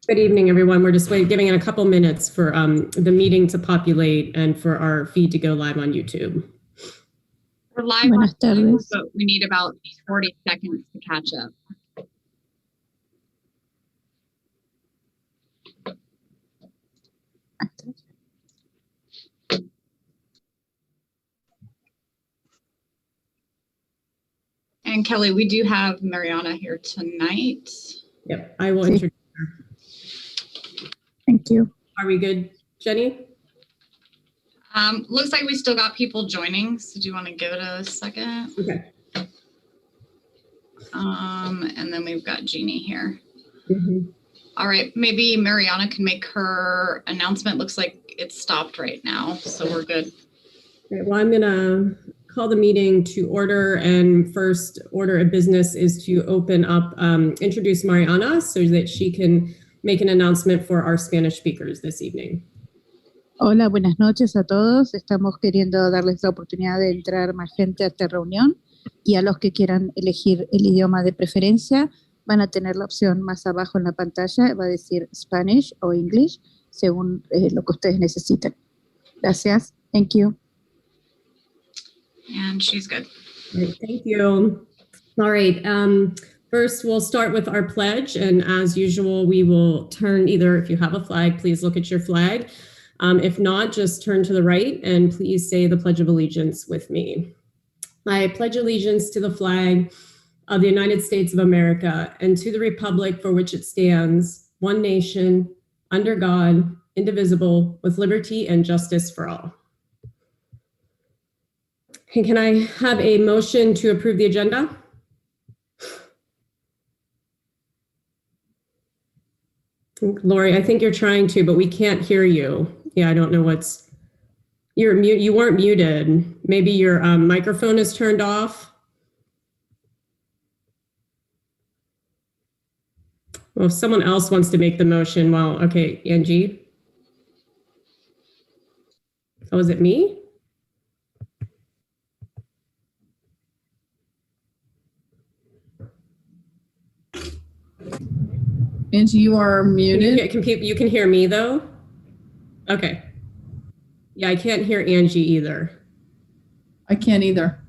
Good evening, everyone. We're just giving it a couple minutes for the meeting to populate and for our feed to go live on YouTube. We're live on YouTube, but we need about 40 seconds to catch up. And Kelly, we do have Mariana here tonight. Yep, I will introduce her. Thank you. Are we good, Jenny? Looks like we still got people joining. So do you want to give it a second? Okay. And then we've got Jeannie here. Mm-hmm. All right, maybe Mariana can make her announcement. Looks like it's stopped right now, so we're good. Okay, well, I'm gonna call the meeting to order, and first order of business is to open up, introduce Mariana so that she can make an announcement for our Spanish speakers this evening. Hola, buenas noches a todos. Estamos queriendo darles la oportunidad de entrar más gente a esta reunión y a los que quieran elegir el idioma de preferencia van a tener la opción más abajo en la pantalla, va a decir Spanish o English según lo que ustedes necesiten. Gracias. Thank you. And she's good. Great, thank you. All right. First, we'll start with our pledge. And as usual, we will turn either, if you have a flag, please look at your flag. If not, just turn to the right and please say the Pledge of Allegiance with me. I pledge allegiance to the flag of the United States of America and to the republic for which it stands, one nation, under God, indivisible, with liberty and justice for all. Okay, can I have a motion to approve the agenda? Lori, I think you're trying to, but we can't hear you. Yeah, I don't know what's, you're mute. You weren't muted. Maybe your microphone is turned off. Well, if someone else wants to make the motion, well, okay, Angie. Oh, is it me? Angie, you are muted. You can hear me though? Okay. Yeah, I can't hear Angie either. I can't either.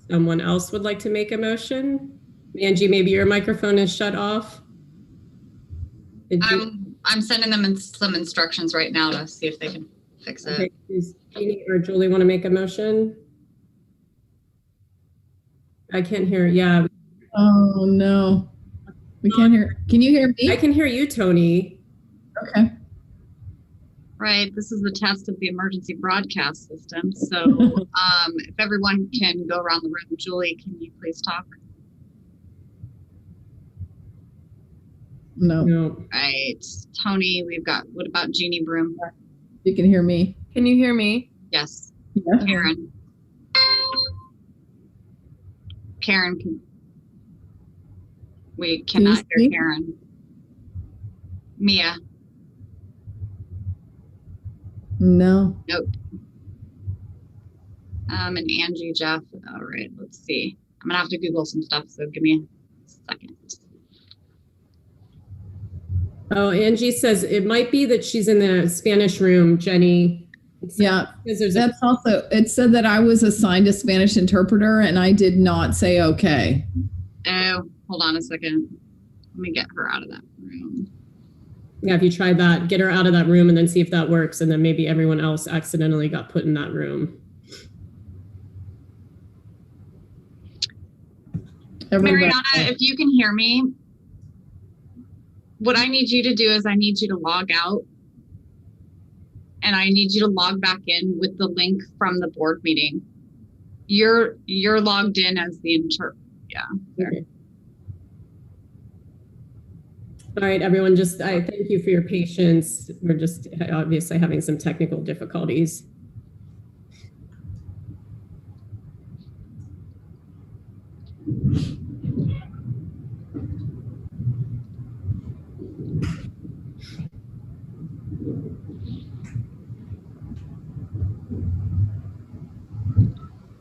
Someone else would like to make a motion? Angie, maybe your microphone is shut off. I'm sending them some instructions right now to see if they can fix it. Okay. Does Jeannie or Julie want to make a motion? I can't hear. Yeah. Oh no. We can't hear. Can you hear me? I can hear you, Tony. Okay. Right. This is the test of the emergency broadcast system. So if everyone can go around the room, Julie, can you please talk? No. No. Right. Tony, we've got, what about Jeannie Broom? You can hear me. Can you hear me? Yes. Yeah. Karen, we cannot hear Karen. Mia. No. Nope. And Angie, Jeff. All right, let's see. I'm gonna have to Google some stuff, so give me a second. Oh, Angie says it might be that she's in the Spanish room, Jenny. Yeah, that's also, it said that I was assigned a Spanish interpreter and I did not say okay. Oh, hold on a second. Let me get her out of that room. Yeah, if you try that, get her out of that room and then see if that works. And then maybe everyone else accidentally got put in that room. Mariana, if you can hear me, what I need you to do is I need you to log out and I need you to log back in with the link from the board meeting. You're logged in as the yeah. Okay. All right, everyone, just I thank you for your patience. We're just obviously having some technical difficulties.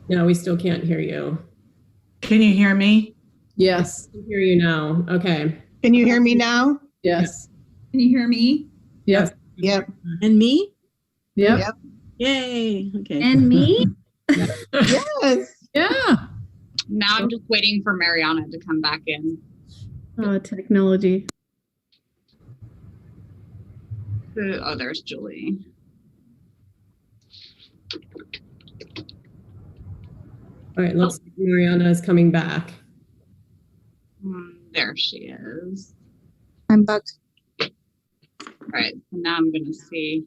No, we still can't hear you. Can you hear me? Yes. I can hear you now. Okay. Can you hear me now? Yes. Can you hear me? Yep. Yep. And me? Yep. Yep. Yay. Okay. And me? Yes. Yeah. Now I'm just waiting for Mariana to come back in. Oh, technology. Oh, there's Julie. All right, looks like Mariana is coming back. There she is. I'm back. All right, so now I'm going to see.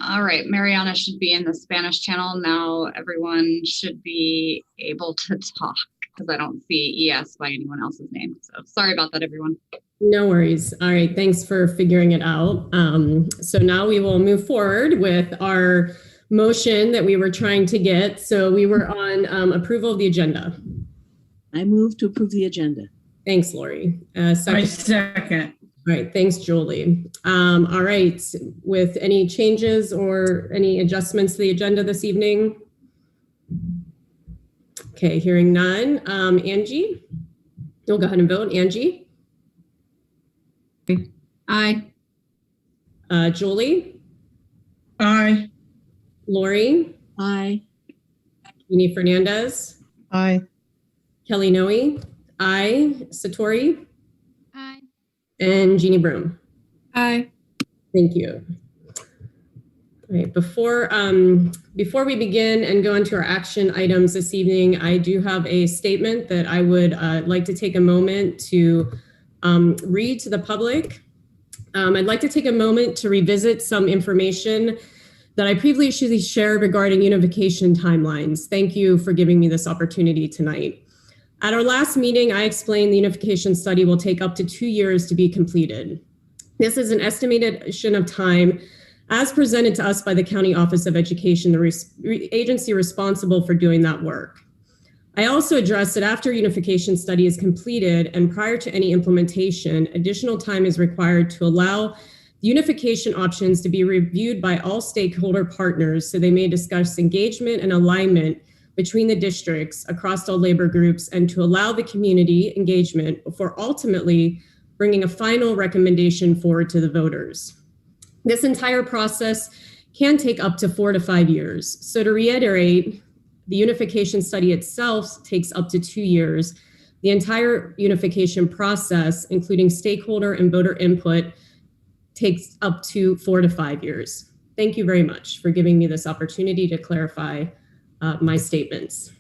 All right, Mariana should be in the Spanish channel. Now everyone should be able to talk because I don't see ES by anyone else's name. So sorry about that, everyone. No worries. All right, thanks for figuring it out. So now we will move forward with our motion that we were trying to get. So we were on approval of the agenda. I move to approve the agenda. Thanks, Lori. Second. I second. All right, thanks, Julie. All right, with any changes or any adjustments to the agenda this evening? Okay, hearing none. Angie, you'll go ahead and vote. Angie? Aye. Julie? Aye. Lori? Aye. Jeannie Fernandez? Aye. Kelly Noe? Aye. Satori? Aye. And Jeannie Broom? Aye. Thank you. All right, before we begin and go into our action items this evening, I do have a statement that I would like to take a moment to read to the public. I'd like to take a moment to revisit some information that I previously shared regarding unification timelines. Thank you for giving me this opportunity tonight. At our last meeting, I explained the unification study will take up to 2 years to be completed. This is an estimation of time as presented to us by the County Office of Education, the agency responsible for doing that work. I also addressed that after unification study is completed and prior to any implementation, additional time is required to allow the unification options to be reviewed by all stakeholder partners so they may discuss engagement and alignment between the districts across all labor groups and to allow the community engagement before ultimately bringing a final recommendation forward to the voters. This entire process can take up to 4 to 5 years. So to reiterate, the unification study itself takes up to 2 years. The entire unification process, including stakeholder and voter input, takes up to 4 to 5 years. Thank you very much for giving me this opportunity to clarify my statements.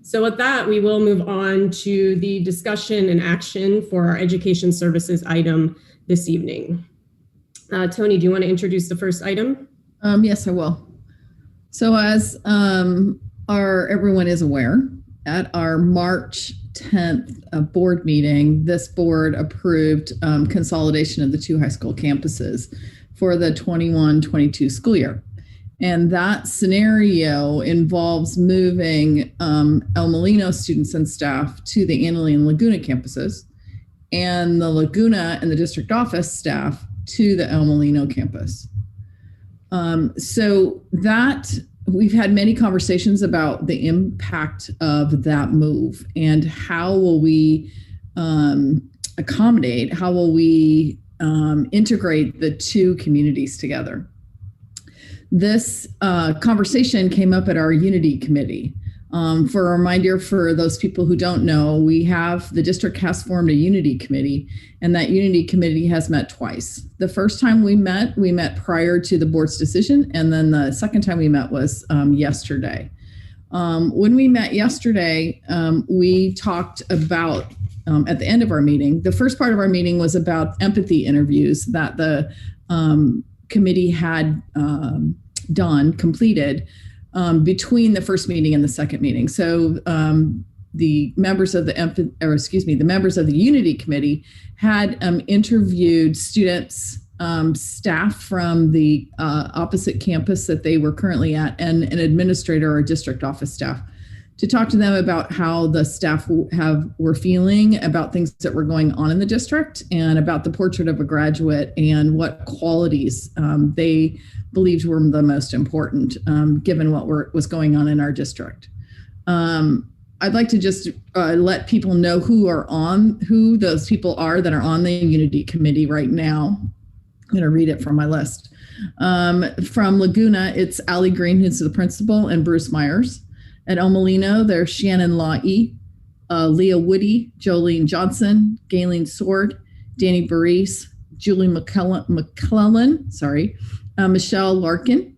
So with that, we will move on to the discussion and action for our education services item this evening. Tony, do you want to introduce the first item? Yes, I will. So as everyone is aware, at our March 10th board meeting, this board approved consolidation of the 2 high school campuses for the 21-22 school year. And that scenario involves moving El Molino students and staff to the Annalee and Laguna campuses, and the Laguna and the district office staff to the El Molino campus. So that we've had many conversations about the impact of that move and how will we accommodate, how will we integrate the 2 communities together. This conversation came up at our Unity Committee. For a reminder, for those people who don't know, the district has formed a Unity Committee, and that Unity Committee has met twice. The first time we met prior to the board's decision, and then the second time we met was yesterday. When we met yesterday, we talked about, at the end of our meeting, the first part of our meeting was about empathy interviews that the committee had completed between the first meeting and the second meeting. So the members of the members of the Unity Committee had interviewed students, staff from the opposite campus that they were currently at, and an administrator or district office staff to talk to them about how the staff were feeling about things that were going on in the district and about the portrait of a graduate and what qualities they believed were the most important given what was going on in our district. I'd like to just let people know who those people are that are on the Unity Committee right now. I'm going to read it from my list. From Laguna, it's Allie Green, who's the principal, and Bruce Myers. At El Molino, there's Shannon Law-E, Leah Woody, Jolene Johnson, Gayleen Sword, Danny Baris, Julie McClellan, Michelle Larkin.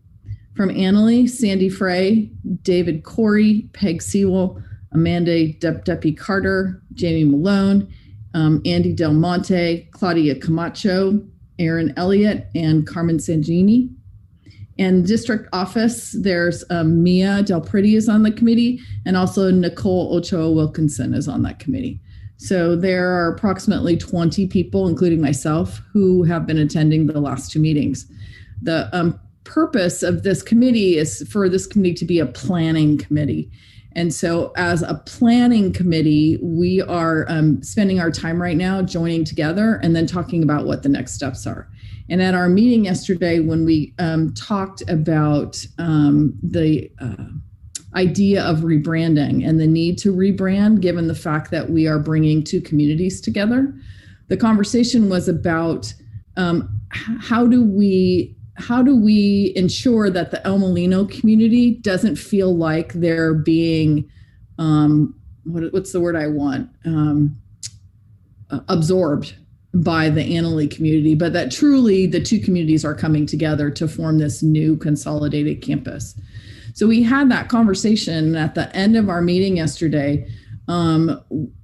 From Annalee, Sandy Frey, David Corey, Peg Sewell, Amanda Deppy Carter, Jamie Malone, Andy Del Monte, Claudia Camacho, Aaron Elliott, and Carmen Sangini. And district office, there's Mia Del Priti is on the committee, and also Nicole Ochoa Wilkinson is on that committee. So there are approximately 20 people, including myself, who have been attending the last two meetings. The purpose of this committee is for this committee to be a planning committee. And so as a planning committee, we are spending our time right now joining together and then talking about what the next steps are. And at our meeting yesterday, when we talked about the idea of rebranding and the need to rebrand, given the fact that we are bringing two communities together, the conversation was about how do we ensure that the El Molino community doesn't feel like they're being, what's the word I want, absorbed by the Annalee community, but that truly the two communities are coming together to form this new consolidated campus. So we had that conversation at the end of our meeting yesterday.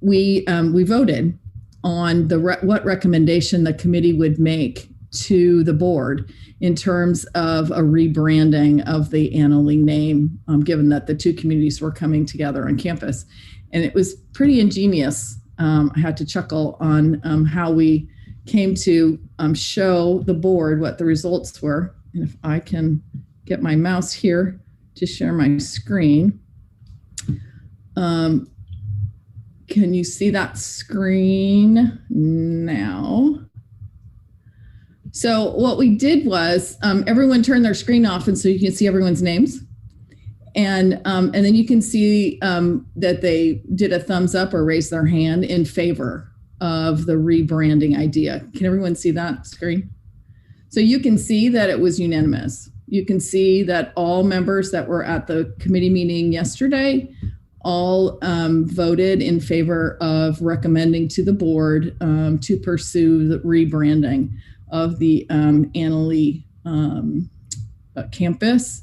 We voted on what recommendation the committee would make to the board in terms of a rebranding of the Annalee name, given that the two communities were coming together on campus. And it was pretty ingenious. I had to chuckle on how we came to show the board what the results were. And if I can get my mouse here to share my screen. Can you see that screen now? So what we did was everyone turned their screen off, and so you can see everyone's names. And then you can see that they did a thumbs up or raise their hand in favor of the rebranding idea. Can everyone see that screen? So you can see that it was unanimous. You can see that all members that were at the committee meeting yesterday all voted in favor of recommending to the board to pursue the rebranding of the Annalee campus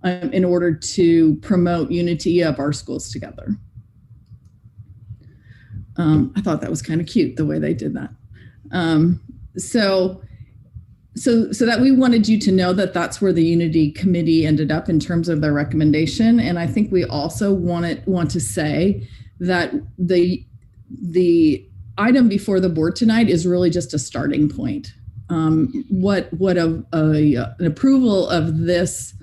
in order to promote unity of our schools together. I thought that was kind of cute the way they did that. So that we wanted you to know that that's where the Unity Committee ended up in terms of their recommendation. And I think we also want to say that the item before the board tonight is really just a starting point. An approval of this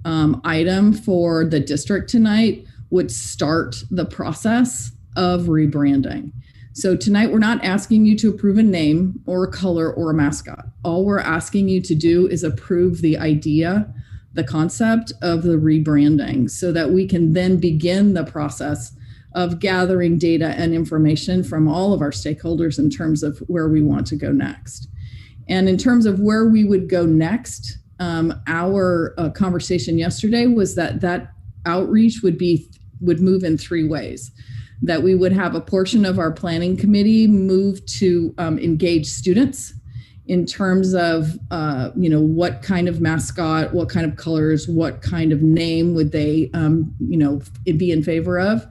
item for the district tonight would start the process of rebranding. So tonight, we're not asking you to approve a name or a color or a mascot. All we're asking you to do is approve the idea, the concept of the rebranding, so that we can then begin the process of gathering data and information from all of our stakeholders in terms of where we want to go next. And in terms of where we would go next, our conversation yesterday was that outreach would move in three ways. That we would have a portion of our planning committee move to engage students in terms of, what kind of mascot, what kind of colors, what kind of name would they, be in favor of.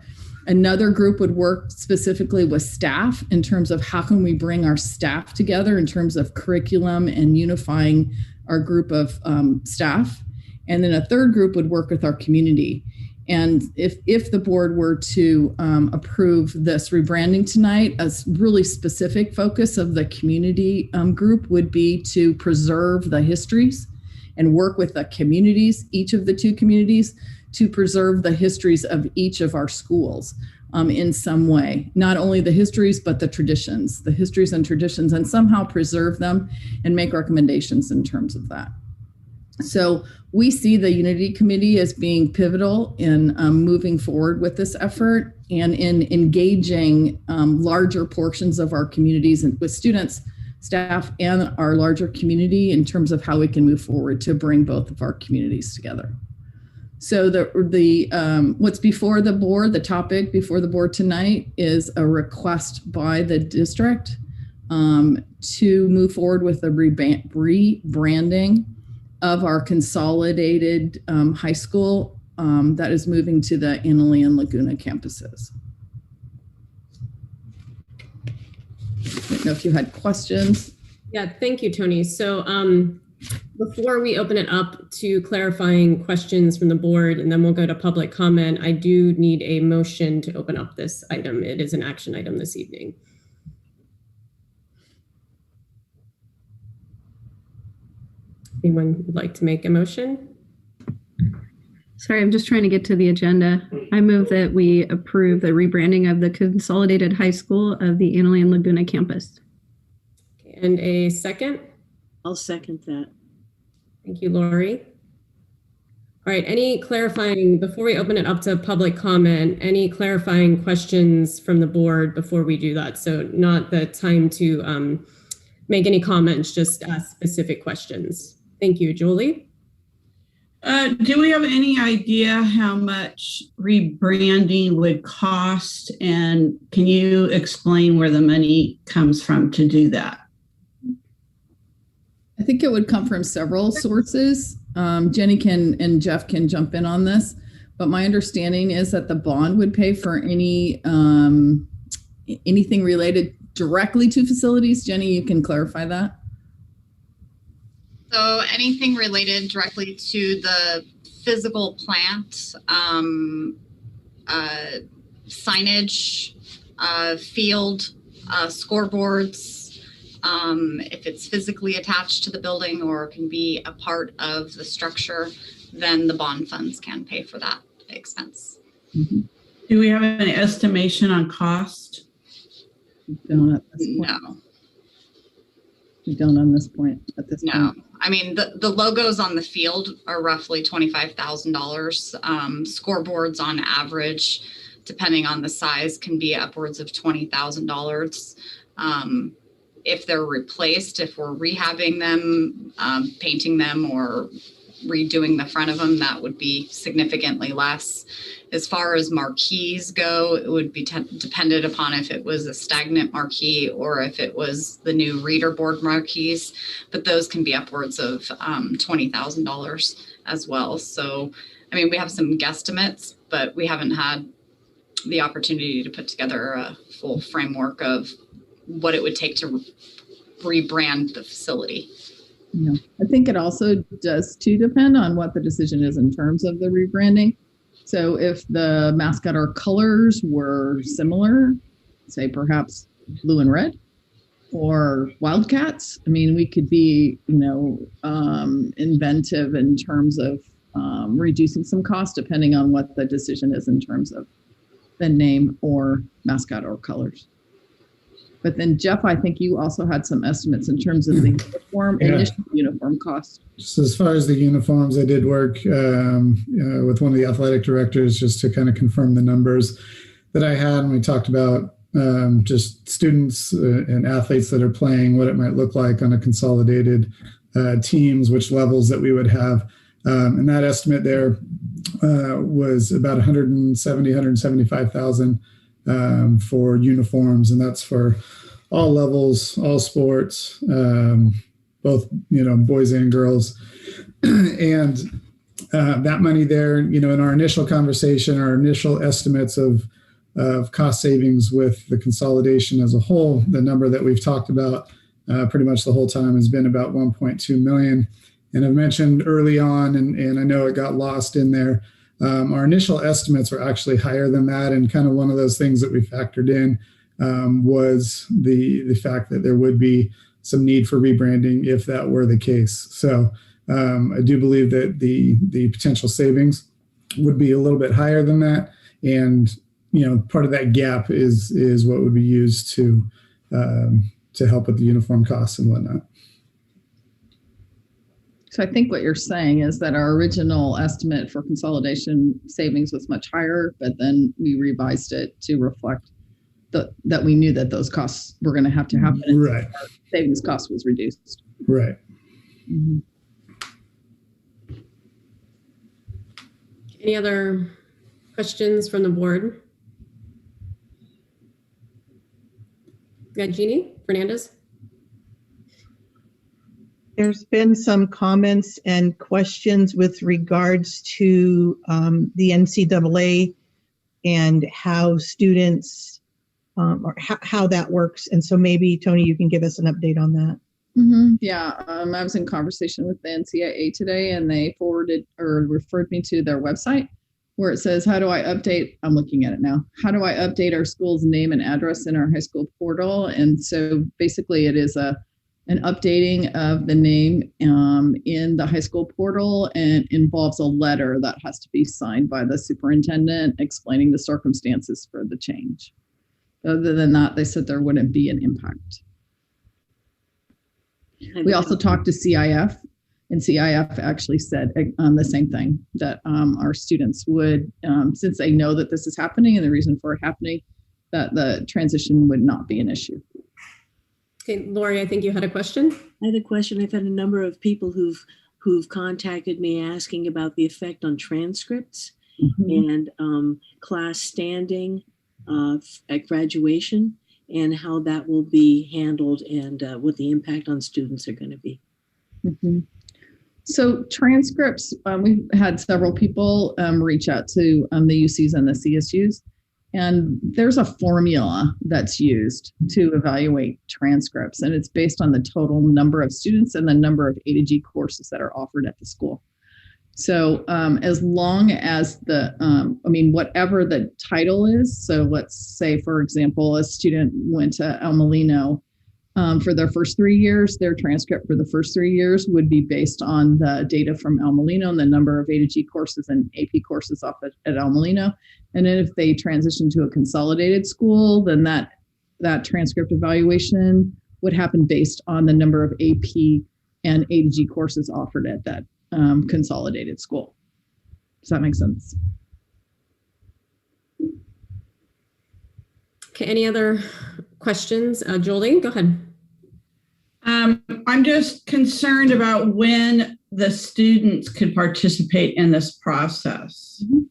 Another group would work specifically with staff in terms of how can we bring our staff together in terms of curriculum and unifying our group of staff. And then a third group would work with our community. And if the board were to approve this rebranding tonight, a really specific focus of the community group would be to preserve the histories and work with the communities, each of the two communities, to preserve the histories of each of our schools in some way. Not only the histories, but the histories and traditions, and somehow preserve them and make recommendations in terms of that. So we see the Unity Committee as being pivotal in moving forward with this effort and in engaging larger portions of our communities and with students, staff, and our larger community in terms of how we can move forward to bring both of our communities together. So what's before the board, the topic before the board tonight is a request by the district to move forward with the rebranding of our consolidated high school that is moving to the Annalee and Laguna campuses. I don't know if you had questions. Yeah, thank you, Tony. So before we open it up to clarifying questions from the board, and then we'll go to public comment, I do need a motion to open up this item. It is an action item this evening. Anyone would like to make a motion? Sorry, I'm just trying to get to the agenda. I move that we approve the rebranding of the Consolidated High School of the Annalee and Laguna campus. Okay, and a second? I'll second that. Thank you, Lori. All right, any clarifying, before we open it up to public comment, any clarifying questions from the board before we do that? So not the time to make any comments, just ask specific questions. Thank you, Julie. Do we have any idea how much rebranding would cost? And can you explain where the money comes from to do that? I think it would come from several sources. Jenny and Jeff can jump in on this, but my understanding is that the bond would pay for any anything related directly to facilities. Jenny, you can clarify that. So anything related directly to the physical plant, signage, field, scoreboards, if it's physically attached to the building or can be a part of the structure, then the bond funds can pay for that expense. Mm-hmm. Do we have an estimation on cost? We don't at this point. No. We don't on this point at this No. point. I mean, the logos on the field are roughly $25,000. Scoreboards on average, depending on the size, can be upwards of $20,000. If they're replaced, if we're rehabbing them, painting them, or redoing the front of them, that would be significantly less. As far as marquees go, it would be dependent upon if it was a stagnant marquee or if it was the new reader board marquees, but those can be upwards of $20,000 as well. So, I mean, we have some guesstimates, but we haven't had the opportunity to put together a full framework of what it would take to rebrand the facility. Yeah. I think it also does too depend on what the decision is in terms of the rebranding. So if the mascot or colors were similar, say perhaps blue and red or Wildcats, I mean, we could be, inventive in terms of reducing some cost depending on what the decision is in terms of the name or mascot or colors. But then Jeff, I think you also had some estimates in terms of the initial uniform cost. Just as far as the uniforms, I did work with one of the athletic directors just to kind of confirm the numbers that I had. And we talked about just students and athletes that are playing, what it might look like on a consolidated teams, which levels that we would have. And that estimate there was about $175,000 for uniforms, and that's for all levels, all sports, both boys and girls. And that money there, in our initial conversation, our initial estimates of cost savings with the consolidation as a whole, the number that we've talked about pretty much the whole time has been about $1.2 million. And I've mentioned early on, and I know it got lost in there, our initial estimates were actually higher than that, and kind of one of those things that we factored in was the fact that there would be some need for rebranding if that were the case. So I do believe that the potential savings would be a little bit higher than that. And, part of that gap is what would be used to help with the uniform costs and whatnot. So I think what you're saying is that our original estimate for consolidation savings was much higher, but then we revised it to reflect that we knew that those costs were going to happen. Right. So our savings cost was reduced. Right. Mm-hmm. Any other questions from the board? Got Jeannie Fernandez? There's been some comments and questions with regards to the NCAA and how students or how that works. And so maybe, Tony, you can give us an update on that. Mm-hmm. Yeah, I was in conversation with the NCAA today, and they forwarded or referred me to their website where it says, how do I update? I'm looking at it now. How do I update our school's name and address in our high school portal? And so basically it is an updating of the name in the high school portal, and involves a letter that has to be signed by the superintendent explaining the circumstances for the change. Other than that, they said there wouldn't be an impact. We also talked to CIF, and CIF actually said the same thing, that our students would, since they know that this is happening and the reason for it happening, that the transition would not be an issue. Okay, Lori, I think you had a question. I had a question. I've had a number of people who've contacted me asking about the effect on transcripts and class standing at graduation, and how that will be handled, and what the impact on students are going to be. Mm-hmm. So transcripts, we've had several people reach out to the UCs and the CSUs, and there's a formula that's used to evaluate transcripts, and it's based on the total number of students and the number of A to G courses that are offered at the school. So as long as whatever the title is, so let's say, for example, a student went to El Molino for their first 3 years, their transcript for the first 3 years would be based on the data from El Molino and the number of A to G courses and AP courses offered at El Molino. And then if they transition to a consolidated school, then that transcript evaluation would happen based on the number of AP and A to G courses offered at that consolidated school. Does that make sense? Okay, any other questions? Jolie, go ahead. I'm just concerned about when the students could participate in this process. Mm-hmm.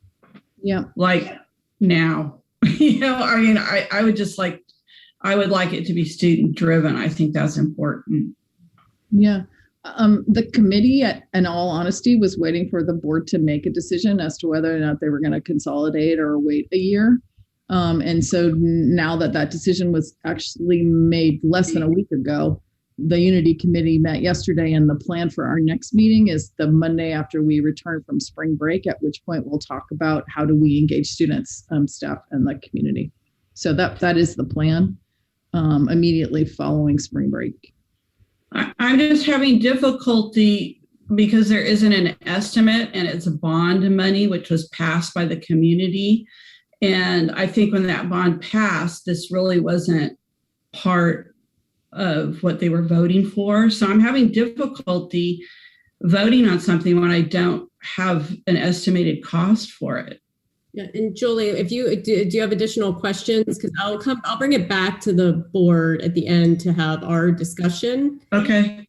Yeah. Like now, I would like it to be student driven. I think that's important. Yeah. The committee, in all honesty, was waiting for the board to make a decision as to whether or not they were going to consolidate or wait a year. And so now that decision was actually made less than a week ago, the Unity Committee met yesterday, and the plan for our next meeting is the Monday after we return from spring break, at which point we'll talk about how do we engage students, staff, and the community. So that is the plan immediately following spring break. I'm just having difficulty because there isn't an estimate, and it's a bond money, which was passed by the community. And I think when that bond passed, this really wasn't part of what they were voting for. So I'm having difficulty voting on something when I don't have an estimated cost for it. Yeah, and Julie, if you do you have additional questions? Because I'll bring it back to the board at the end to have our discussion. Okay.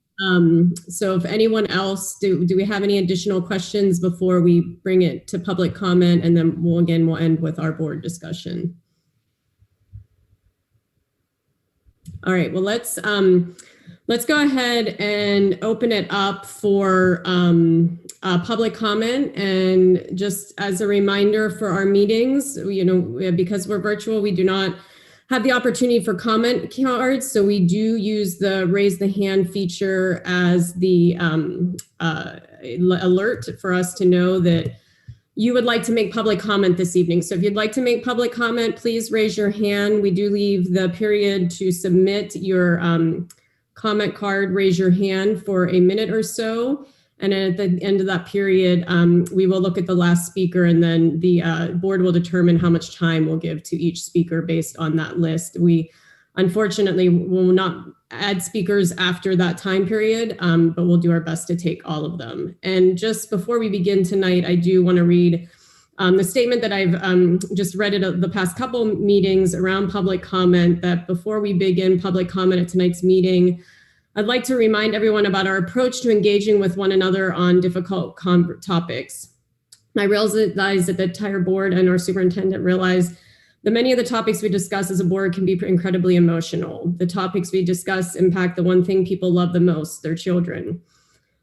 So if anyone else, do we have any additional questions before we bring it to public comment, and then we'll end with our board discussion. All right, well, let's go ahead and open it up for public comment. And just as a reminder for our meetings, because we're virtual, we do not have the opportunity for comment cards. So we do use the raise the hand feature as the alert for us to know that you would like to make public comment this evening. So if you'd like to make public comment, please raise your hand. We do leave the period to submit your comment card, raise your hand for a minute or so. And at the end of that period, we will look at the last speaker, and then the board will determine how much time we'll give to each speaker based on that list. We unfortunately will not add speakers after that time period, but we'll do our best to take all of them. And just before we begin tonight, I do want to read the statement that I've just read at the past couple meetings around public comment, that before we begin public comment at tonight's meeting, I'd like to remind everyone about our approach to engaging with one another on difficult topics. I realize that the entire board and our superintendent realize that many of the topics we discuss as a board can be incredibly emotional. The topics we discuss impact the one thing people love the most, their children.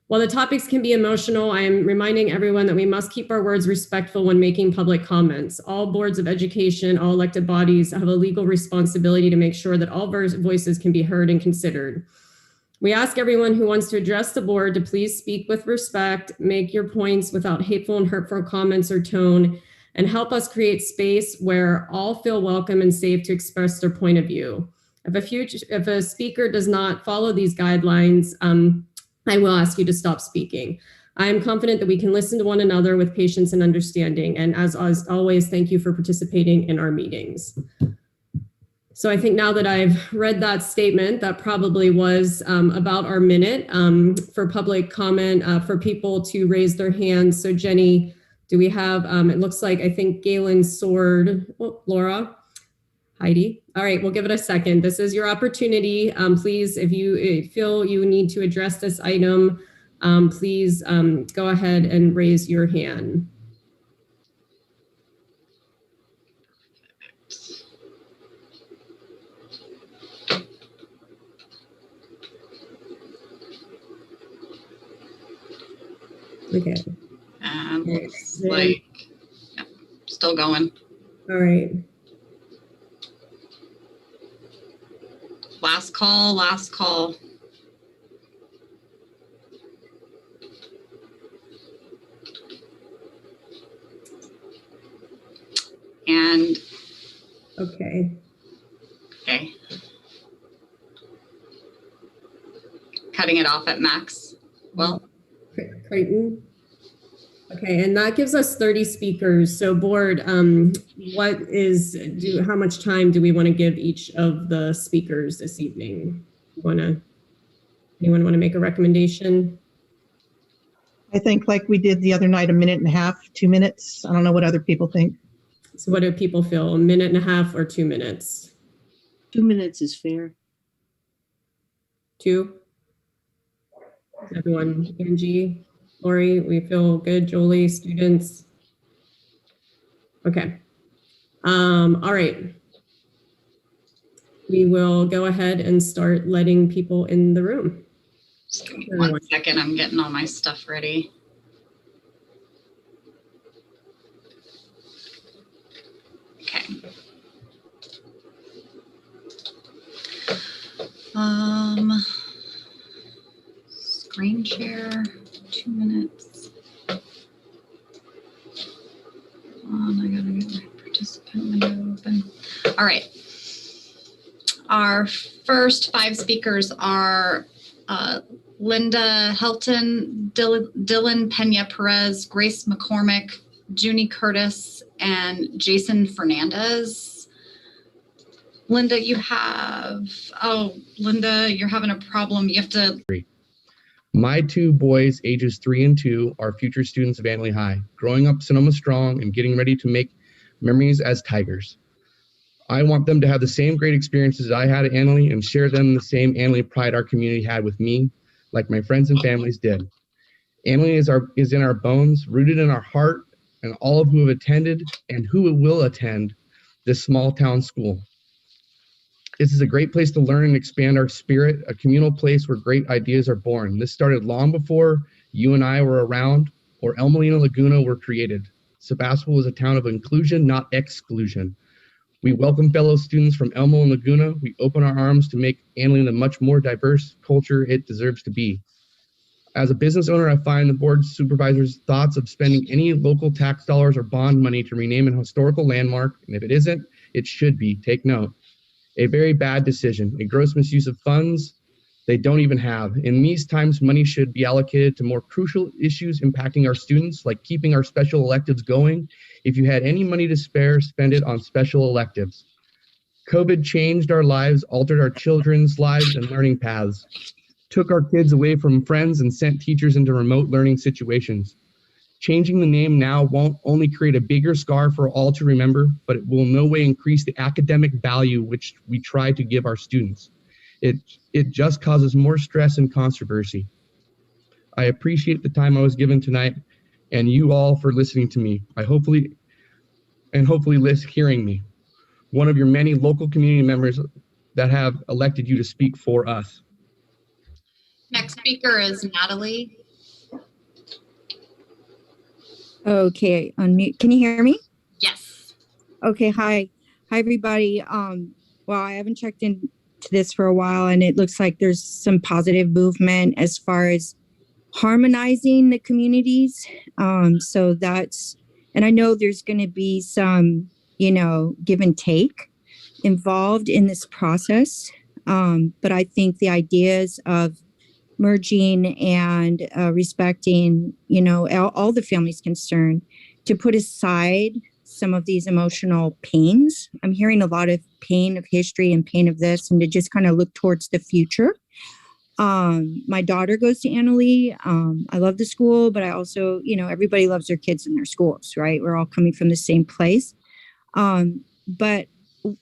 While the topics can be emotional, I am reminding everyone that we must keep our words respectful when making public comments. All boards of education, all elected bodies have a legal responsibility to make sure that all voices can be heard and considered. We ask everyone who wants to address the board to please speak with respect, make your points without hateful and hurtful comments or tone, and help us create space where all feel welcome and safe to express their point of view. If a speaker does not follow these guidelines, I will ask you to stop speaking. I am confident that we can listen to one another with patience and understanding. And as always, thank you for participating in our meetings. So I think now that I've read that statement, that probably was about our minute for public comment for people to raise their hands. So Jenny, do we have, it looks like, I think Galen Sword, Laura, Heidi. All right, we'll give it a second. This is your opportunity. Please, if you feel you need to address this item, please go ahead and raise your hand. Okay. Looks like still going. All right. Last call, last call. And okay. Cutting it off at max. Well, Creighton. Okay, and that gives us 30 speakers. So board, how much time do we want to give each of the speakers this evening? Anyone want to make a recommendation? I think like we did the other night, a minute and a half, 2 minutes. I don't know what other people think. So what do people feel, a minute and a half or 2 minutes? 2 minutes is fair. 2? Everyone, Angie, Lori, we feel good. Jolie, students. Okay. All right. We will go ahead and start letting people in the room. Just give me 1 second. I'm getting all my stuff ready. Okay. Screen share, 2 minutes. I gotta get my participant window open. All right. Our first 5 speakers are Linda Helton, Dylan Pena Perez, Grace McCormick, Junie Curtis, and Jason Fernandez. Linda, you're having a problem. You have to. My 2 boys, ages 3 and 2, are future students of Annalee High, growing up Sonoma strong and getting ready to make memories as Tigers. I want them to have the same great experiences I had at Annalee and share them the same Annalee pride our community had with me, like my friends and families did. Annalee is in our bones, rooted in our heart, and all of who have attended and who will attend this small town school. This is a great place to learn and expand our spirit, a communal place where great ideas are born. This started long before you and I were around or El Molino Laguna were created. Sebastopol is a town of inclusion, not exclusion. We welcome fellow students from Elmo and Laguna. We open our arms to make Annalee the much more diverse culture it deserves to be. As a business owner, I find the board supervisor's thoughts of spending any local tax dollars or bond money to rename an historical landmark, and if it isn't, it should be, take note. A very bad decision, a gross misuse of funds, they don't even have. In these times, money should be allocated to more crucial issues impacting our students, like keeping our special electives going. If you had any money to spare, spend it on special electives. COVID changed our lives, altered our children's lives and learning paths, took our kids away from friends and sent teachers into remote learning situations. Changing the name now won't only create a bigger scar for all to remember, but it will in no way increase the academic value which we try to give our students. It just causes more stress and controversy. I appreciate the time I was given tonight and you all for listening to me. Hopefully hearing me. One of your many local community members that have elected you to speak for us. Next speaker is Natalie. Okay, unmute. Can you hear me? Yes. Okay, hi. Hi, everybody. Well, I haven't checked into this for a while, and it looks like there's some positive movement as far as harmonizing the communities. So that's, and I know there's going to be some, give and take involved in this process. But I think the ideas of merging and respecting, all the families concerned, to put aside some of these emotional pains. I'm hearing a lot of pain of history and pain of this, and to just kind of look towards the future. My daughter goes to Annalee. I love the school, but I also, everybody loves their kids in their schools, right? We're all coming from the same place. But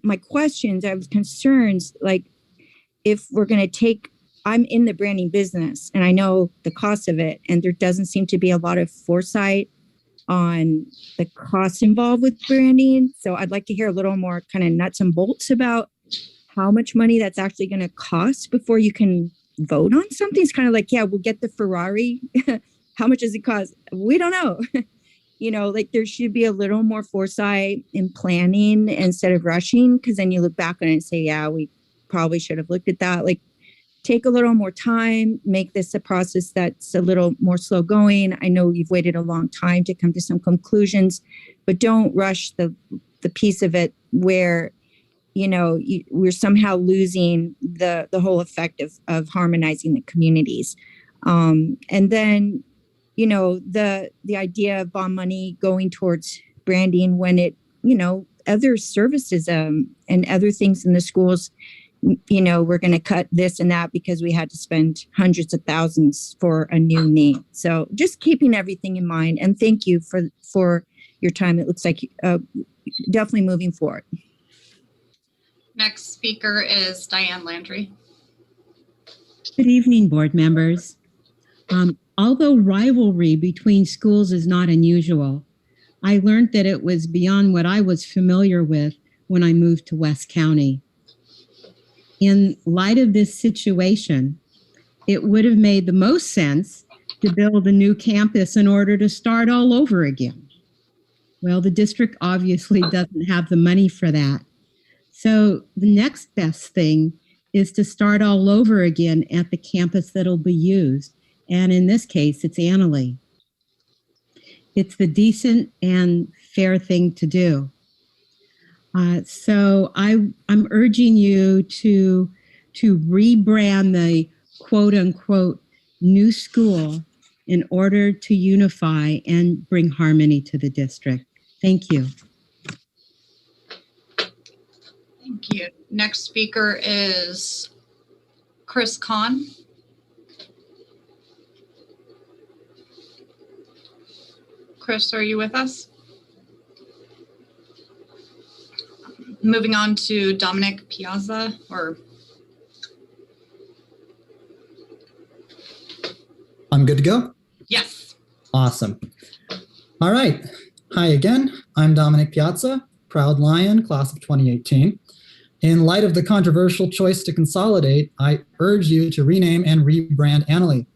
my questions, I have concerns, like if we're going to take, I'm in the branding business and I know the cost of it, and there doesn't seem to be a lot of foresight on the costs involved with branding. So I'd like to hear a little more kind of nuts and bolts about how much money that's actually going to cost before you can vote on something. It's kind of like, yeah, we'll get the Ferrari. How much does it cost? We don't know. Like there should be a little more foresight in planning instead of rushing, because then you look back on it and say, yeah, we probably should have looked at that. Like take a little more time, make this a process that's a little more slow going. I know you've waited a long time to come to some conclusions, but don't rush the piece of it where, we're somehow losing the whole effect of harmonizing the communities. And then, the idea of bond money going towards branding when it, other services and other things in the schools, we're going to cut this and that because we had to spend hundreds of thousands for a new name. So just keeping everything in mind. And thank you for your time. It looks like definitely moving forward. Next speaker is Diane Landry. Good evening, board members. Although rivalry between schools is not unusual, I learned that it was beyond what I was familiar with when I moved to West County. In light of this situation, it would have made the most sense to build a new campus in order to start all over again. Well, the district obviously doesn't have the money for that. So the next best thing is to start all over again at the campus that'll be used. And in this case, it's Annalee. It's the decent and fair thing to do. So I'm urging you to rebrand the quote unquote new school in order to unify and bring harmony to the district. Thank you. Thank you. Next speaker is Chris Kahn. Chris, are you with us? Moving on to Dominic Piazza, I'm good to go? Yes. Awesome. All right. Hi again. I'm Dominic Piazza, proud Lion, class of 2018. In light of the controversial choice to consolidate, I urge you to rename and rebrand Annalee.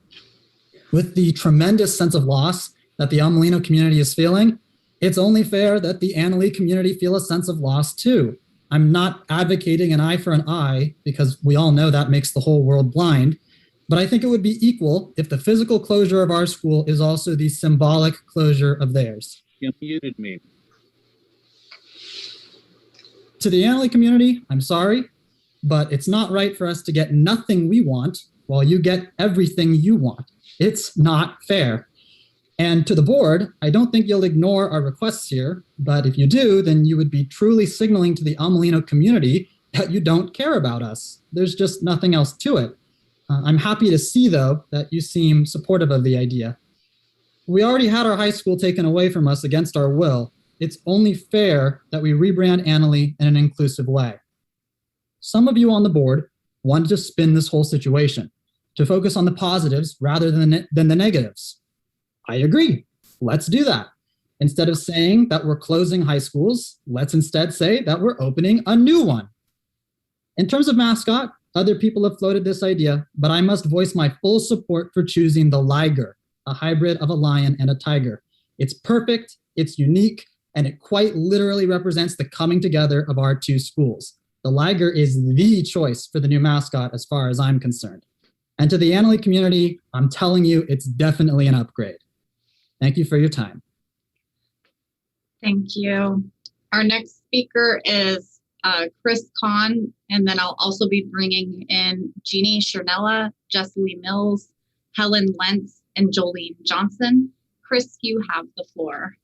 With the tremendous sense of loss that the El Molino community is feeling, it's only fair that the Annalee community feel a sense of loss too. I'm not advocating an eye for an eye because we all know that makes the whole world blind, but I think it would be equal if the physical closure of our school is also the symbolic closure of theirs. You muted me. To the Annalee community, I'm sorry, but it's not right for us to get nothing we want while you get everything you want. It's not fair. And to the board, I don't think you'll ignore our requests here, but if you do, then you would be truly signaling to the El Molino community that you don't care about us. There's just nothing else to it. I'm happy to see, though, that you seem supportive of the idea. We already had our high school taken away from us against our will. It's only fair that we rebrand Annalee in an inclusive way. Some of you on the board wanted to spin this whole situation, to focus on the positives rather than the negatives. I agree. Let's do that. Instead of saying that we're closing high schools, let's instead say that we're opening a new one. In terms of mascot, other people have floated this idea, but I must voice my full support for choosing the liger, a hybrid of a lion and a tiger. It's perfect, it's unique, and it quite literally represents the coming together of our two schools. The liger is the choice for the new mascot as far as I'm concerned. And to the Annalee community, I'm telling you, it's definitely an upgrade. Thank you for your time. Thank you. Our next speaker is Chris Kahn, and then I'll also be bringing in Jeannie Chernella, Jesselie Mills, Helen Lentz, and Jolene Johnson. Chris, you have the floor.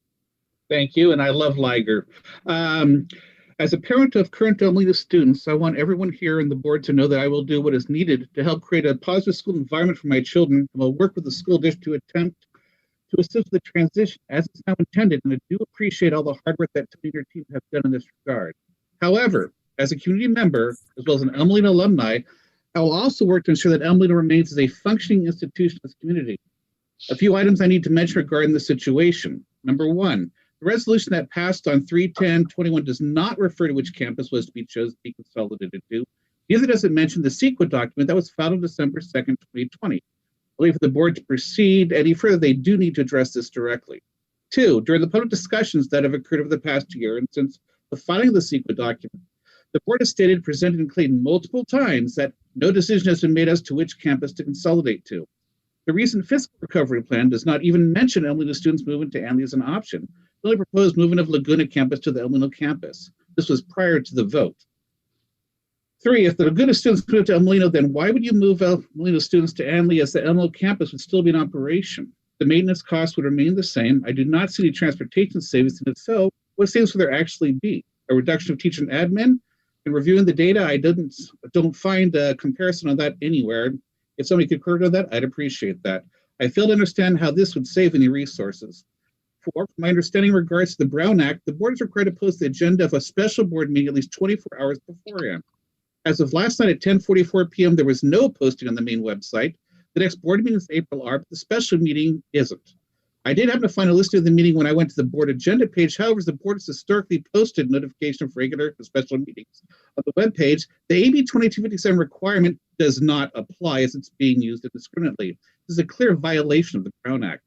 Thank you, and I love Liger. As a parent of current El Molino students, I want everyone here and the board to know that I will do what is needed to help create a positive school environment for my children, and will work with the school district to attempt to assist the transition as it's now intended, and I do appreciate all the hard work that Tony and your team have done in this regard. However, as a community member, as well as an El Molino alumni, I will also work to ensure that El Molino remains as a functioning institution in this community. A few items I need to mention regarding the situation. Number one, the resolution that passed on 3/10/21 does not refer to which campus was to be chosen to be consolidated to. Neither does it mention the CEQA document that was filed on December 2nd, 2020. I believe for the board to proceed any further, they do need to address this directly. Two, during the public discussions that have occurred over the past year and since the filing of the CEQA document, the board has stated, presented, and claimed multiple times that no decision has been made as to which campus to consolidate to. The recent fiscal recovery plan does not even mention El Molino students moving to Annalee as an option. The only proposed movement of Laguna campus to the El Molino campus. This was prior to the vote. Three, if the Laguna students move to El Molino, then why would you move El Molino students to Annalee as the El Molino campus would still be in operation? The maintenance costs would remain the same. I do not see any transportation savings, and if so, what savings would there actually be? A reduction of teacher and admin? In reviewing the data, I don't find a comparison on that anywhere. If somebody could clarify that, I'd appreciate that. I fail to understand how this would save any resources. Four, from my understanding in regards to the Brown Act, the board is required to post the agenda of a special board meeting at least 24 hours beforehand. As of last night at 10:44 p.m., there was no posting on the main website. The next board meeting is April R, but the special meeting isn't. I did happen to find a listing of the meeting when I went to the board agenda page. However, the board has historically posted notification of regular and special meetings. On the web page, the AB 2257 requirement does not apply as it's being used indiscriminately. This is a clear violation of the Brown Act.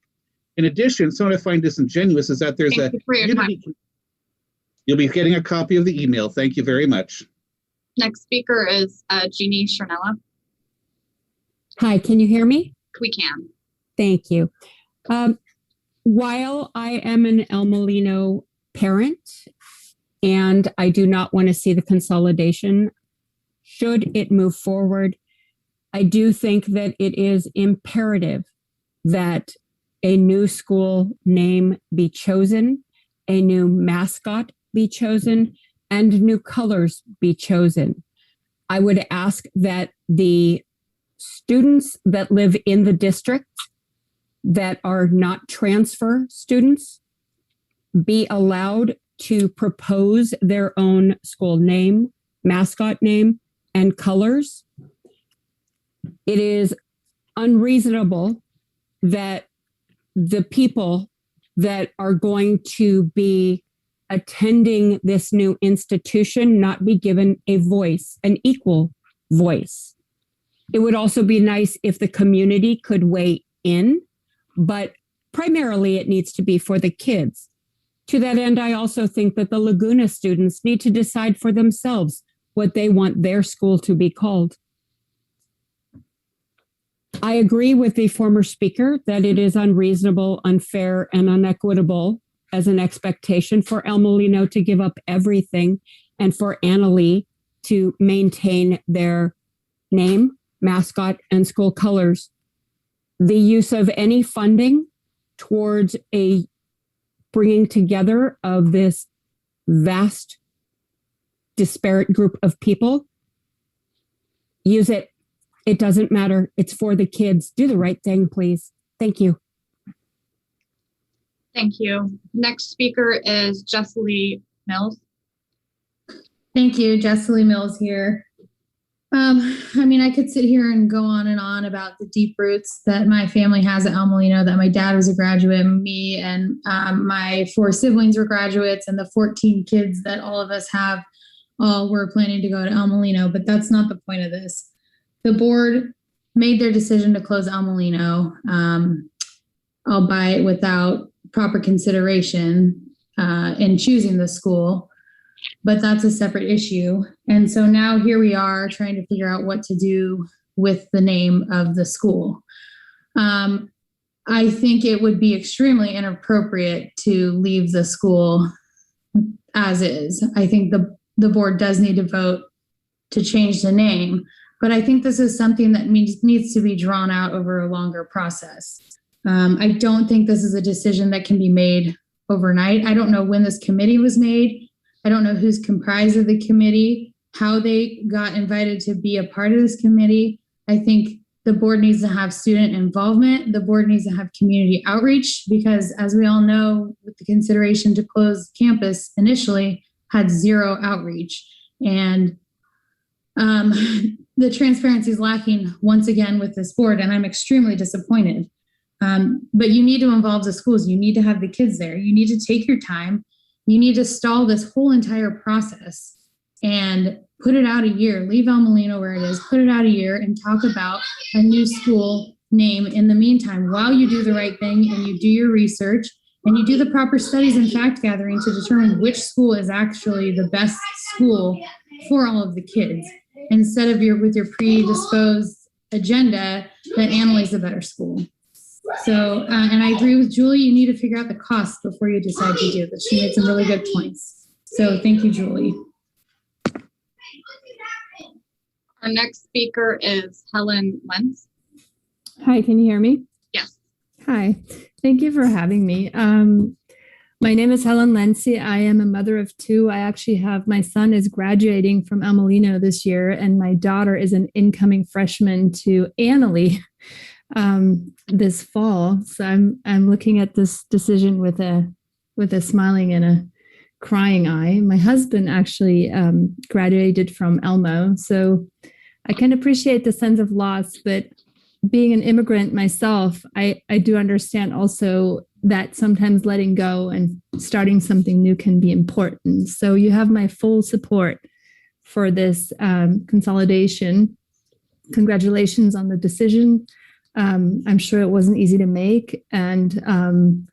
In addition, something I find disingenuous is that there's You'll be getting a copy of the email. Thank you very much. Next speaker is Jeannie Chernella. Hi, can you hear me? We can. Thank you. While I am an El Molino parent and I do not want to see the consolidation, should it move forward, I do think that it is imperative that a new school name be chosen, a new mascot be chosen, and new colors be chosen. I would ask that the students that live in the district that are not transfer students be allowed to propose their own school name, mascot name, and colors. It is unreasonable that the people that are going to be attending this new institution not be given a voice, an equal voice. It would also be nice if the community could weigh in, but primarily it needs to be for the kids. To that end, I also think that the Laguna students need to decide for themselves what they want their school to be called. I agree with the former speaker that it is unreasonable, unfair, and unequitable as an expectation for El Molino to give up everything and for Annalee to maintain their name, mascot, and school colors. The use of any funding towards a bringing together of this vast, disparate group of people, use it. It doesn't matter. It's for the kids. Do the right thing, please. Thank you. Thank you. Next speaker is Jesselie Mills. Thank you. Jesselie Mills here. I mean, I could sit here and go on and on about the deep roots that my family has at El Molino, that my dad was a graduate, me and my 4 siblings were graduates, and the 14 kids that all of us have all were planning to go to El Molino, but that's not the point of this. The board made their decision to close El Molino, albeit without proper consideration in choosing the school. But that's a separate issue. And so now here we are trying to figure out what to do with the name of the school. I think it would be extremely inappropriate to leave the school as is. I think the board does need to vote to change the name, but I think this is something that needs to be drawn out over a longer process. I don't think this is a decision that can be made overnight. I don't know when this committee was made. I don't know who's comprised of the committee, how they got invited to be a part of this committee. I think the board needs to have student involvement. The board needs to have community outreach because, as we all know, with the consideration to close campus initially had 0 outreach. And the transparency is lacking once again with this board, and I'm extremely disappointed. But you need to involve the schools. You need to have the kids there. You need to take your time. You need to stall this whole entire process and put it out a year. Leave El Molino where it is, put it out a year and talk about a new school name in the meantime while you do the right thing and you do your research and you do the proper studies and fact gathering to determine which school is actually the best school for all of the kids, instead of with your predisposed agenda that Annalise is a better school. So, and I agree with Julie, you need to figure out the cost before you decide to do this. She made some really good points. So thank you, Julie. Our next speaker is Helen Lentz. Hi, can you hear me? Yes. Hi, thank you for having me. My name is Helen Lentz. I am a mother of 2. I actually have, my son is graduating from El Molino this year, and my daughter is an incoming freshman to Annalee this fall. So I'm looking at this decision with a smiling and a crying eye. My husband actually graduated from Elmo, so I can appreciate the sense of loss, but being an immigrant myself, I do understand also that sometimes letting go and starting something new can be important. So you have my full support for this consolidation. Congratulations on the decision. I'm sure it wasn't easy to make. And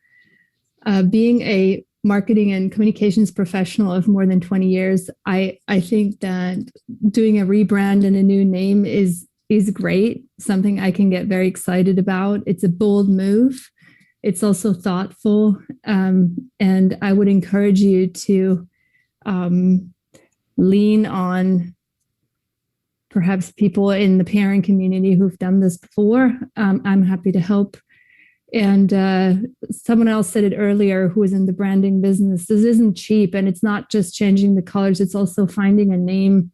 being a marketing and communications professional of more than 20 years, I think that doing a rebrand and a new name is great, something I can get very excited about. It's a bold move. It's also thoughtful. And I would encourage you to lean on perhaps people in the parent community who've done this before. I'm happy to help. And someone else said it earlier who was in the branding business. This isn't cheap, and it's not just changing the colors. It's also finding a name.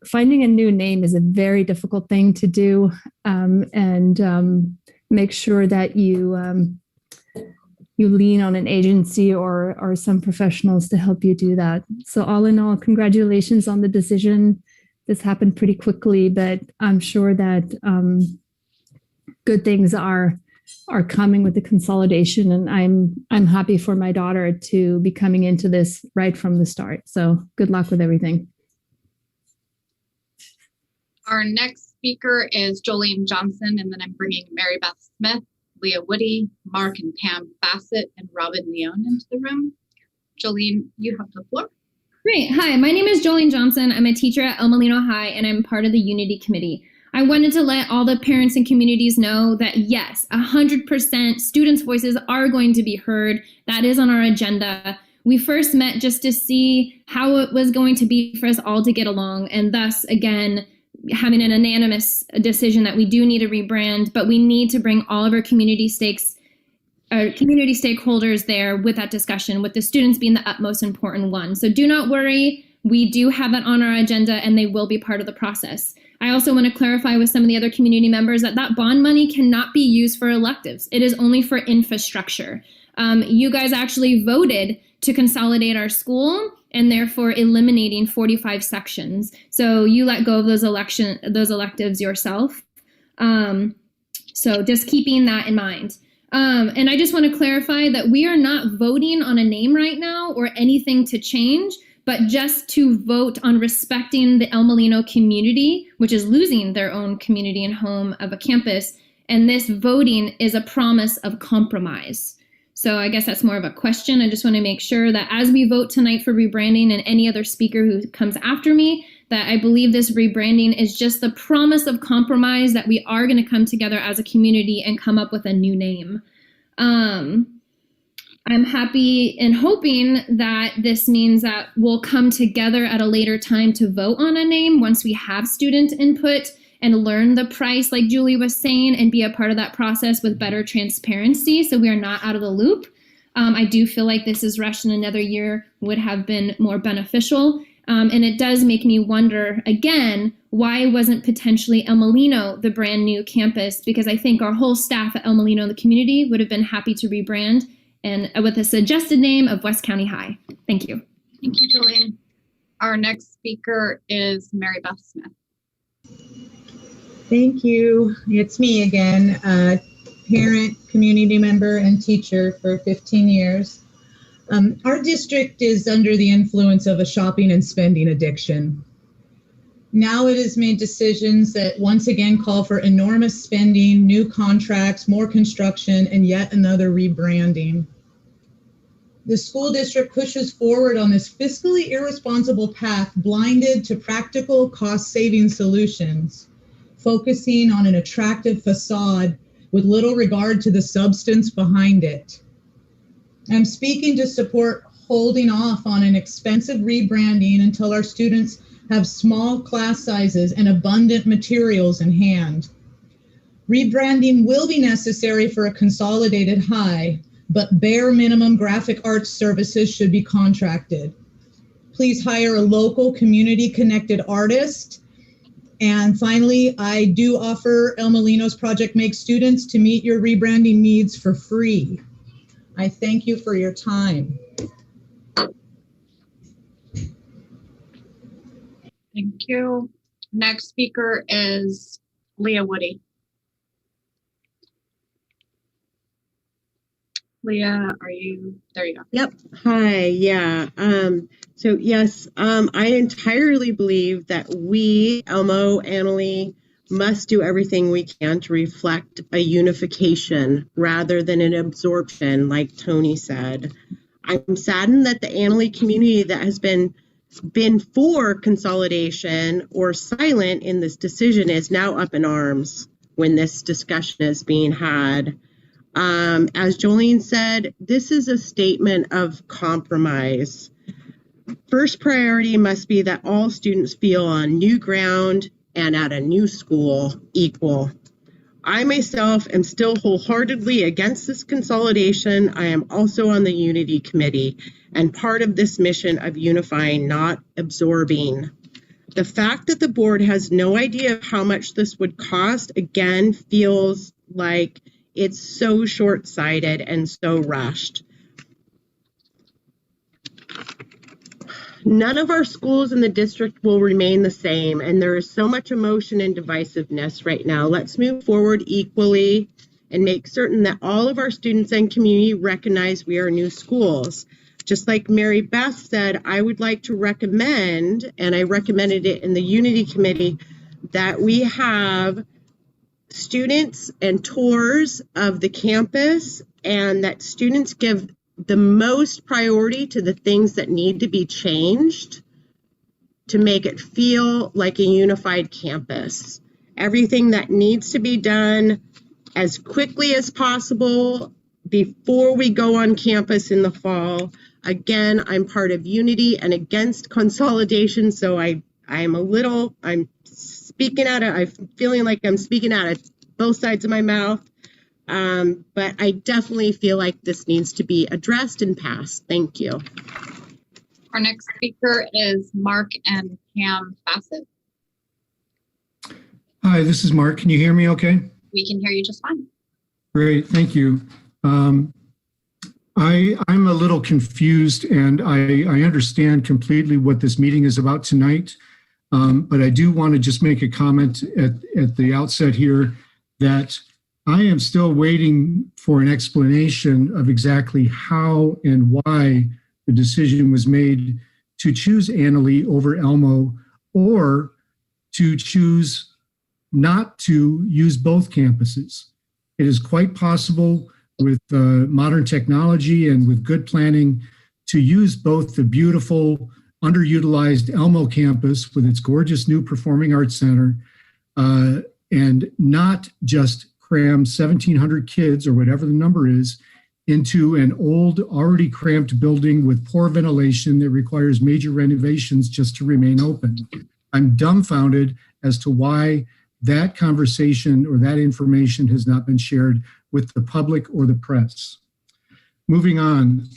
Finding a new name is a very difficult thing to do, and make sure that you lean on an agency or some professionals to help you do that. So all in all, congratulations on the decision. This happened pretty quickly, but I'm sure that good things are coming with the consolidation, and I'm happy for my daughter to be coming into this right from the start. So good luck with everything. Our next speaker is Jolene Johnson, and then I'm bringing Mary Beth Smith, Leah Woody, Mark and Pam Bassett, and Robin Leone into the room. Jolene, you have the floor. Great. Hi, my name is Jolene Johnson. I'm a teacher at El Molino High, and I'm part of the Unity Committee. I wanted to let all the parents and communities know that, yes, 100% students' voices are going to be heard. That is on our agenda. We first met just to see how it was going to be for us all to get along, and thus, again, having an unanimous decision that we do need a rebrand, but we need to bring all of our community stakeholders there with that discussion, with the students being the utmost important one. So do not worry. We do have that on our agenda and they will be part of the process. I also want to clarify with some of the other community members that bond money cannot be used for electives. It is only for infrastructure. You guys actually voted to consolidate our school and therefore eliminating 45 sections. So you let go of those electives yourself. So just keeping that in mind. And I just want to clarify that we are not voting on a name right now or anything to change, but just to vote on respecting the El Molino community, which is losing their own community and home of a campus. And this voting is a promise of compromise. So I guess that's more of a question. I just want to make sure that as we vote tonight for rebranding and any other speaker who comes after me, that I believe this rebranding is just the promise of compromise that we are going to come together as a community and come up with a new name. I'm happy and hoping that this means that we'll come together at a later time to vote on a name once we have student input and learn the price, like Julie was saying, and be a part of that process with better transparency so we are not out of the loop. I do feel like this is rushed and another year would have been more beneficial. And it does make me wonder, again, why wasn't potentially El Molino the brand new campus? Because I think our whole staff at El Molino and the community would have been happy to rebrand and with a suggested name of West County High. Thank you. Thank you, Jolene. Our next speaker is Mary Beth Smith. Thank you. It's me again, parent, community member, and teacher for 15 years. Our district is under the influence of a shopping and spending addiction. Now it has made decisions that once again call for enormous spending, new contracts, more construction, and yet another rebranding. The school district pushes forward on this fiscally irresponsible path, blinded to practical cost-saving solutions, focusing on an attractive facade with little regard to the substance behind it. I'm speaking to support holding off on an expensive rebranding until our students have small class sizes and abundant materials in hand. Rebranding will be necessary for a consolidated high, but bare minimum graphic arts services should be contracted. Please hire a local community-connected artist. And finally, I do offer El Molino's Project Make students to meet your rebranding needs for free. I thank you for your time. Thank you. Next speaker is Leah Woody. Leah, are you, there you go. Yep. Hi, yeah. So yes, I entirely believe that we, Elmo, Annalee, must do everything we can to reflect a unification rather than an absorption, like Tony said. I'm saddened that the Annalee community that has been for consolidation or silent in this decision is now up in arms when this discussion is being had. As Jolene said, this is a statement of compromise. First priority must be that all students feel on new ground and at a new school equal. I myself am still wholeheartedly against this consolidation. I am also on the Unity Committee and part of this mission of unifying, not absorbing. The fact that the board has no idea of how much this would cost, again, feels like it's so short-sighted and so rushed. None of our schools in the district will remain the same, and there is so much emotion and divisiveness right now. Let's move forward equally and make certain that all of our students and community recognize we are new schools. Just like Mary Beth said, I would like to recommend, and I recommended it in the Unity Committee, that we have students and tours of the campus, and that students give the most priority to the things that need to be changed to make it feel like a unified campus. Everything that needs to be done as quickly as possible before we go on campus in the fall. Again, I'm part of Unity and against consolidation, so I'm I'm feeling like I'm speaking out of both sides of my mouth. But I definitely feel like this needs to be addressed and passed. Thank you. Our next speaker is Mark and Pam Bassett. Hi, this is Mark. Can you hear me okay? We can hear you just fine. Great, thank you. I'm a little confused, and I understand completely what this meeting is about tonight. But I do want to just make a comment at the outset here that I am still waiting for an explanation of exactly how and why the decision was made to choose Annalee over Elmo, or to choose not to use both campuses. It is quite possible with modern technology and with good planning to use both the beautiful, underutilized Elmo campus with its gorgeous new Performing Arts Center and not just cram 1,700 kids or whatever the number is into an old, already cramped building with poor ventilation that requires major renovations just to remain open. I'm dumbfounded as to why that conversation or that information has not been shared with the public or the press. Moving on,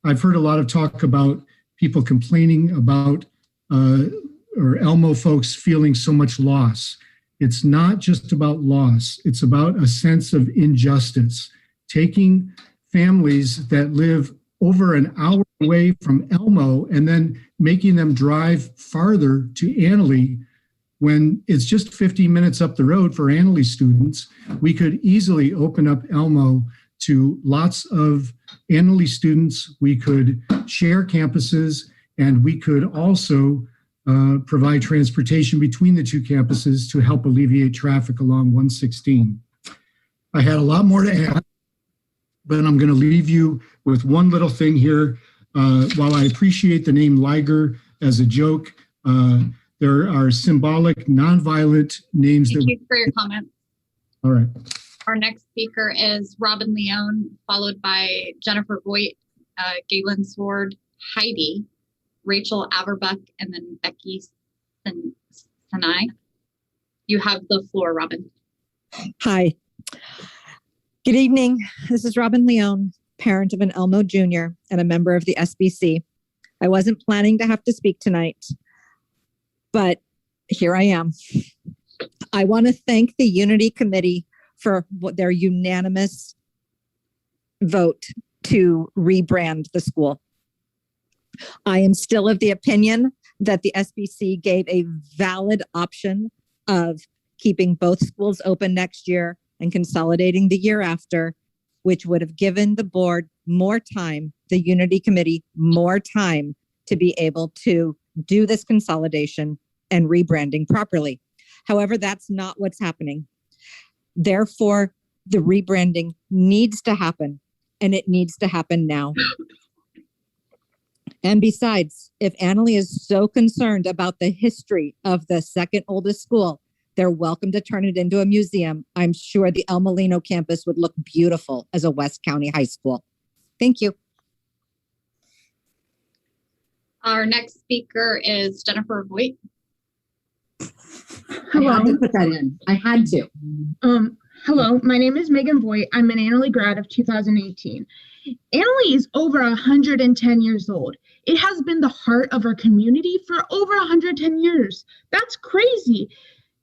I've heard a lot of talk about people complaining about or Elmo folks feeling so much loss. It's not just about loss. It's about a sense of injustice. Taking families that live over an hour away from Elmo and then making them drive farther to Annalee when it's just 15 minutes up the road for Annalee students. We could easily open up Elmo to lots of Annalee students. We could share campuses, and we could also provide transportation between the two campuses to help alleviate traffic along 116. I had a lot more to add, but I'm going to leave you with one little thing here. While I appreciate the name Liger as a joke, there are symbolic, nonviolent names. Thank you for your comment. All right. Our next speaker is Robin Leone, followed by Jennifer Voigt, Galen Sword, Heidi, Rachel Averbuck, and then Becky Sanai. You have the floor, Robin. Hi. Good evening. This is Robin Leone, parent of an Elmo Jr. and a member of the SBC. I wasn't planning to have to speak tonight, but here I am. I want to thank the Unity Committee for their unanimous vote to rebrand the school. I am still of the opinion that the SBC gave a valid option of keeping both schools open next year and consolidating the year after, which would have given the board more time, the Unity Committee more time to be able to do this consolidation and rebranding properly. However, that's not what's happening. Therefore, the rebranding needs to happen, and it needs to happen now. And besides, if Annalee is so concerned about the history of the second oldest school, they're welcome to turn it into a museum. I'm sure the El Molino campus would look beautiful as a West County high school. Thank you. Our next speaker is Jennifer Voigt. Hello. I had to put that in. I had to. Hello, my name is Megan Voigt. I'm an Annalee grad of 2018. Annalee is over 110 years old. It has been the heart of our community for over 110 years. That's crazy.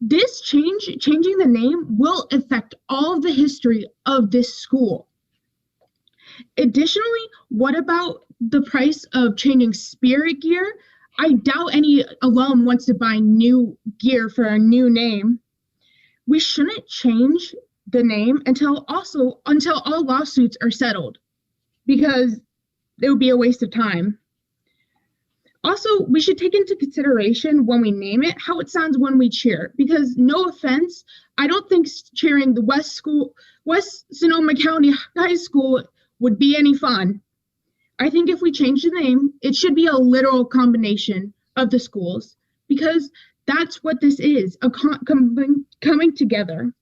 This changing the name will affect all of the history of this school. Additionally, what about the price of changing spirit gear? I doubt any alum wants to buy new gear for a new name. We shouldn't change the name until all lawsuits are settled, because it would be a waste of time. Also, we should take into consideration when we name it, how it sounds when we cheer, because no offense, I don't think cheering the West Sonoma County High School would be any fun. I think if we change the name, it should be a literal combination of the schools, because that's what this is, coming together.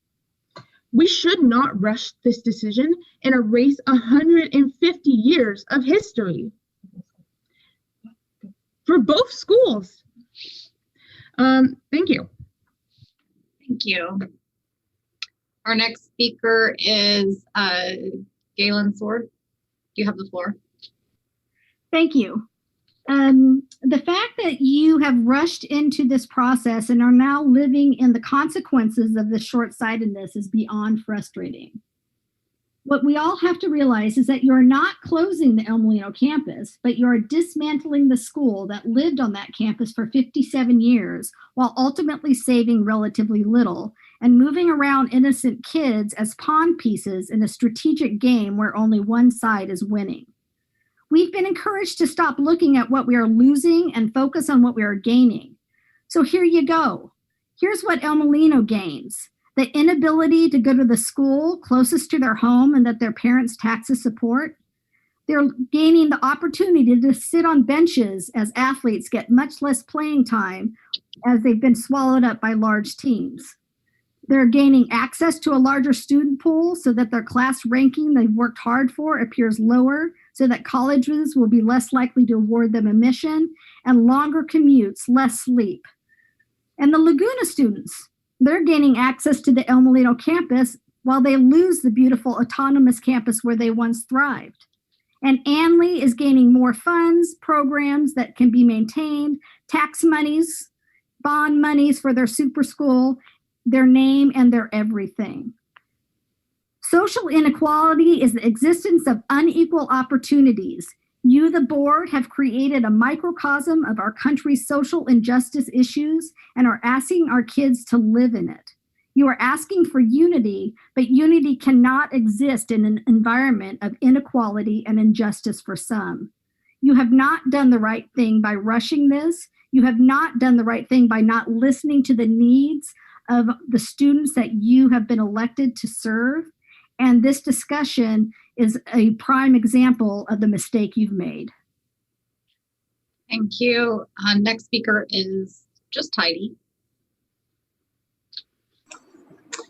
We should not rush this decision and erase 150 years of history for both schools. Thank you. Thank you. Our next speaker is Galen Sword. You have the floor. Thank you. The fact that you have rushed into this process and are now living in the consequences of this short-sightedness is beyond frustrating. What we all have to realize is that you're not closing the El Molino campus, but you're dismantling the school that lived on that campus for 57 years while ultimately saving relatively little and moving around innocent kids as pawn pieces in a strategic game where only one side is winning. We've been encouraged to stop looking at what we are losing and focus on what we are gaining. So here you go. Here's what El Molino gains. The inability to go to the school closest to their home and that their parents' taxes support. They're gaining the opportunity to sit on benches as athletes get much less playing time as they've been swallowed up by large teams. They're gaining access to a larger student pool so that their class ranking they've worked hard for appears lower, so that colleges will be less likely to award them admission, and longer commutes, less sleep. And the Laguna students, they're gaining access to the El Molino campus while they lose the beautiful autonomous campus where they once thrived. And Anley is gaining more funds, programs that can be maintained, tax monies, bond monies for their super school, their name, and their everything. Social inequality is the existence of unequal opportunities. You, the board, have created a microcosm of our country's social injustice issues and are asking our kids to live in it. You are asking for unity, but unity cannot exist in an environment of inequality and injustice for some. You have not done the right thing by rushing this. You have not done the right thing by not listening to the needs of the students that you have been elected to serve. And this discussion is a prime example of the mistake you've made. Thank you. Next speaker is just Heidi.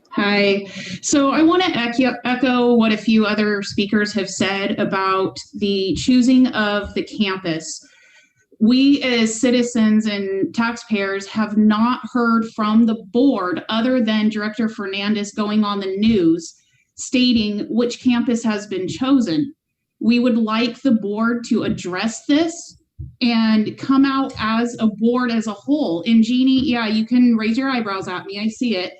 Hi. So I want to echo what a few other speakers have said about the choosing of the campus. We as citizens and taxpayers have not heard from the board other than Director Fernandez going on the news stating which campus has been chosen. We would like the board to address this and come out as a board as a whole. And Jeannie, yeah, you can raise your eyebrows at me. I see it.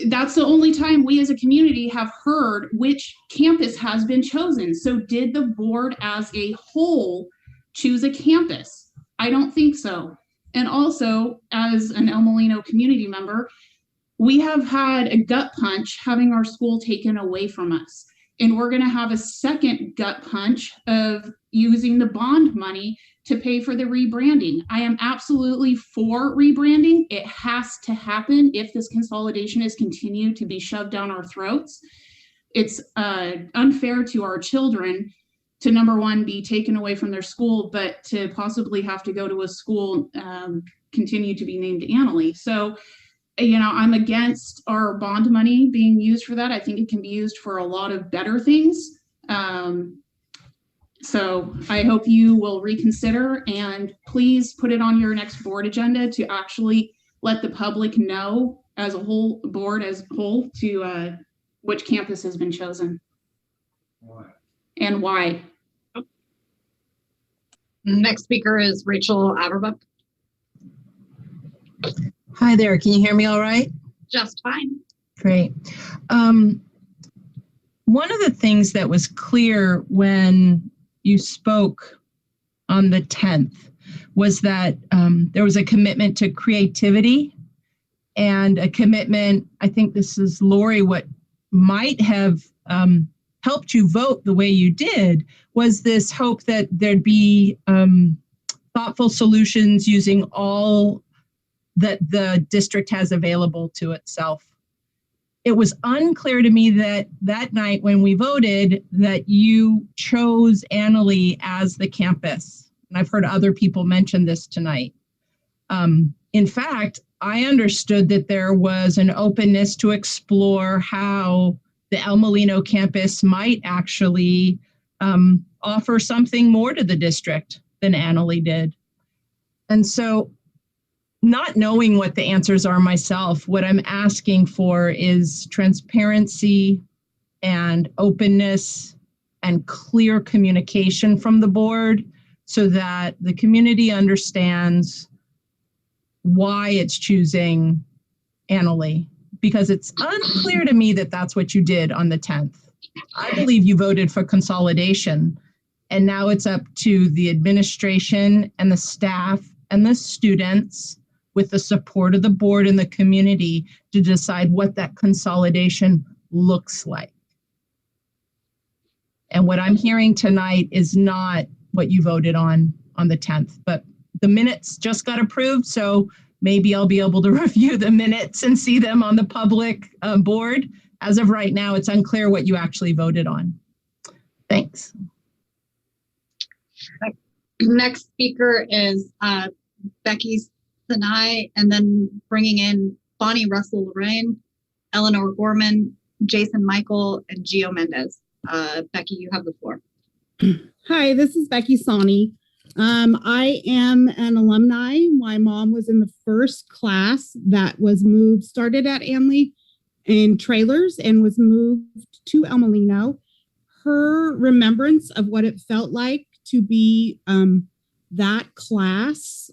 That's the only time we as a community have heard which campus has been chosen. So did the board as a whole choose a campus? I don't think so. And also, as an El Molino community member, we have had a gut punch having our school taken away from us. And we're going to have a second gut punch of using the bond money to pay for the rebranding. I am absolutely for rebranding. It has to happen if this consolidation is continued to be shoved down our throats. It's unfair to our children to, number one, be taken away from their school, but to possibly have to go to a school continue to be named Annalee. So, you know, I'm against our bond money being used for that. I think it can be used for a lot of better things. So I hope you will reconsider and please put it on your next board agenda to actually let the public know as a whole, board as a whole, to which campus has been chosen. Why? And why. Next speaker is Rachel Averbuck. Hi there, can you hear me all right? Just fine. Great. One of the things that was clear when you spoke on the 10th was that there was a commitment to creativity and a commitment, I think this is Lori, what might have helped you vote the way you did was this hope that there'd be thoughtful solutions using all that the district has available to itself. It was unclear to me that that night when we voted that you chose Annalee as the campus. And I've heard other people mention this tonight. In fact, I understood that there was an openness to explore how the El Molino campus might actually offer something more to the district than Annalee did. And so not knowing what the answers are myself, what I'm asking for is transparency and openness and clear communication from the board so that the community understands why it's choosing Annalee, because it's unclear to me that that's what you did on the 10th. I believe you voted for consolidation, and now it's up to the administration and the staff and the students, with the support of the board and the community, to decide what that consolidation looks like. And what I'm hearing tonight is not what you voted on the 10th, but the minutes just got approved, so maybe I'll be able to review the minutes and see them on the public board. As of right now, it's unclear what you actually voted on. Thanks. Next speaker is Becky Sinai, and then bringing in Bonnie Russell-Lorraine, Eleanor Gorman, Jason Michael, and Gio Mendez. Becky, you have the floor. Hi, this is Becky Sawney. I am an alumni. My mom was in the first class that was started at Annalee in trailers and was moved to El Molino. Her remembrance of what it felt like to be that class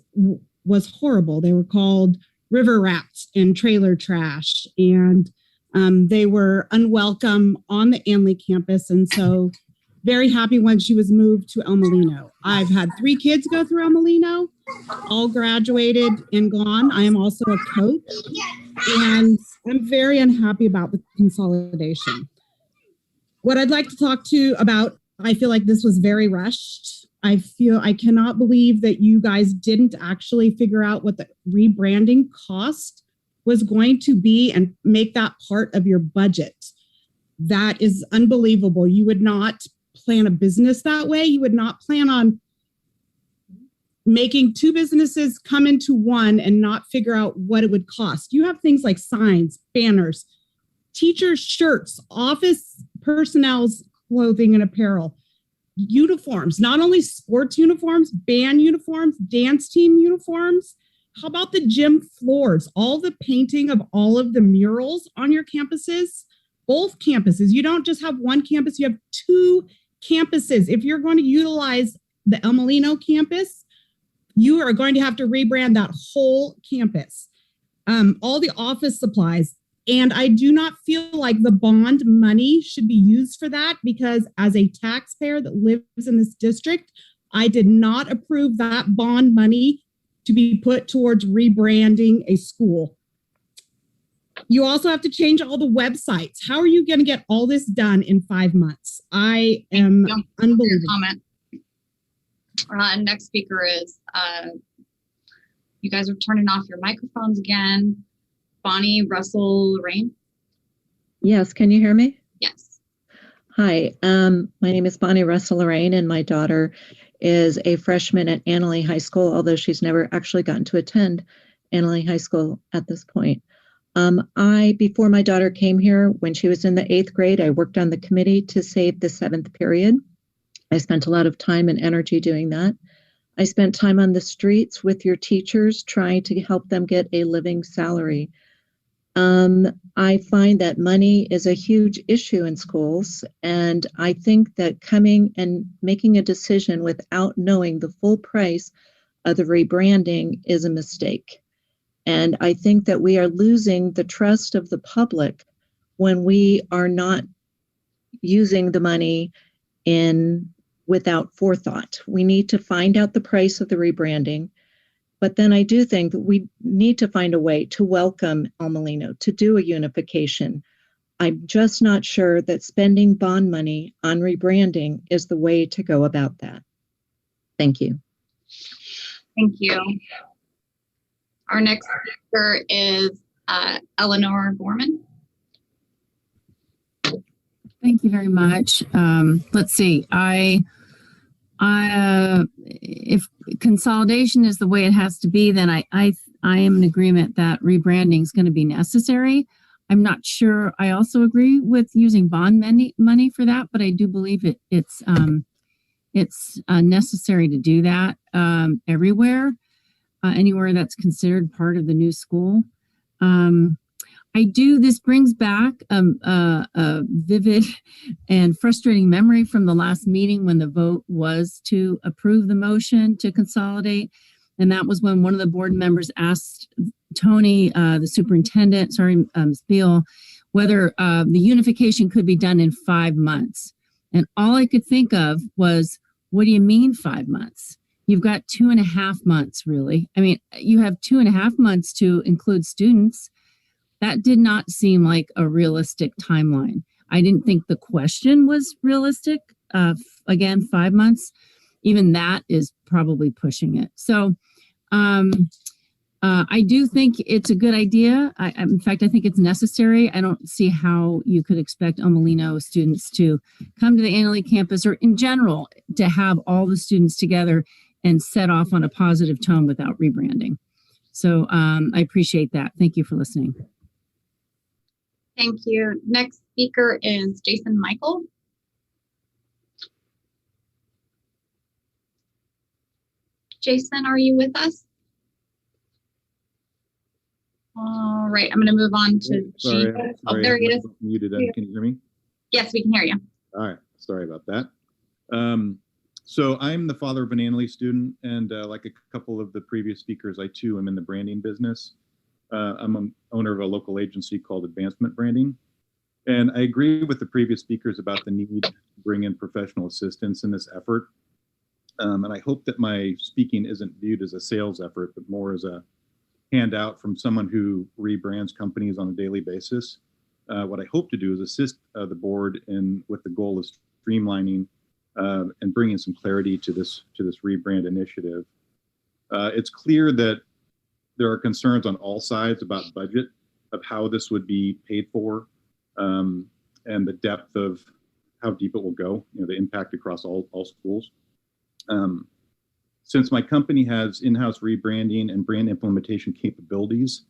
was horrible. They were called river rats and trailer trash, and they were unwelcome on the Annalee campus. And so very happy when she was moved to El Molino. I've had 3 kids go through El Molino, all graduated and gone. I am also a coach, and I'm very unhappy about the consolidation. What I'd like to talk to about, I feel like this was very rushed. I cannot believe that you guys didn't actually figure out what the rebranding cost was going to be and make that part of your budget. That is unbelievable. You would not plan a business that way. You would not plan on making 2 businesses come into one and not figure out what it would cost. You have things like signs, banners, teachers' shirts, office personnel's clothing and apparel, uniforms, not only sports uniforms, band uniforms, dance team uniforms. How about the gym floors, all the painting of all of the murals on your campuses, both campuses. You don't just have one campus, you have 2 campuses. If you're going to utilize the El Molino campus, you are going to have to rebrand that whole campus. All the office supplies. And I do not feel like the bond money should be used for that, because as a taxpayer that lives in this district, I did not approve that bond money to be put towards rebranding a school. You also have to change all the websites. How are you going to get all this done in 5 months? I am unbelievable. Comment. Next speaker is, you guys are turning off your microphones again. Bonnie Russell-Lorraine. Yes, can you hear me? Yes. Hi, my name is Bonnie Russell-Lorraine, and my daughter is a freshman at Annalee High School, although she's never actually gotten to attend Annalee High School at this point. Before my daughter came here, when she was in the 8th grade, I worked on the committee to save the 7th period. I spent a lot of time and energy doing that. I spent time on the streets with your teachers trying to help them get a living salary. I find that money is a huge issue in schools, and I think that coming and making a decision without knowing the full price of the rebranding is a mistake. And I think that we are losing the trust of the public when we are not using the money without forethought. We need to find out the price of the rebranding. But then I do think that we need to find a way to welcome El Molino, to do a unification. I'm just not sure that spending bond money on rebranding is the way to go about that. Thank you. Thank you. Our next speaker is Eleanor Gorman. Thank you very much. Let's see. If consolidation is the way it has to be, then I am in agreement that rebranding is going to be necessary. I'm not sure. I also agree with using bond money for that, but I do believe it's necessary to do that everywhere. anywhere that's considered part of the new school. This brings back a vivid and frustrating memory from the last meeting when the vote was to approve the motion to consolidate. And that was when one of the board members asked Tony, the superintendent, Ms. Beal, whether the unification could be done in 5 months. And all I could think of was, what do you mean 5 months? You've got 2.5 months, really. I mean, you have 2.5 months to include students. That did not seem like a realistic timeline. I didn't think the question was realistic. Again, 5 months, even that is probably pushing it. So I do think it's a good idea. In fact, I think it's necessary. I don't see how you could expect El Molino students to come to the Annalee campus, or in general, to have all the students together and set off on a positive tone without rebranding. So I appreciate that. Thank you for listening. Thank you. Next speaker is Jason Michael. Jason, are you with us? All right, I'm going to move on to Sorry, Oh, there he is. Muted. Can you hear me? Yes, we can hear you. All right. Sorry about that. So I'm the father of an Annalee student, and like a couple of the previous speakers, I too am in the branding business. I'm an owner of a local agency called Advancement Branding. And I agree with the previous speakers about the need to bring in professional assistance in this effort. And I hope that my speaking isn't viewed as a sales effort, but more as a handout from someone who rebrands companies on a daily basis. What I hope to do is assist the board with the goal of streamlining and bringing some clarity to this rebrand initiative. It's clear that there are concerns on all sides about budget, of how this would be paid for, and the depth of how deep it will go, the impact across all schools. Since my company has in-house rebranding and brand implementation capabilities,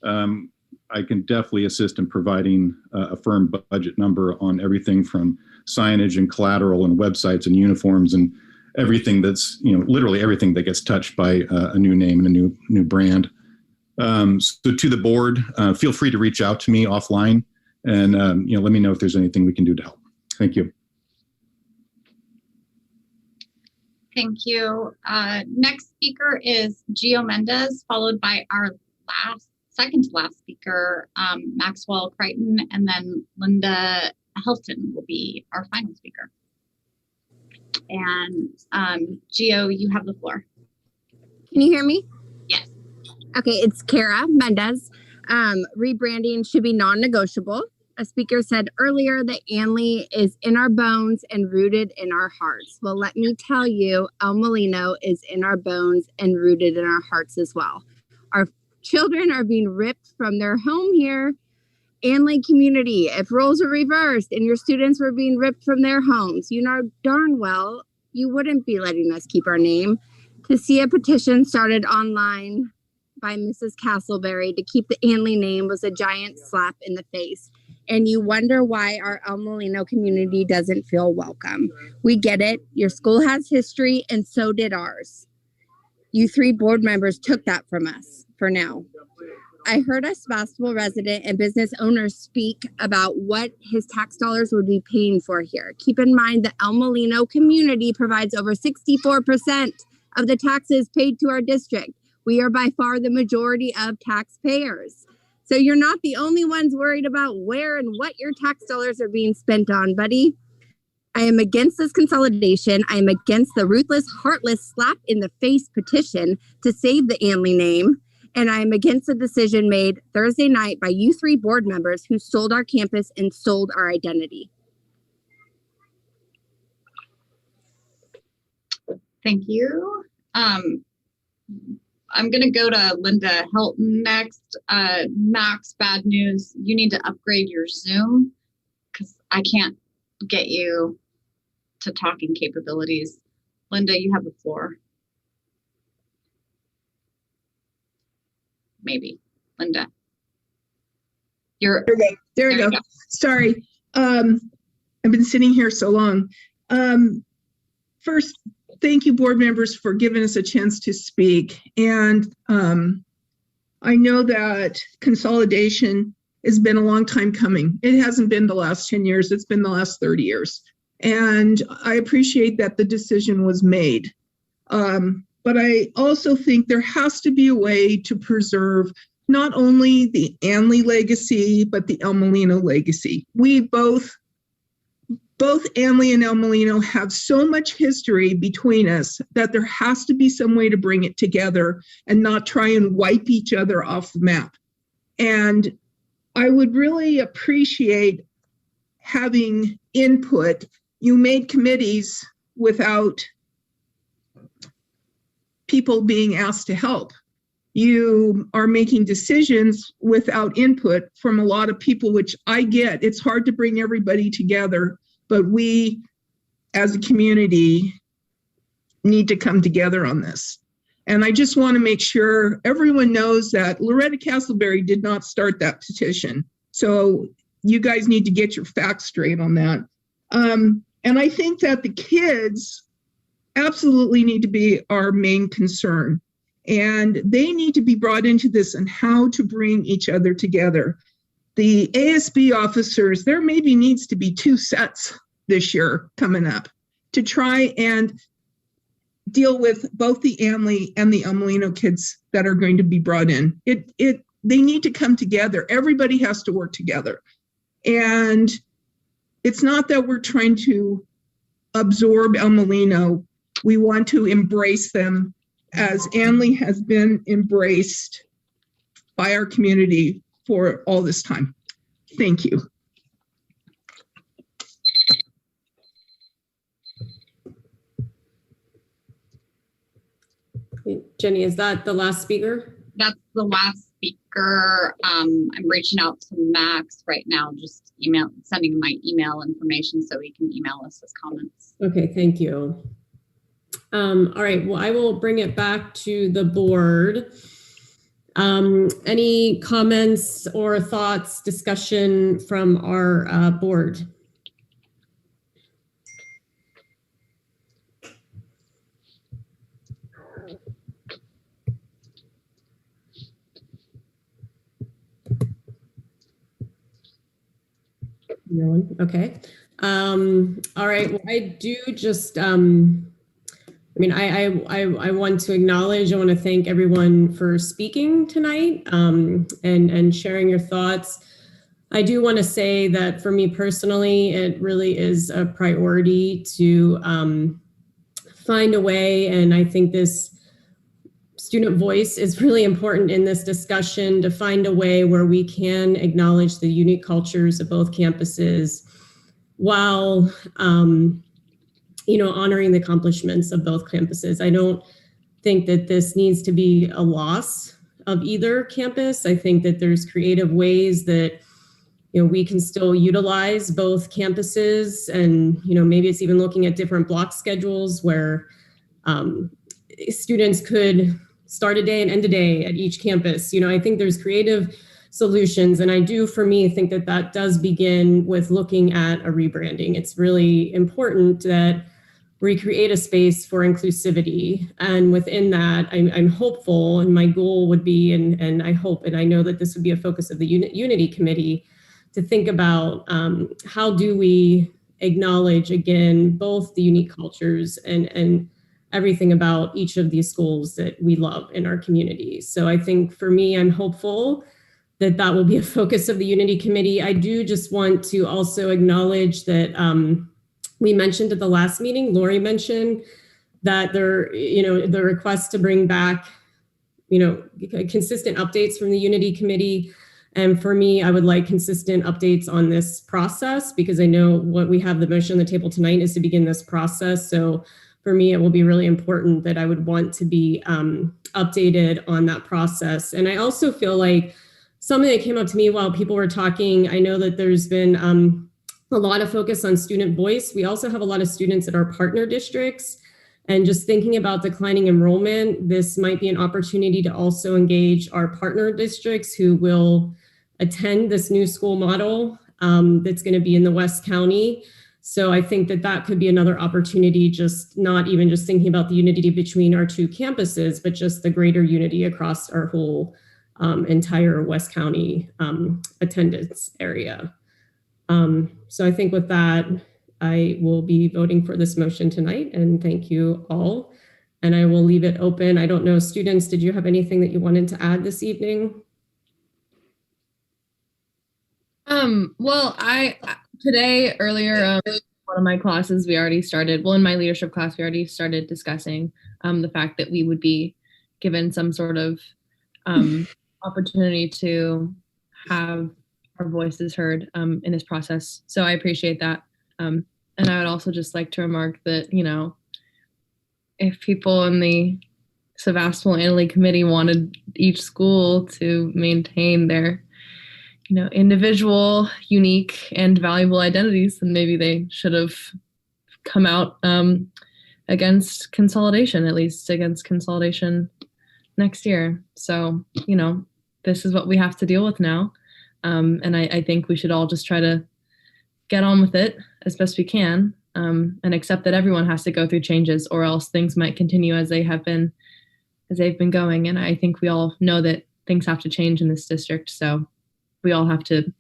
I can definitely assist in providing a firm budget number on everything from signage and collateral and websites and uniforms and everything that's, literally everything that gets touched by a new name and a new brand. So to the board, feel free to reach out to me offline and, let me know if there's anything we can do to help. Thank you. Thank you. Next speaker is Gio Mendez, followed by our second to last speaker, Maxwell Crichton, and then Linda Helton will be our final speaker. And Gio, you have the floor. Can you hear me? Yes. Okay, it's Kara Mendez. Rebranding should be non-negotiable. A speaker said earlier that Annalee is in our bones and rooted in our hearts. Well, let me tell you, El Molino is in our bones and rooted in our hearts as well. Our children are being ripped from their home here. Annalee community, if roles are reversed and your students were being ripped from their homes, you know darn well you wouldn't be letting us keep our name. To see a petition started online by Mrs. Castleberry to keep the Annalee name was a giant slap in the face. And you wonder why our El Molino community doesn't feel welcome. We get it. Your school has history, and so did ours. You 3 board members took that from us for now. I heard a Sebastopol resident and business owner speak about what his tax dollars would be paying for here. Keep in mind the El Molino community provides over 64% of the taxes paid to our district. We are by far the majority of taxpayers. So you're not the only ones worried about where and what your tax dollars are being spent on, buddy. I am against this consolidation. I am against the ruthless, heartless slap in the face petition to save the Annalee name. And I am against the decision made Thursday night by you 3 board members who sold our campus and sold our identity. Thank you. I'm going to go to Linda Helton next. Max, bad news. You need to upgrade your Zoom because I can't get you to talking capabilities. Linda, you have the floor. Maybe. Linda. There we go. Sorry. I've been sitting here so long. First, thank you, board members, for giving us a chance to speak. And I know that consolidation has been a long time coming. It hasn't been the last 10 years, it's been the last 30 years. And I appreciate that the decision was made. But I also think there has to be a way to preserve not only the Anley legacy, but the El Molino legacy. We both Anley and El Molino have so much history between us that there has to be some way to bring it together and not try and wipe each other off the map. And I would really appreciate having input. You made committees without people being asked to help. You are making decisions without input from a lot of people, which I get. It's hard to bring everybody together, but we as a community need to come together on this. And I just want to make sure everyone knows that Loretta Castleberry did not start that petition. So you guys need to get your facts straight on that. And I think that the kids absolutely need to be our main concern. And they need to be brought into this and how to bring each other together. The ASB officers, there maybe needs to be 2 sets this year coming up to try and deal with both the Anley and the El Molino kids that are going to be brought in. They need to come together. Everybody has to work together. And it's not that we're trying to absorb El Molino. We want to embrace them as Anley has been embraced by our community for all this time. Thank you. Jenny, is that the last speaker? That's the last speaker. I'm reaching out to Max right now, just sending him my email information so he can email us his comments. Okay, thank you. All right, well, I will bring it back to the board. Any comments or thoughts, discussion from our board? No one? Okay. All right, well, I do just, I want to acknowledge, I want to thank everyone for speaking tonight and sharing your thoughts. I do want to say that for me personally, it really is a priority to find a way, and I think this student voice is really important in this discussion, to find a way where we can acknowledge the unique cultures of both campuses while honoring the accomplishments of both campuses. I don't think that this needs to be a loss of either campus. I think that there's creative ways that we can still utilize both campuses, and maybe it's even looking at different block schedules where students could start a day and end a day at each campus. I think there's creative solutions. And I do, for me, think that that does begin with looking at a rebranding. It's really important that we create a space for inclusivity. And within that, I'm hopeful, and my goal would be, and I hope, and I know that this would be a focus of the Unity Committee, to think about how do we acknowledge, again, both the unique cultures and everything about each of these schools that we love in our community. So I think for me, I'm hopeful that that will be a focus of the Unity Committee. I do just want to also acknowledge that we mentioned at the last meeting, Lori mentioned that the request to bring back, consistent updates from the Unity Committee. And for me, I would like consistent updates on this process, because I know what we have the motion on the table tonight is to begin this process. So for me, it will be really important that I would want to be updated on that process. And I also feel like something that came up to me while people were talking, I know that there's been a lot of focus on student voice. We also have a lot of students at our partner districts. And just thinking about declining enrollment, this might be an opportunity to also engage our partner districts who will attend this new school model that's going to be in the West County. So I think that that could be another opportunity, just not even just thinking about the unity between our two campuses, but just the greater unity across our whole entire West County attendance area. So I think with that, I will be voting for this motion tonight, and thank you all. And I will leave it open. I don't know, students, did you have anything that you wanted to add this evening? Well, today earlier, one of my classes, we already started, well, in my leadership class, we already started discussing the fact that we would be given some sort of opportunity to have our voices heard in this process. So I appreciate that. And I would also just like to remark that, you know, if people in the Sebastopol-Annalee Committee wanted each school to maintain their, you know, individual, unique, and valuable identities, then maybe they should have come out against consolidation, at least against consolidation next year. So, you know, this is what we have to deal with now. And I think we should all just try to get on with it as best we can, and accept that everyone has to go through changes, or else things might continue as they've been going. And I think we all know that things have to change in this district. So we all have to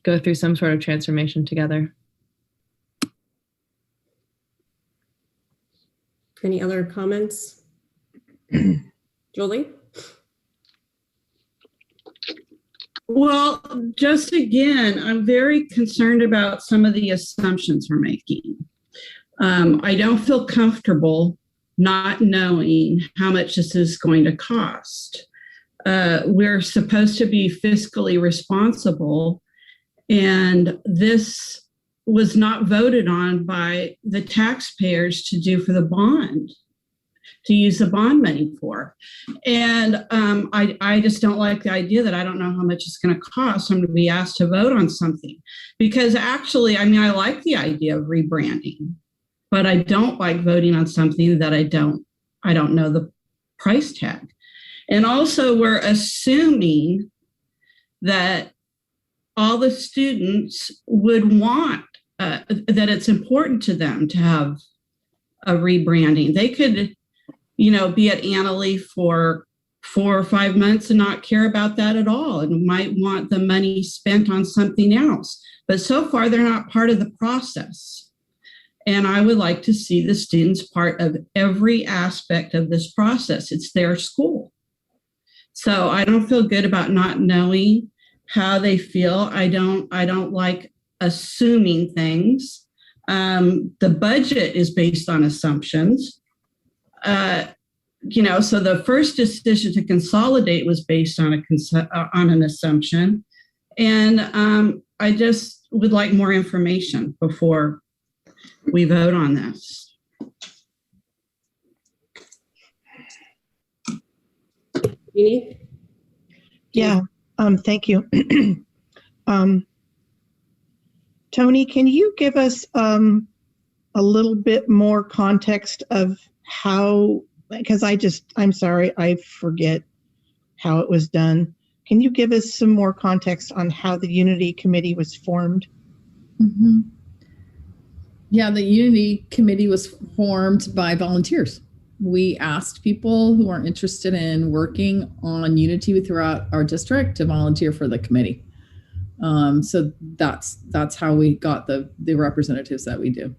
go through some sort of transformation together. Any other comments? Jolie? Well, just again, I'm very concerned about some of the assumptions we're making. I don't feel comfortable not knowing how much this is going to cost. We're supposed to be fiscally responsible, and this was not voted on by the taxpayers to do for the bond, to use the bond money for. And I just don't like the idea that I don't know how much it's going to cost. I'm going to be asked to vote on something, because actually, I mean, I like the idea of rebranding, but I don't like voting on something that I don't know the price tag. And also, we're assuming that all the students would want, that it's important to them to have a rebranding. They could, you know, be at Annalee for 4 or 5 months and not care about that at all, and might want the money spent on something else. But so far, they're not part of the process. And I would like to see the students part of every aspect of this process. It's their school. So I don't feel good about not knowing how they feel. I don't like assuming things. The budget is based on assumptions. You know, so the first decision to consolidate was based on an assumption. And I just would like more information before we vote on this. Yeah, thank you. Tony, can you give us a little bit more context of how, because I'm sorry, I forget how it was done. Can you give us some more context on how the Unity Committee was formed? Mm-hmm. Yeah, the Unity Committee was formed by volunteers. We asked people who are interested in working on Unity throughout our district to volunteer for the committee. So that's how we got the representatives that we do.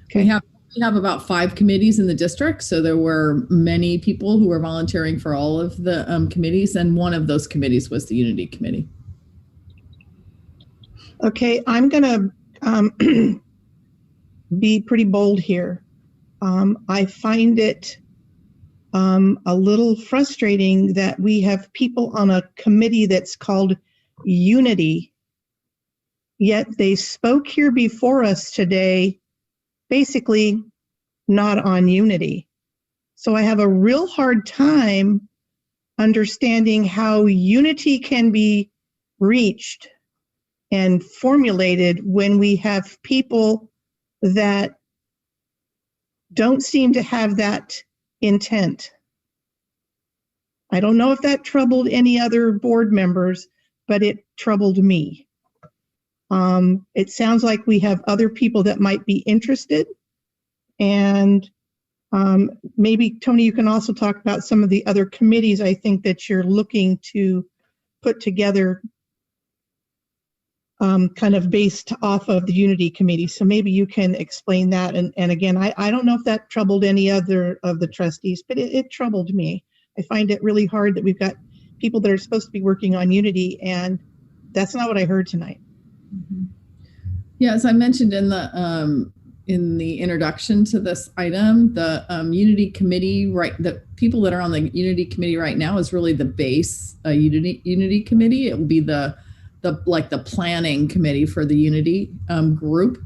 Okay. We have about 5 committees in the district, so there were many people who were volunteering for all of the committees, and one of those committees was the Unity Committee. Okay, I'm gonna be pretty bold here. I find it a little frustrating that we have people on a committee that's called Unity, yet they spoke here before us today, basically not on Unity. So I have a real hard time understanding how Unity can be reached and formulated when we have people that don't seem to have that intent. I don't know if that troubled any other board members, but it troubled me. It sounds like we have other people that might be interested. And maybe, Tony, you can also talk about some of the other committees I think that you're looking to put together kind of based off of the Unity Committee. So maybe you can explain that. And again, I don't know if that troubled any other of the trustees, but it troubled me. I find it really hard that we've got people that are supposed to be working on Unity, and that's not what I heard tonight. Yeah, as I mentioned in the introduction to this item, the Unity Committee, the people that are on the Unity Committee right now is really the base Unity Committee. It will be the planning committee for the Unity group,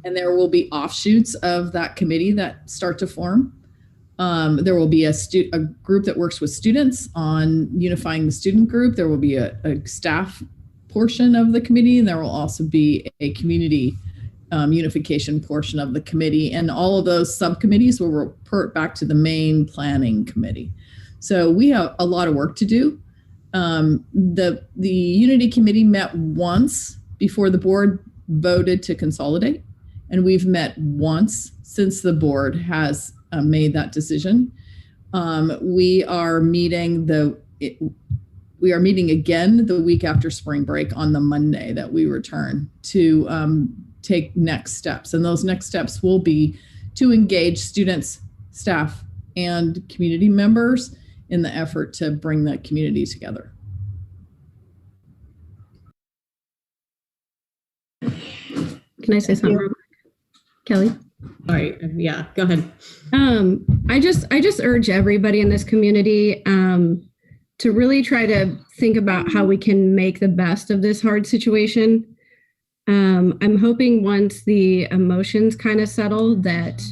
and there will be offshoots of that committee that start to form. There will be a group that works with students on unifying the student group. There will be a staff portion of the committee, and there will also be a community unification portion of the committee, and all of those subcommittees will report back to the main planning committee. So we have a lot of work to do. The Unity Committee met once before the board voted to consolidate, and we've met once since the board has made that decision. We are meeting again the week after spring break on the Monday that we return to take next steps, and those next steps will be to engage students, staff, and community members in the effort to bring the community together. Can I say something real quick? Kelly? All right. Yeah, go ahead. I just urge everybody in this community to really try to think about how we can make the best of this hard situation. I'm hoping once the emotions kind of settle that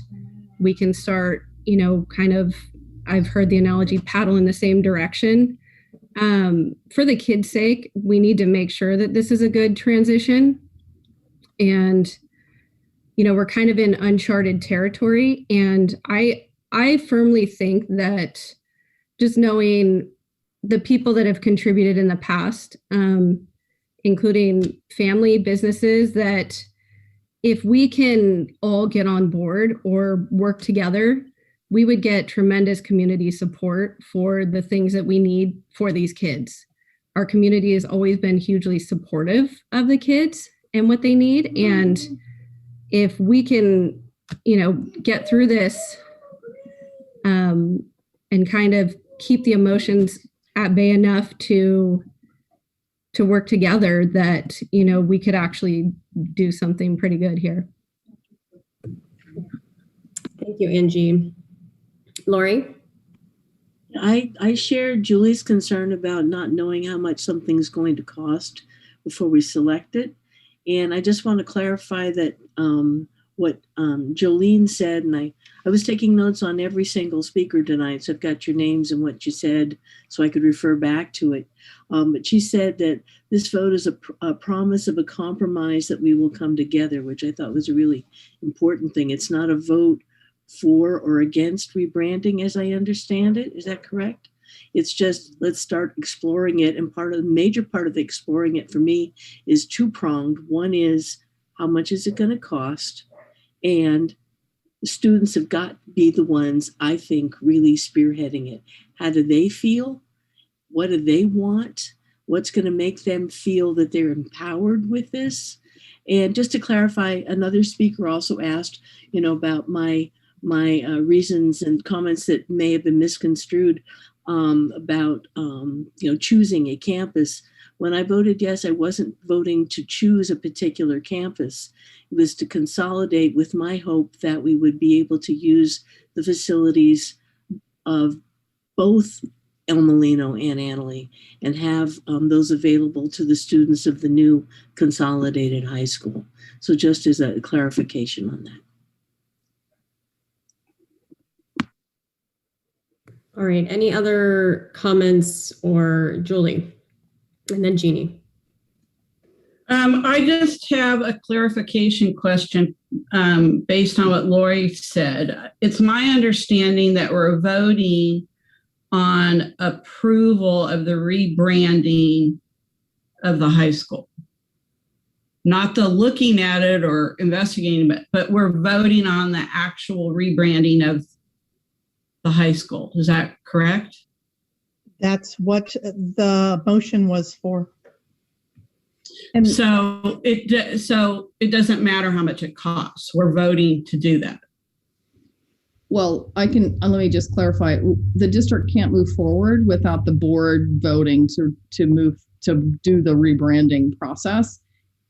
we can start, I've heard the analogy, paddle in the same direction. For the kids' sake, we need to make sure that this is a good transition. And, we're kind of in uncharted territory. And I firmly think that just knowing the people that have contributed in the past, including family, businesses, that if we can all get on board or work together, we would get tremendous community support for the things that we need for these kids. Our community has always been hugely supportive of the kids and what they need. And if we can, get through this and kind of keep the emotions at bay enough to work together, that, we could actually do something pretty good here. Thank you, Angie. Lori? I share Julie's concern about not knowing how much something's going to cost before we select it. And I just want to clarify that what Jolene said, and I was taking notes on every single speaker tonight, so I've got your names and what you said so I could refer back to it. But she said that this vote is a promise of a compromise that we will come together, which I thought was a really important thing. It's not a vote for or against rebranding, as I understand it. Is that correct? It's just, let's start exploring it. And major part of the exploring it for me is two-pronged. One is, how much is it going to cost? And the students have got to be the ones, I think, really spearheading it. How do they feel? What do they want? What's going to make them feel that they're empowered with this? And just to clarify, another speaker also asked, about my reasons and comments that may have been misconstrued about, choosing a campus. When I voted yes, I wasn't voting to choose a particular campus. It was to consolidate with my hope that we would be able to use the facilities of both El Molino and Annalee and have those available to the students of the new consolidated high school. So just as a clarification on that. All right, any other comments, or Julie? And then Jeannie. I just have a clarification question based on what Lori said. It's my understanding that we're voting on approval of the rebranding of the high school. not the looking at it or investigating it, but we're voting on the actual rebranding of the high school. Is that correct? That's what the motion was for. And so it doesn't matter how much it costs. We're voting to do that. Well, I can, let me just clarify. The district can't move forward without the board voting to do the rebranding process.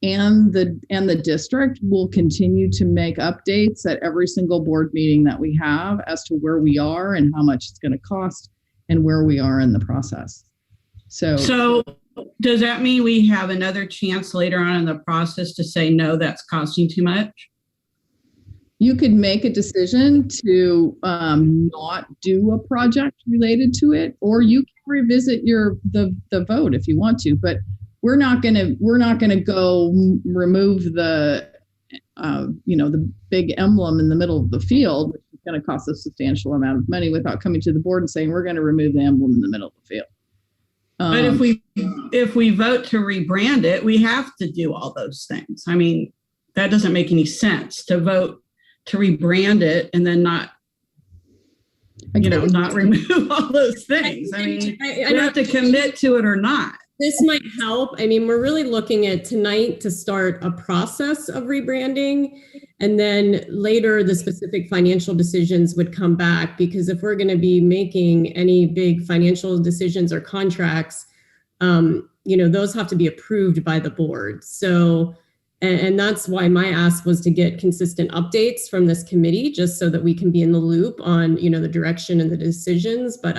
And the district will continue to make updates at every single board meeting that we have as to where we are and how much it's going to cost and where we are in the process. So does that mean we have another chance later on in the process to say, no, that's costing too much? You could make a decision to not do a project related to it, or you can revisit the vote if you want to. But we're not gonna go remove the the big emblem in the middle of the field, which is going to cost a substantial amount of money, without coming to the board and saying we're going to remove the emblem in the middle of the field. But if we vote to rebrand it, we have to do all those things. I mean, that doesn't make any sense to vote to rebrand it and then not remove all those things. I mean, we have to commit to it or not. This might help. I mean, we're really looking at tonight to start a process of rebranding, and then later the specific financial decisions would come back, because if we're going to be making any big financial decisions or contracts, those have to be approved by the board. So, and that's why my ask was to get consistent updates from this committee, just so that we can be in the loop on, the direction and the decisions. But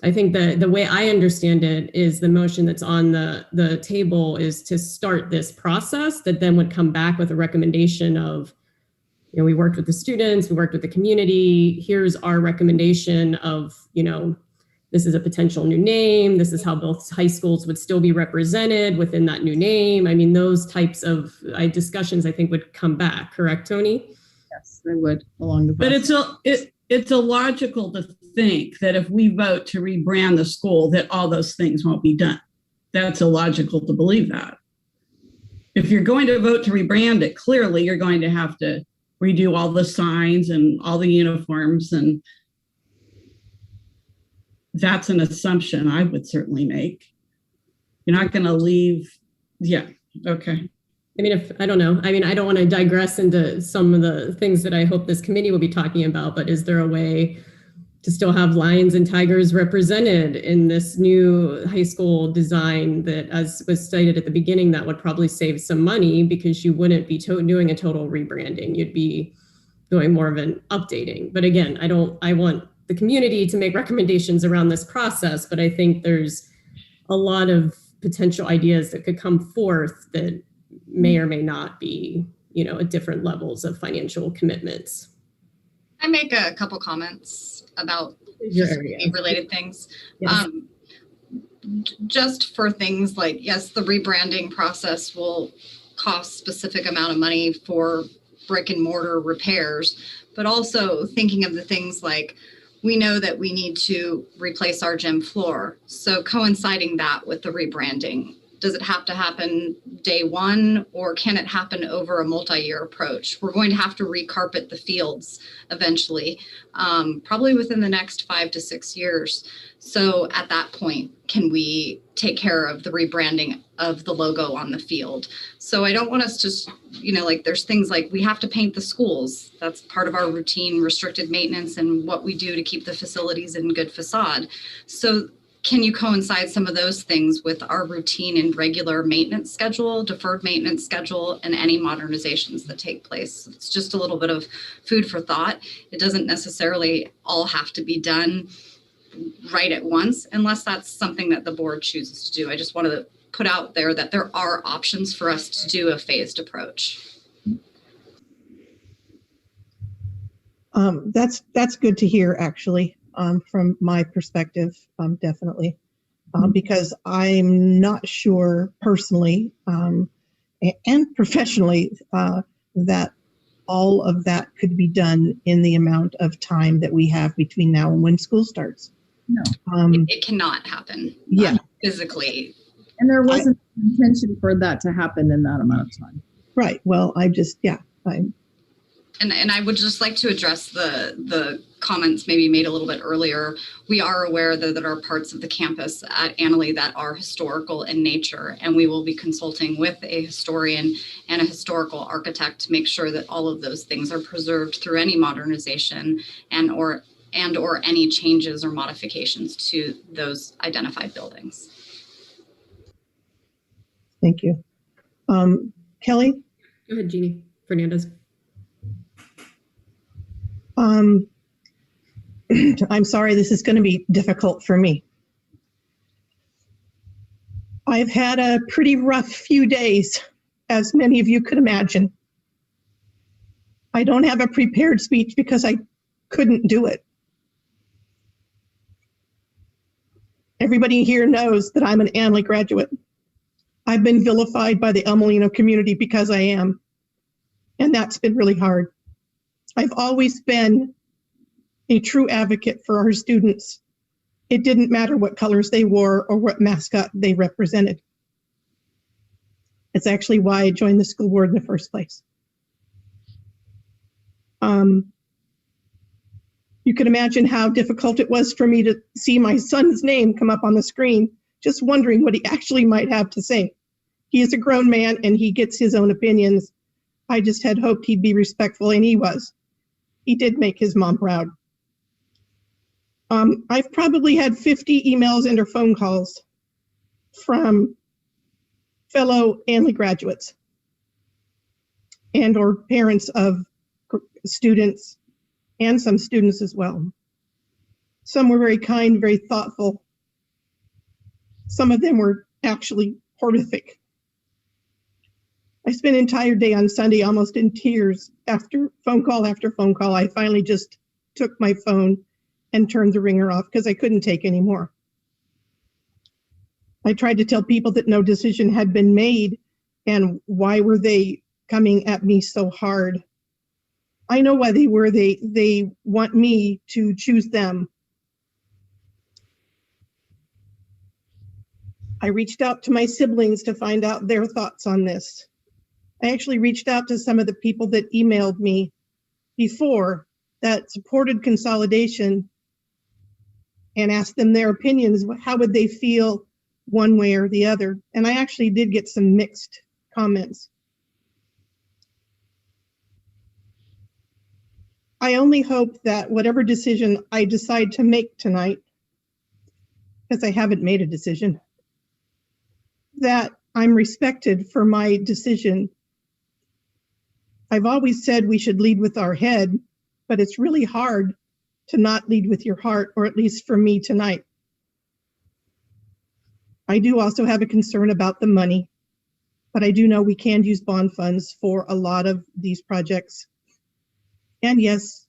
I think the way I understand it is the motion that's on the table is to start this process that then would come back with a recommendation of, we worked with the students, we worked with the community, here's our recommendation of, this is a potential new name, this is how both high schools would still be represented within that new name. I mean, those types of discussions I think would come back, correct, Tony? Yes, they would, along the process. But it's illogical to think that if we vote to rebrand the school, that all those things won't be done. That's illogical to believe that. If you're going to vote to rebrand it, clearly you're going to have to redo all the signs and all the uniforms, and that's an assumption I would certainly make. You're not going to leave. Yeah. Okay. I mean, I don't want to digress into some of the things that I hope this committee will be talking about, but is there a way to still have lions and tigers represented in this new high school design that, as was stated at the beginning, that would probably save some money, because you wouldn't be doing a total rebranding. You'd be doing more of an updating. But again, I want the community to make recommendations around this process, but I think there's a lot of potential ideas that could come forth that may or may not be, at different levels of financial commitments. I make a couple comments about related things. Yes. Just for things like, yes, the rebranding process will cost specific amount of money for brick and mortar repairs, but also thinking of the things like, we know that we need to replace our gym floor. So coinciding that with the rebranding, does it have to happen day one, or can it happen over a multi-year approach? We're going to have to recarpet the fields eventually, probably within the next 5 to 6 years. So at that point, can we take care of the rebranding of the logo on the field? So I don't want us to, there's things like we have to paint the schools. That's part of our routine restricted maintenance and what we do to keep the facilities in good facade. So can you coincide some of those things with our routine and regular maintenance schedule, deferred maintenance schedule, and any modernizations that take place? It's just a little bit of food for thought. It doesn't necessarily all have to be done right at once, unless that's something that the board chooses to do. I just wanted to put out there that there are options for us to do a phased approach. That's good to hear, actually. From my perspective, definitely, because I'm not sure personally and professionally that all of that could be done in the amount of time that we have between now and when school starts. No, it cannot happen. Yeah, physically. And there wasn't intention for that to happen in that amount of time. Right. Well, I And I would just like to address the comments maybe made a little bit earlier. We are aware that there are parts of the campus at Annalee that are historical in nature, and we will be consulting with a historian and a historical architect to make sure that all of those things are preserved through any modernization and or any changes or modifications to those identified buildings. Thank you. Kelly? Go ahead, Jeannie Fernandez. I'm sorry, this is going to be difficult for me. I've had a pretty rough few days, as many of you could imagine. I don't have a prepared speech because I couldn't do it. Everybody here knows that I'm an Annalee graduate. I've been vilified by the El Molino community because I am, and that's been really hard. I've always been a true advocate for our students. It didn't matter what colors they wore or what mascot they represented. It's actually why I joined the school board in the first place. You can imagine how difficult it was for me to see my son's name come up on the screen, just wondering what he actually might have to say. He is a grown man and he gets his own opinions. I just had hoped he'd be respectful, and he was. He did make his mom proud. I've probably had 50 emails and or phone calls from fellow Annalee graduates and or parents of students, and some students as well. Some were very kind, very thoughtful. Some of them were actually horrific. I spent an entire day on Sunday almost in tears after phone call after phone call. I finally just took my phone and turned the ringer off because I couldn't take any more. I tried to tell people that no decision had been made, and why were they coming at me so hard? I know why they were. They want me to choose them. I reached out to my siblings to find out their thoughts on this. I actually reached out to some of the people that emailed me before that supported consolidation and asked them their opinions. How would they feel one way or the other? And I actually did get some mixed comments. I only hope that whatever decision I decide to make tonight, because I haven't made a decision, that I'm respected for my decision. I've always said we should lead with our head, but it's really hard to not lead with your heart, or at least for me tonight. I do also have a concern about the money, but I do know we can use bond funds for a lot of these projects. And yes,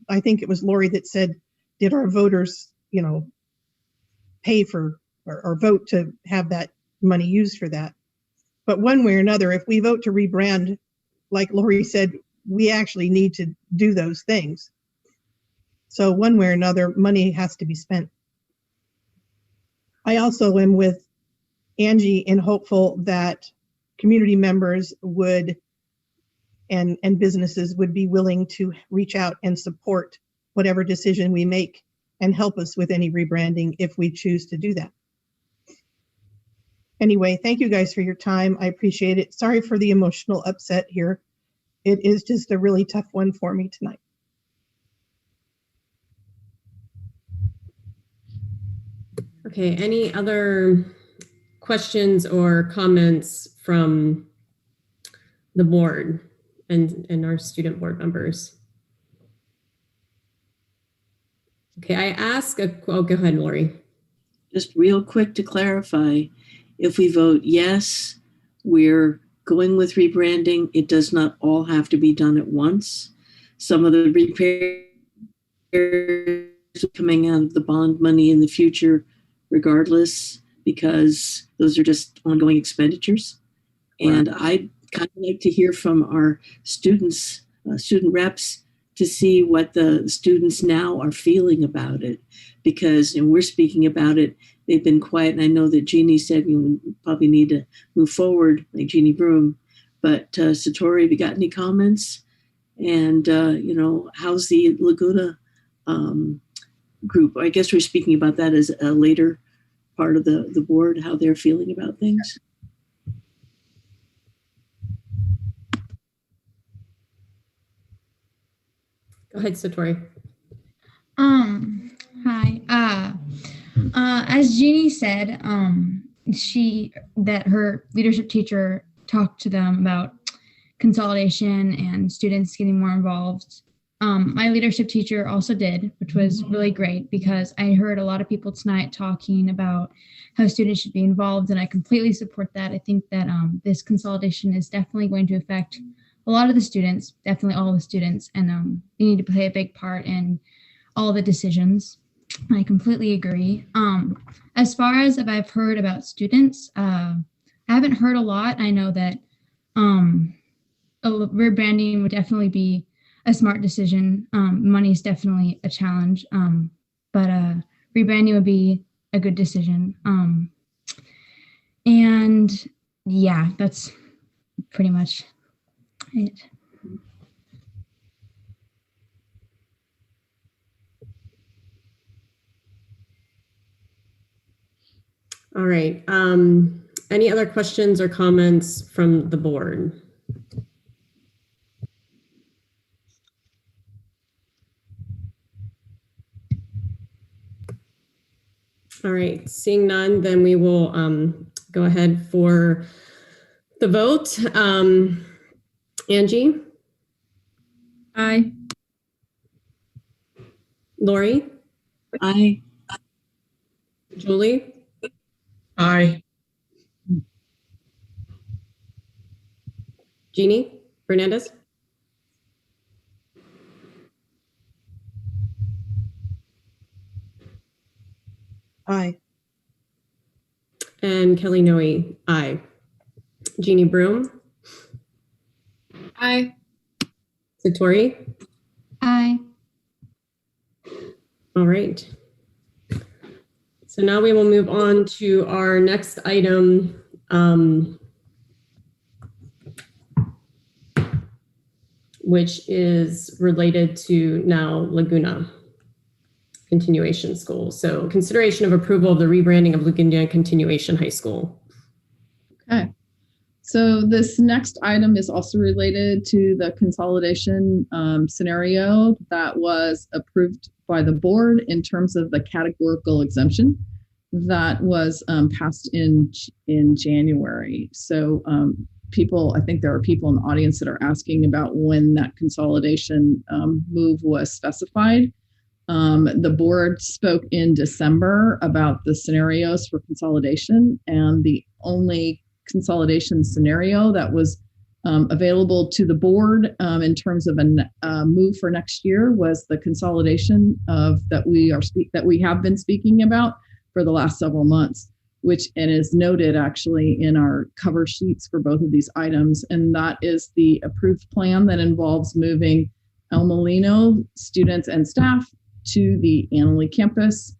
I think it was Lori that said, did our voters, pay for or vote to have that money used for that? But one way or another, if we vote to rebrand, like Lori said, we actually need to do those things. So one way or another, money has to be spent. I also am with Angie and hopeful that community members would and businesses would be willing to reach out and support whatever decision we make and help us with any rebranding if we choose to do that. Anyway, thank you guys for your time. I appreciate it. Sorry for the emotional upset here. It is just a really tough one for me tonight. Okay, any other questions or comments from the board and our student board members? Okay, I ask, oh, go ahead, Lori. Just real quick to clarify, if we vote yes, we're going with rebranding. It does not all have to be done at once. Some of the repairs are coming out of the bond money in the future regardless, because those are just ongoing expenditures. Right. And I'd kind of like to hear from our students, student reps, to see what the students now are feeling about it, because we're speaking about it they've been quiet. And I know that Jeannie said you probably need to move forward, like Jeannie Broom. But Satori, have you got any comments? And, how's the Laguna group? I guess we're speaking about that as a later part of the board, how they're feeling about things. Go ahead, Satori. Hi. As Jeannie said, that her leadership teacher talked to them about consolidation and students getting more involved. My leadership teacher also did, which was really great because I heard a lot of people tonight talking about how students should be involved, and I completely support that. I think that this consolidation is definitely going to affect a lot of the students, definitely all the students, and they need to play a big part in all the decisions. I completely agree. As far as if I've heard about students, I haven't heard a lot. I know that rebranding would definitely be a smart decision. Money is definitely a challenge, but rebranding would be a good decision. And yeah, that's pretty much it. All right. Any other questions or comments from the board? All right, seeing none, then we will go ahead for the vote. Angie? Aye. Lori? Aye. Julie? Aye. Jeannie Fernandez? Aye. And Kelly Noe, aye. Jeannie Broom? Aye. Satori? Aye. All right. So now we will move on to our next item, which is related to now Laguna Continuation School. So consideration of approval of the rebranding of Laguna Continuation High School. Okay. So this next item is also related to the consolidation scenario that was approved by the board in terms of the categorical exemption that was passed in January. So I think there are people in the audience that are asking about when that consolidation move was specified. The board spoke in December about the scenarios for consolidation, and the only consolidation scenario that was available to the board in terms of a move for next year was the consolidation that we have been speaking about for the last several months, and is noted actually in our cover sheets for both of these items, and that is the approved plan that involves moving El Molino students and staff to the Annalee campus,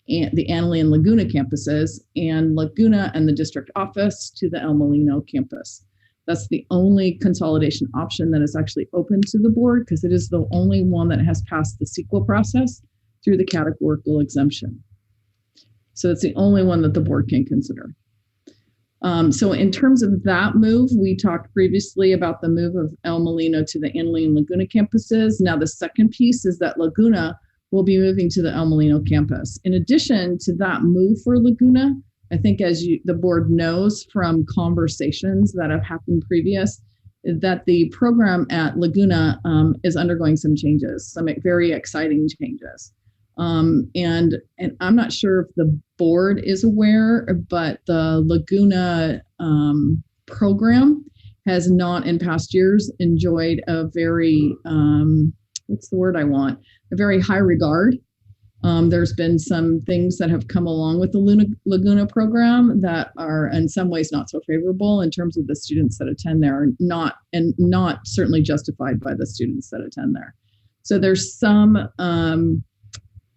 and the Annalee and Laguna campuses, and Laguna and the district office to the El Molino campus. That's the only consolidation option that is actually open to the board because it is the only one that has passed the CEQA process through the categorical exemption. So it's the only one that the board can consider. So in terms of that move, we talked previously about the move of El Molino to the Annalee and Laguna campuses. Now the second piece is that Laguna will be moving to the El Molino campus. In addition to that move for Laguna, I think the board knows from conversations that have happened previous, that the program at Laguna is undergoing some changes, some very exciting changes. And I'm not sure if the board is aware, but the Laguna program has not in past years enjoyed a very, what's the word I want? A very high regard. There's been some things that have come along with the Laguna program that are in some ways not so favorable in terms of the students that attend there, not certainly justified by the students that attend there. So there's some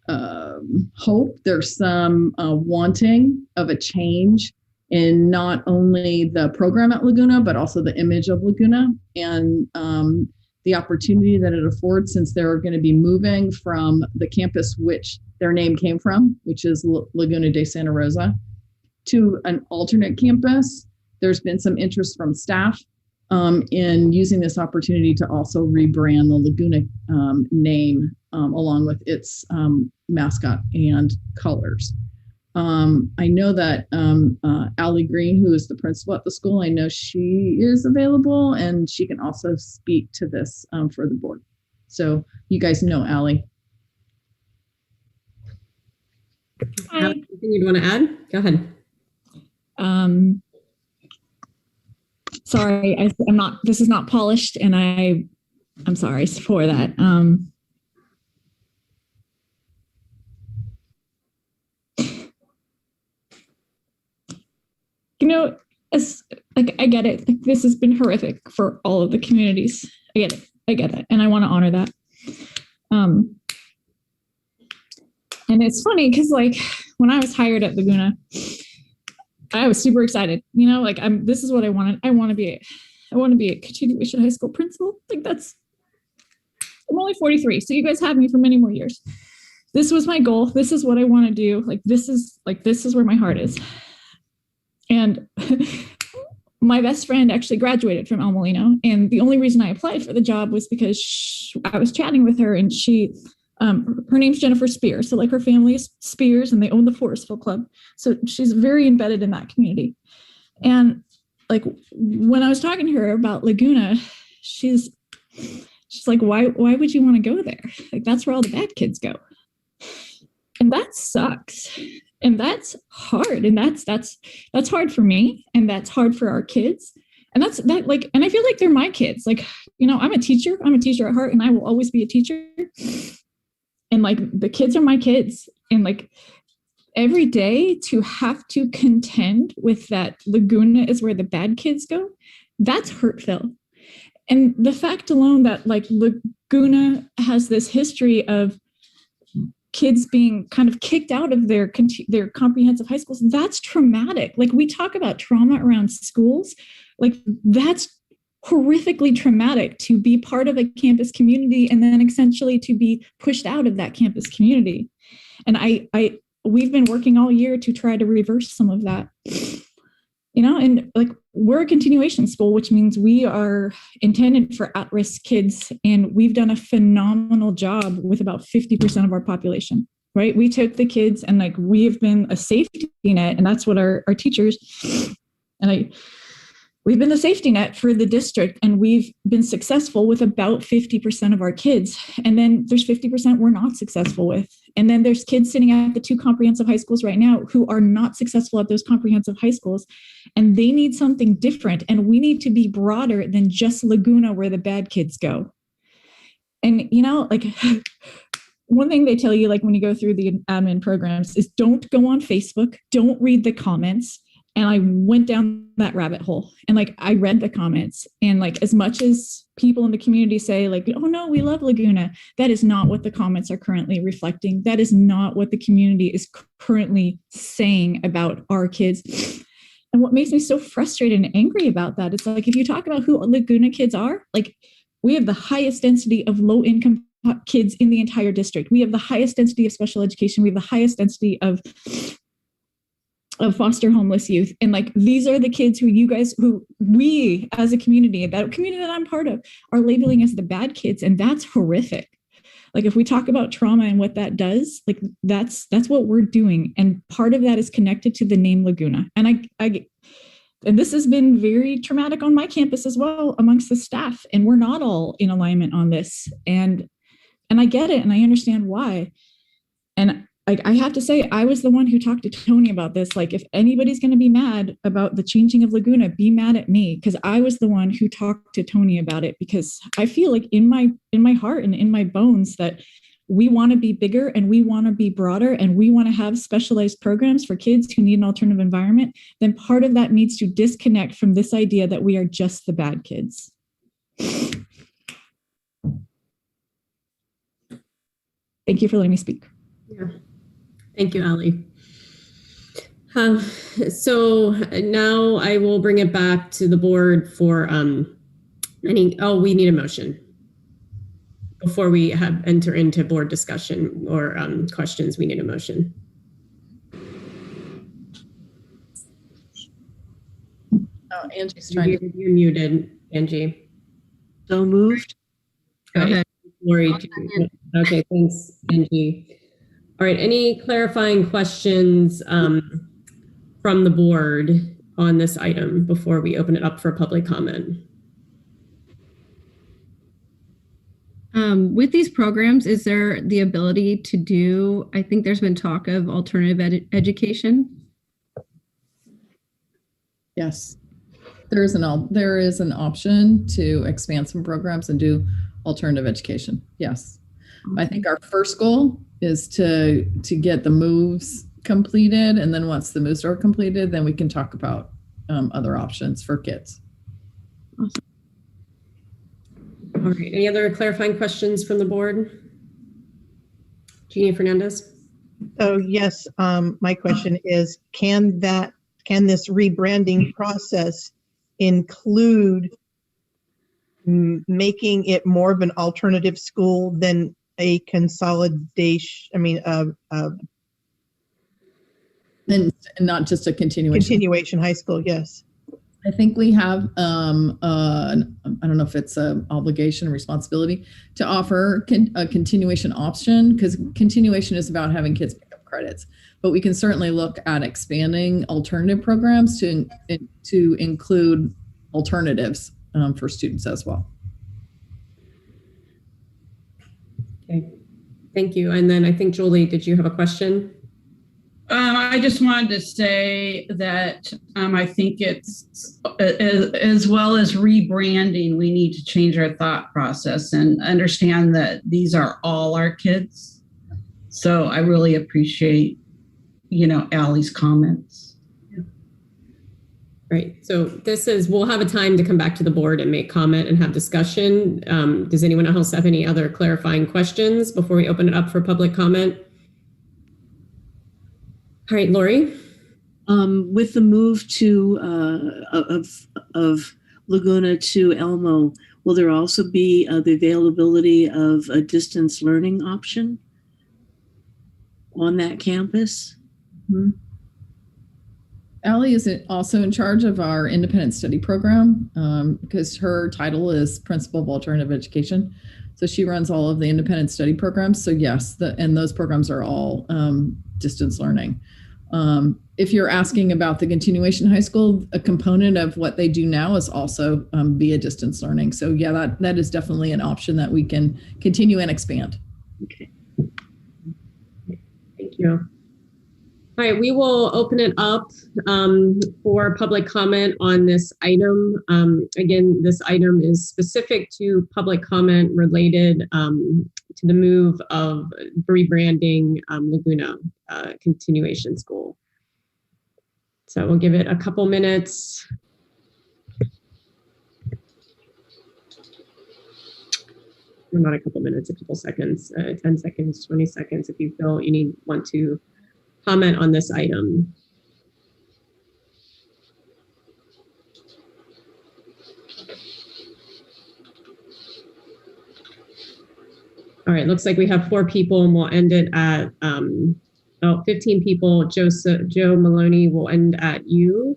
hope, there's some wanting of a change in not only the program at Laguna, but also the image of Laguna and the opportunity that it affords, since they're going to be moving from the campus which their name came from, which is Laguna de Santa Rosa, to an alternate campus. There's been some interest from staff in using this opportunity to also rebrand the Laguna name along with its mascot and colors. I know that Allie Green, who is the principal at the school, I know she is available and she can also speak to this for the board. So you guys know Allie. Hi. Anything you'd want to add? Go ahead. Sorry, I'm not, this is not polished and I'm sorry for that. You know, as like, I get it. Like, this has been horrific for all of the communities. I get it. And I want to honor that. And it's funny because like when I was hired at Laguna, I was super excited, you know, like this is what I wanted. I want to be a continuation high school principal. Like I'm only 43. So you guys have me for many more years. This was my goal. This is what I want to do. This is where my heart is. And my best friend actually graduated from El Molino. And the only reason I applied for the job was because I was chatting with her and her name's Jennifer Spears. So like her family is Spears and they own the Forestville Club. So she's very embedded in that community. And like when I was talking to her about Laguna, she's like, why would you want to go there? Like that's where all the bad kids go. And that sucks. And that's hard. And that's hard for me. And that's hard for our kids. And and I feel like they're my kids. Like, you know, I'm a teacher at heart and I will always be a teacher. And like the kids are my kids. And like every day to have to contend with that Laguna is where the bad kids go, that's hurtful. And the fact alone that like Laguna has this history of kids being kind of kicked out of their comprehensive high schools, that's traumatic. Like we talk about trauma around schools, like that's horrifically traumatic to be part of a campus community and then essentially to be pushed out of that campus community. And we've been working all year to try to reverse some of that, you know, and like we're a continuation school, which means we are intended for at-risk kids. And we've done a phenomenal job with about 50% of our population, right? We took the kids and like, we have been a safety net, and that's what our teachers, we've been the safety net for the district, and we've been successful with about 50% of our kids. And then there's 50% we're not successful with. And then there's kids sitting at the 2 comprehensive high schools right now who are not successful at those comprehensive high schools, and they need something different. And we need to be broader than just Laguna where the bad kids go. And, you know, like one thing they tell you, like when you go through the admin programs, is don't go on Facebook, don't read the comments. And I went down that rabbit hole and like, I read the comments, and like, as much as people in the community say like, oh no, we love Laguna, that is not what the comments are currently reflecting. That is not what the community is currently saying about our kids. And what makes me so frustrated and angry about that, it's like, if you talk about who Laguna kids are, like we have the highest density of low income kids in the entire district. We have the highest density of special education. We have the highest density of foster homeless youth. And like, these are the kids who we as a community, that community that I'm part of, are labeling as the bad kids. And that's horrific. Like if we talk about trauma and what that does, like that's what we're doing. And part of that is connected to the name Laguna. And and this has been very traumatic on my campus as well amongst the staff. And we're not all in alignment on this. And I get it. And I understand why. And like, I have to say, I was the one who talked to Tony about this. Like, if anybody's going to be mad about the changing of Laguna, be mad at me, because I was the one who talked to Tony about it, because I feel like in my heart and in my bones that we want to be bigger and we want to be broader and we want to have specialized programs for kids who need an alternative environment. Then part of that needs to disconnect from this idea that we are just the bad kids. Thank you for letting me speak. Yeah. Thank you, Allie. So now I will bring it back to the board for we need a motion before we enter into board discussion or questions. We need a motion. Oh, Angie's trying to. You're muted, Angie. So moved. Go ahead. Lori. Okay, thanks, Angie. All right, any clarifying questions from the board on this item before we open it up for public comment? With these programs, is there the ability to do, I think there's been talk of alternative education? Yes, there is an option to expand some programs and do alternative education. Yes, I think our first goal is to get the moves completed, and then once the moves are completed, then we can talk about other options for kids. Awesome. All right. Any other clarifying questions from the board? Jeannie Fernandez. Oh yes, my question is: can this rebranding process include making it more of an alternative school than a consolidation? I mean, and not just a continuation high school. Yes. I think we have, I don't know if it's an obligation or responsibility to offer a continuation option, because continuation is about having kids pick up credits. But we can certainly look at expanding alternative programs to include alternatives for students as well. Okay, thank you. And then I think, Julie, did you have a question? I just wanted to say that I think it's as well as rebranding, we need to change our thought process and understand that these are all our kids. So I really appreciate, Allie's comments. Right. So we'll have a time to come back to the board and make comment and have discussion. Does anyone else have any other clarifying questions before we open it up for public comment? All right, Lori. With the move to of Laguna to Elmo, will there also be the availability of a distance learning option on that campus? Mm-hmm. Allie is also in charge of our independent study program because her title is Principal of Alternative Education. So she runs all of the independent study programs. So yes, and those programs are all distance learning. If you're asking about the continuation high school, a component of what they do now is also via distance learning. So yeah, that is definitely an option that we can continue and expand. Okay. Thank you. All right, we will open it up for public comment on this item. Again, this item is specific to public comment related to the move of rebranding Laguna Continuation School. So we'll give it a couple minutes. Not a couple minutes, a couple seconds, 10 seconds, 20 seconds if you feel you want to comment on this item. All right, looks like we have 4 people and we'll end it at 15 people. Joe Maloney will end at you.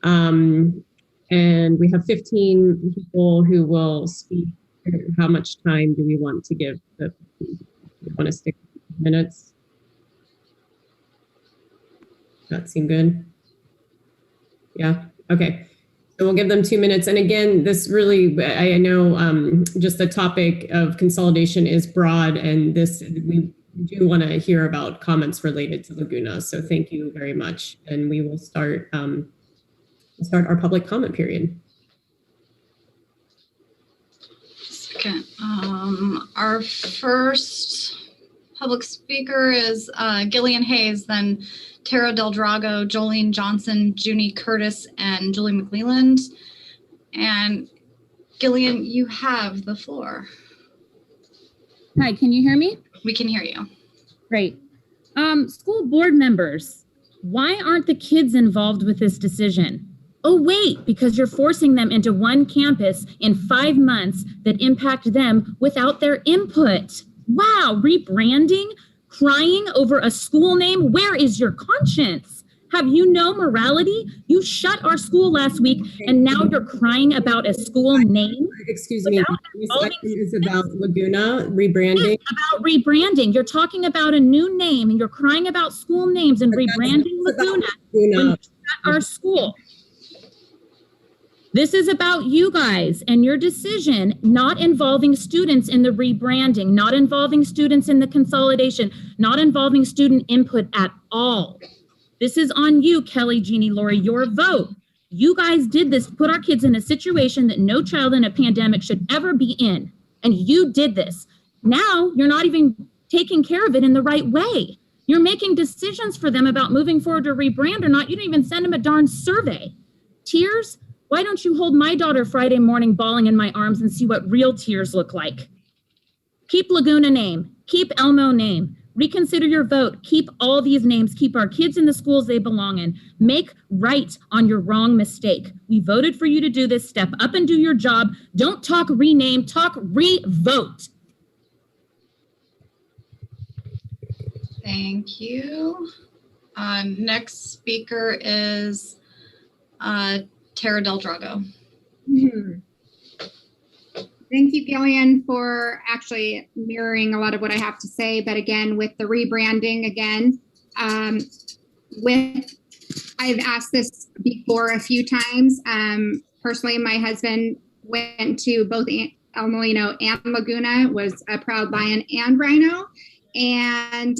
And we have 15 people who will speak. How much time do we want to give? Do we want to stick with minutes? That seem good? Yeah, okay. So we'll give them 2 minutes. And again, this really, I know just the topic of consolidation is broad, and we do want to hear about comments related to Laguna. So thank you very much. And we will start our public comment period. Second, our first public speaker is Gillian Hayes, then Tara Del Drago, Jolene Johnson, Junie Curtis, and Julie McLeland. And Gillian, you have the floor. Hi, can you hear me? We can hear you. Great. School board members, why aren't the kids involved with this decision? Oh, wait, because you're forcing them into one campus in 5 months that impact them without their input. Wow, rebranding, crying over a school name. Where is your conscience? Have you no morality? You shut our school last week and now you're crying about a school name? Excuse me, this item is about Laguna rebranding. It's about rebranding. You're talking about a new name and you're crying about school names and rebranding Laguna when you shut our school. This is about you guys and your decision, not involving students in the rebranding, not involving students in the consolidation, not involving student input at all. This is on you, Kelly, Jeannie, Lori, your vote. You guys did this, put our kids in a situation that no child in a pandemic should ever be in. And you did this. Now you're not even taking care of it in the right way. You're making decisions for them about moving forward to rebrand or not. You didn't even send them a darn survey. Tears? Why don't you hold my daughter Friday morning bawling in my arms and see what real tears look like? Keep Laguna name, keep Elmo name. Reconsider your vote. Keep all these names. Keep our kids in the schools they belong in. Make right on your wrong mistake. We voted for you to do this. Step up and do your job. Don't talk rename, talk re-vote. Thank you. Next speaker is Tara Del Drago. Thank you, Gillian, for actually mirroring a lot of what I have to say. But again, with the rebranding again, I've asked this before a few times. Personally, my husband went to both El Molino and Laguna, was a proud Lion and Rhino. And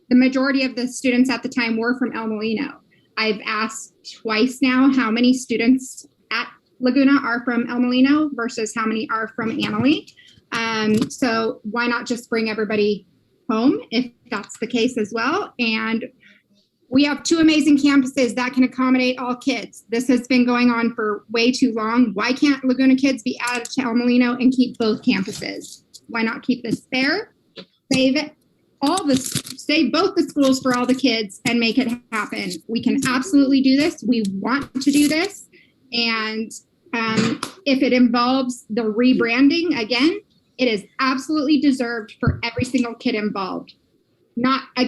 the majority of the students at the time were from El Molino. I've asked twice now how many students at Laguna are from El Molino versus how many are from Annalee. So why not just bring everybody home if that's the case as well? And we have 2 amazing campuses that can accommodate all kids. This has been going on for way too long. Why can't Laguna kids be added to El Molino and keep both campuses? Why not keep this fair? Save both the schools for all the kids and make it happen. We can absolutely do this. We want to do this. And if it involves the rebranding, again, it is absolutely deserved for every single kid involved. I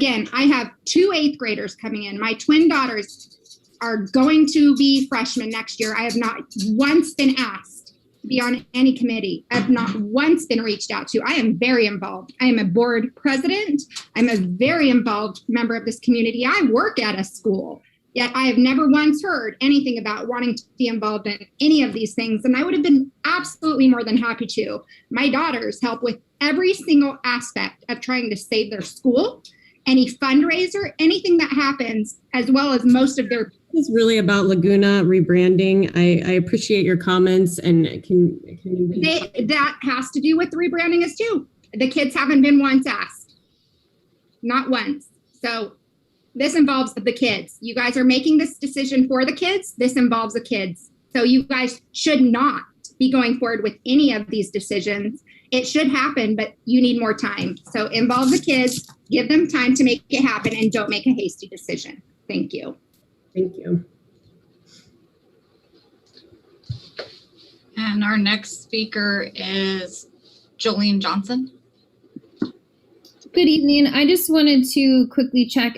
have 2 8th graders coming in. My twin daughters are going to be freshmen next year. I have not once been asked to be on any committee. I have not once been reached out to. I am very involved. I am a board president. I'm a very involved member of this community. I work at a school. Yet I have never once heard anything about wanting to be involved in any of these things. And I would have been absolutely more than happy to. My daughters help with every single aspect of trying to save their school, any fundraiser, anything that happens, as well as most of their. It's really about Laguna rebranding. I appreciate your comments and can you. That has to do with the rebranding as too. The kids haven't been once asked. Not once. So this involves the kids. You guys are making this decision for the kids. This involves the kids. So you guys should not be going forward with any of these decisions. It should happen, but you need more time. So involve the kids, give them time to make it happen, and don't make a hasty decision. Thank you. Thank you. And our next speaker is Jolene Johnson. Good evening. I just wanted to quickly check.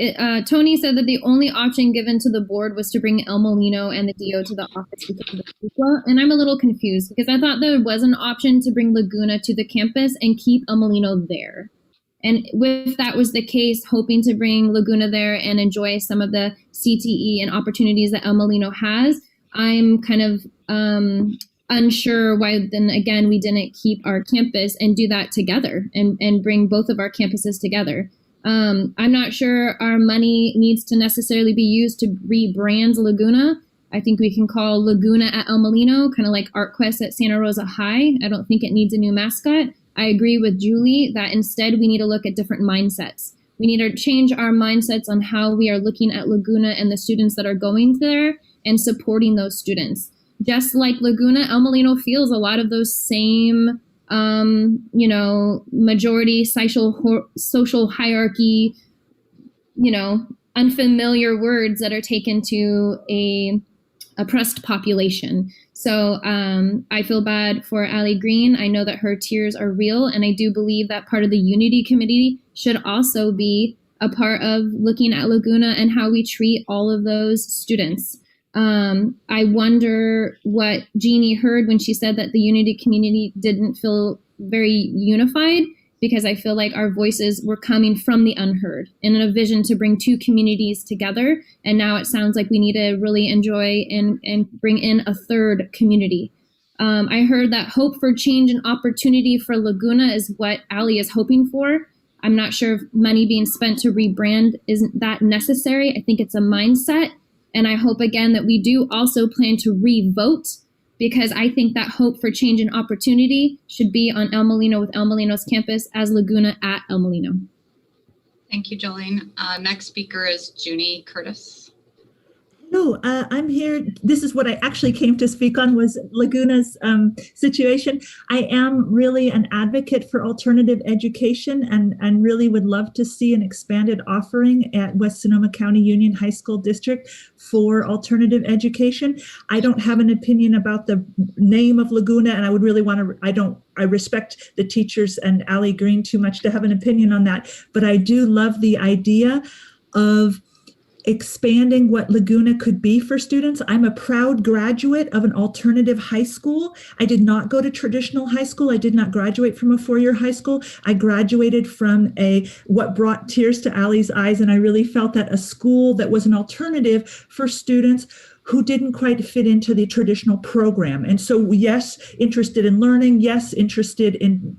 Tony said that the only option given to the board was to bring El Molino and the DO to the office because of the CUSLA. And I'm a little confused because I thought there was an option to bring Laguna to the campus and keep El Molino there. And if that was the case, hoping to bring Laguna there and enjoy some of the CTE and opportunities that El Molino has, I'm kind of unsure why then again we didn't keep our campus and do that together and bring both of our campuses together. I'm not sure our money needs to necessarily be used to rebrand Laguna. I think we can call Laguna at El Molino, kind of like ArtQuest at Santa Rosa High. I don't think it needs a new mascot. I agree with Julie that instead we need to look at different mindsets. We need to change our mindsets on how we are looking at Laguna and the students that are going there and supporting those students. Just like Laguna, El Molino feels a lot of those same, majority social hierarchy unfamiliar words that are taken to a oppressed population. So I feel bad for Allie Green. I know that her tears are real, and I do believe that part of the Unity Committee should also be a part of looking at Laguna and how we treat all of those students. I wonder what Jeannie heard when she said that the Unity community didn't feel very unified, because I feel like our voices were coming from the unheard and in a vision to bring two communities together. And now it sounds like we need to really enjoy and bring in a third community. I heard that hope for change and opportunity for Laguna is what Allie is hoping for. I'm not sure if money being spent to rebrand isn't that necessary. I think it's a mindset. And I hope, again, that we do also plan to re-vote, because I think that hope for change and opportunity should be on El Molino with El Molino's campus as Laguna at El Molino. Thank you, Jolene. Next speaker is Junie Curtis. No, I'm here. This is what I actually came to speak on, was Laguna's situation. I am really an advocate for alternative education and really would love to see an expanded offering at West Sonoma County Union High School District for alternative education. I don't have an opinion about the name of Laguna, and I would really want to, I respect the teachers and Allie Green too much to have an opinion on that, but I do love the idea of expanding what Laguna could be for students. I'm a proud graduate of an alternative high school. I did not go to traditional high school. I did not graduate from a four-year high school. I graduated from what brought tears to Allie's eyes, and I really felt that a school that was an alternative for students who didn't quite fit into the traditional program. And so, yes, interested in learning, yes, interested in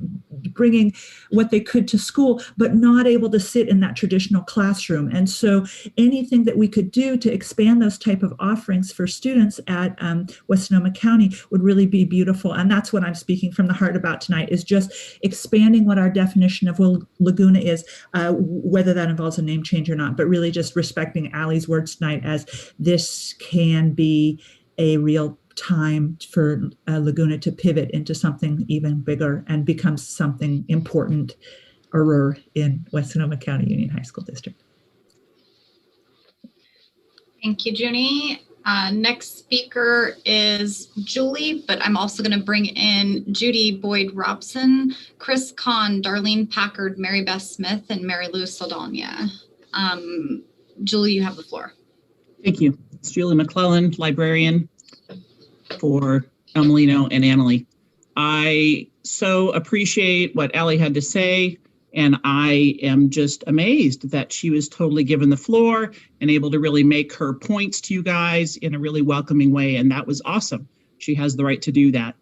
bringing what they could to school, but not able to sit in that traditional classroom. And so anything that we could do to expand those type of offerings for students at West Sonoma County would really be beautiful. And that's what I'm speaking from the heart about tonight, is just expanding what our definition of what Laguna is, whether that involves a name change or not, but really just respecting Allie's words tonight as this can be a real time for Laguna to pivot into something even bigger and become something important in West Sonoma County Union High School District. Thank you, Junie. Next speaker is Julie, but I'm also going to bring in Judy Boyd Robson, Chris Kahn, Darlene Packard, Mary Beth Smith, and Mary Lou Saldana. Julie, you have the floor. Thank you. It's Julie McClellan, librarian for El Molino and Annalee. I so appreciate what Allie had to say, and I am just amazed that she was totally given the floor and able to really make her points to you guys in a really welcoming way, and that was awesome. She has the right to do that.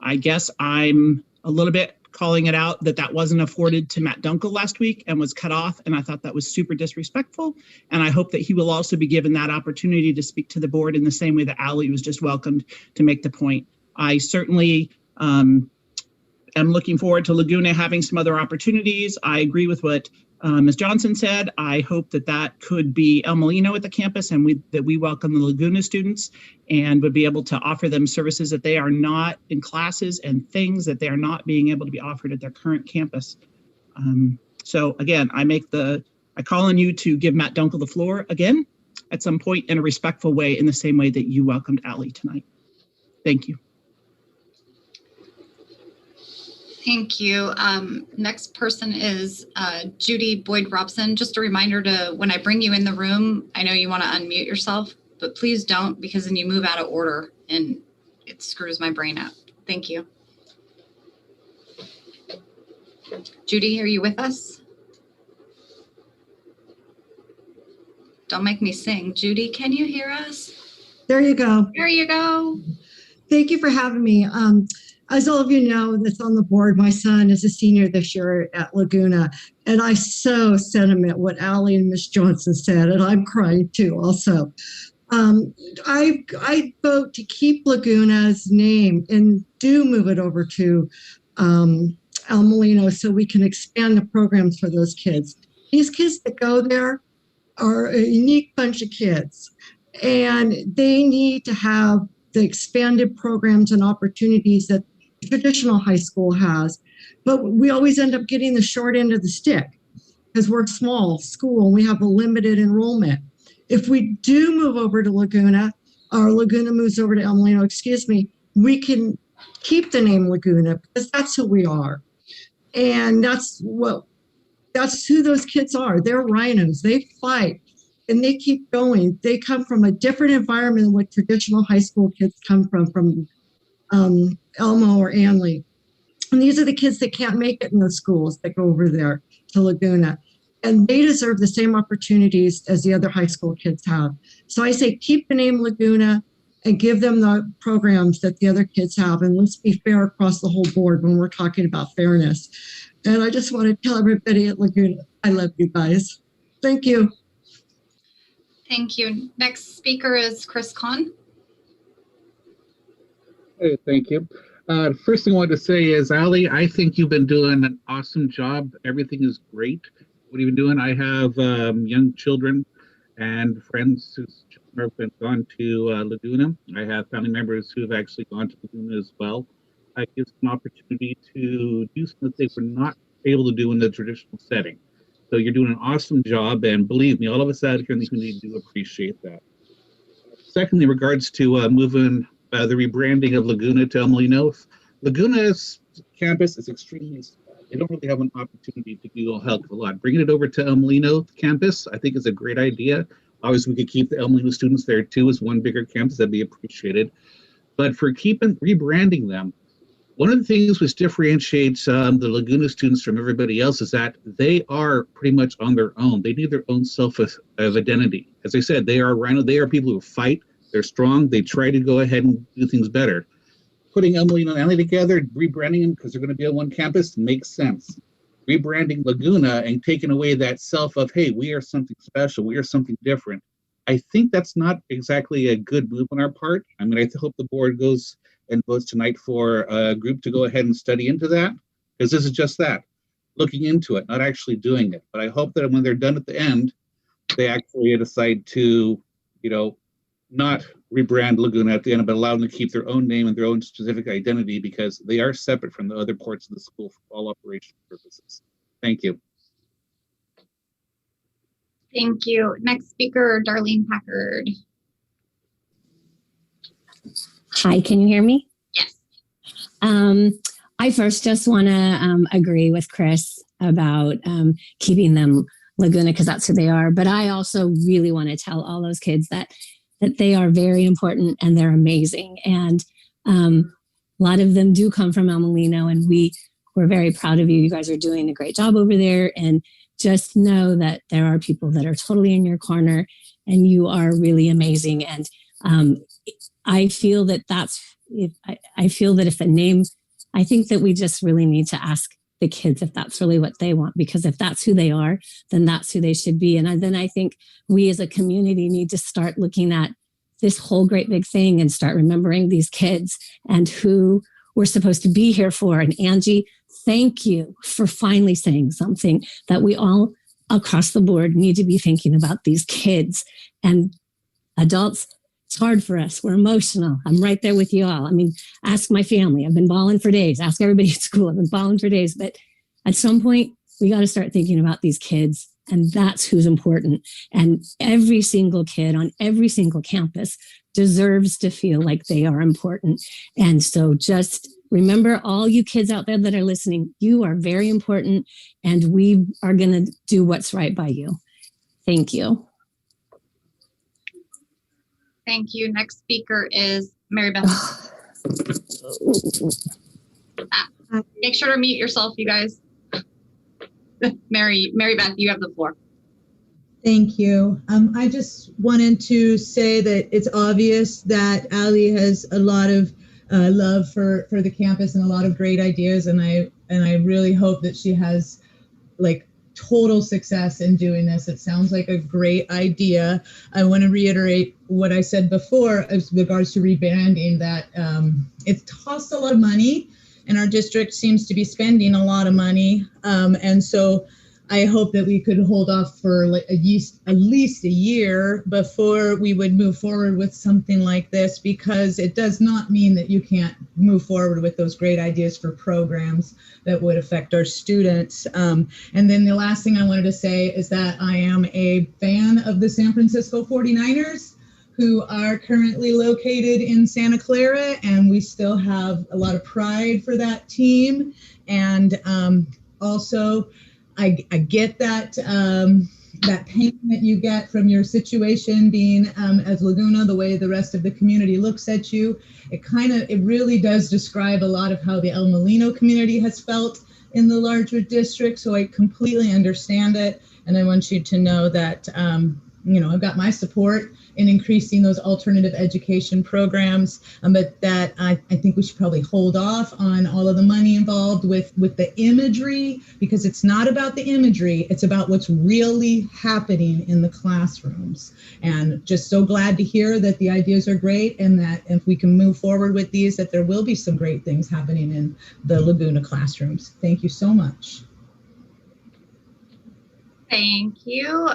I guess I'm a little bit calling it out that wasn't afforded to Matt Dunkel last week and was cut off, and I thought that was super disrespectful, and I hope that he will also be given that opportunity to speak to the board in the same way that Allie was just welcomed to make the point. I certainly am looking forward to Laguna having some other opportunities. I agree with what Ms. Johnson said. I hope that could be El Molino at the campus, and that we welcome the Laguna students and would be able to offer them services that they are not in classes and things that they are not being able to be offered at their current campus. So again, I call on you to give Matt Dunkel the floor again at some point in a respectful way, in the same way that you welcomed Allie tonight. Thank you. Thank you. Next person is Judy Boyd Robson. Just a reminder to, when I bring you in the room, I know you want to unmute yourself, but please don't, because then you move out of order and it screws my brain up. Thank you. Judy, are you with us? Don't make me sing. Judy, can you hear us? There you go. There you go. Thank you for having me. As all of you know that's on the board, my son is a senior this year at Laguna, and I so sentiment what Allie and Ms. Johnson said, and I'm crying too also. I vote to keep Laguna's name and do move it over to El Molino so we can expand the programs for those kids. These kids that go there are a unique bunch of kids, and they need to have the expanded programs and opportunities that traditional high school has, but we always end up getting the short end of the stick because we're a small school and we have a limited enrollment. If we do move over to Laguna, or Laguna moves over to El Molino, we can keep the name Laguna because that's who we are. And that's who those kids are. They're rhinos. They fight and they keep going. They come from a different environment than what traditional high school kids come from Elmo or Anley. And these are the kids that can't make it in the schools that go over there to Laguna. And they deserve the same opportunities as the other high school kids have. So I say keep the name Laguna and give them the programs that the other kids have. And let's be fair across the whole board when we're talking about fairness. And I just want to tell everybody at Laguna, I love you guys. Thank you. Thank you. Next speaker is Chris Kahn. Hey, thank you. First thing I wanted to say is, Allie, I think you've been doing an awesome job. Everything is great. What have you been doing? I have young children and friends whose children have gone to Laguna. I have family members who have actually gone to Laguna as well. It gives them an opportunity to do something that they were not able to do in the traditional setting. So you're doing an awesome job, and believe me, all of us out here in the community do appreciate that. Secondly, in regards to moving the rebranding of Laguna to El Molino, Laguna's campus is extremely small. They don't really have an opportunity to do a hell of a lot. Bringing it over to El Molino campus, I think is a great idea. Obviously, we could keep the El Molino students there too as one bigger campus. That'd be appreciated. But for rebranding them, one of the things which differentiates the Laguna students from everybody else is that they are pretty much on their own. They need their own self of identity. As I said, they are rhino. They are people who fight. They're strong. They try to go ahead and do things better. Putting El Molino and Anley together, rebranding them because they're going to be on one campus makes sense. Rebranding Laguna and taking away that self of, hey, we are something special. We are something different. I think that's not exactly a good move on our part. I mean, I hope the board goes and votes tonight for a group to go ahead and study into that, because this is just that, looking into it, not actually doing it. But I hope that when they're done at the end, they actually decide to, not rebrand Laguna at the end, but allow them to keep their own name and their own specific identity, because they are separate from the other parts of the school for all operational purposes. Thank you. Thank you. Next speaker, Darlene Packard. Hi, can you hear me? Yes. I first just want to agree with Chris about keeping them Laguna because that's who they are. But I also really want to tell all those kids that they are very important and they're amazing. And a lot of them do come from El Molino, and we're very proud of you. You guys are doing a great job over there. And just know that there are people that are totally in your corner, and you are really amazing. And I feel that if a name, I think that we just really need to ask the kids if that's really what they want, because if that's who they are, then that's who they should be. And then I think we as a community need to start looking at this whole great big thing and start remembering these kids and who we're supposed to be here for. And Angie, thank you for finally saying something that we all across the board need to be thinking about these kids and adults. It's hard for us. We're emotional. I'm right there with you all. I mean, ask my family. I've been bawling for days. Ask everybody at school. I've been bawling for days. But at some point, we got to start thinking about these kids, and that's who's important. And every single kid on every single campus deserves to feel like they are important. And so just remember, all you kids out there that are listening, you are very important, and we are going to do what's right by you. Thank you. Thank you. Next speaker is Mary Beth. Make sure to mute yourself, you guys. Mary Beth, you have the floor. Thank you. I just wanted to say that it's obvious that Allie has a lot of love for the campus and a lot of great ideas, and I really hope that she has total success in doing this. It sounds like a great idea. I want to reiterate what I said before as regards to rebranding, that it costs a lot of money, and our district seems to be spending a lot of money. And so I hope that we could hold off for like at least a year before we would move forward with something like this, because it does not mean that you can't move forward with those great ideas for programs that would affect our students. And then the last thing I wanted to say is that I am a fan of the San Francisco 49ers, who are currently located in Santa Clara, and we still have a lot of pride for that team. And also, I get that that pain that you get from your situation being as Laguna, the way the rest of the community looks at you. It really does describe a lot of how the El Molino community has felt in the larger district. So I completely understand it, and I want you to know that I've got my support in increasing those alternative education programs, but that I think we should probably hold off on all of the money involved with the imagery, because it's not about the imagery, it's about what's really happening in the classrooms. And just so glad to hear that the ideas are great, and that if we can move forward with these, that there will be some great things happening in the Laguna classrooms. Thank you so much. Thank you.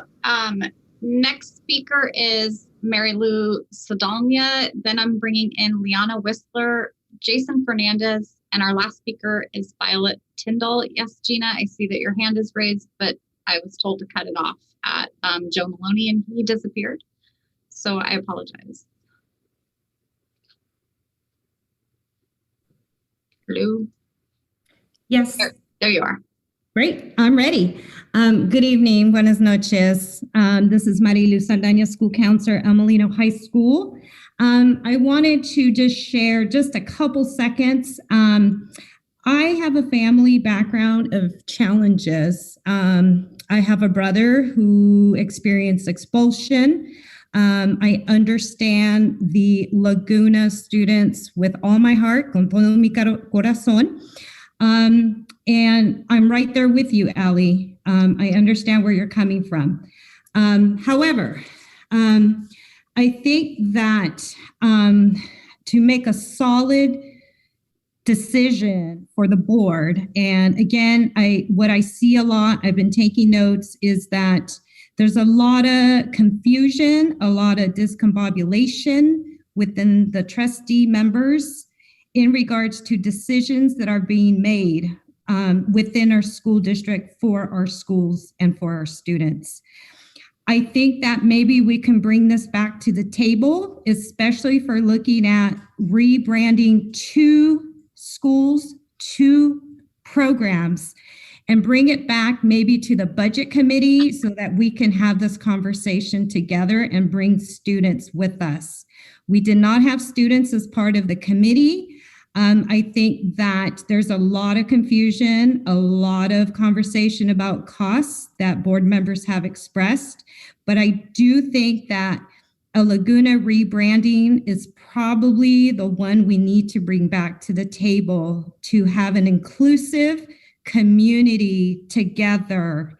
Next speaker is Mary Lou Sadalnia. Then I'm bringing in Liana Whistler, Jason Fernandez, and our last speaker is Violet Tyndall. Yes, Gina, I see that your hand is raised, but I was told to cut it off at Joe Maloney, and he disappeared. So I apologize. Hello? Yes. There you are. Great, I'm ready. Good evening, buenas noches. This is Marilu Saldana, school counselor at El Molino High School. I wanted to just share just a couple seconds. I have a family background of challenges. I have a brother who experienced expulsion. I understand the Laguna students with all my heart, con todo mi corazón. And I'm right there with you, Allie. I understand where you're coming from. However, I think that to make a solid decision for the board, and again, what I see a lot, I've been taking notes, is that there's a lot of confusion, a lot of discombobulation within the trustee members in regards to decisions that are being made within our school district for our schools and for our students. I think that maybe we can bring this back to the table, especially for looking at rebranding 2 schools, 2 programs, and bring it back maybe to the budget committee so that we can have this conversation together and bring students with us. We did not have students as part of the committee. I think that there's a lot of confusion, a lot of conversation about costs that board members have expressed, but I do think that a Laguna rebranding is probably the one we need to bring back to the table to have an inclusive community together,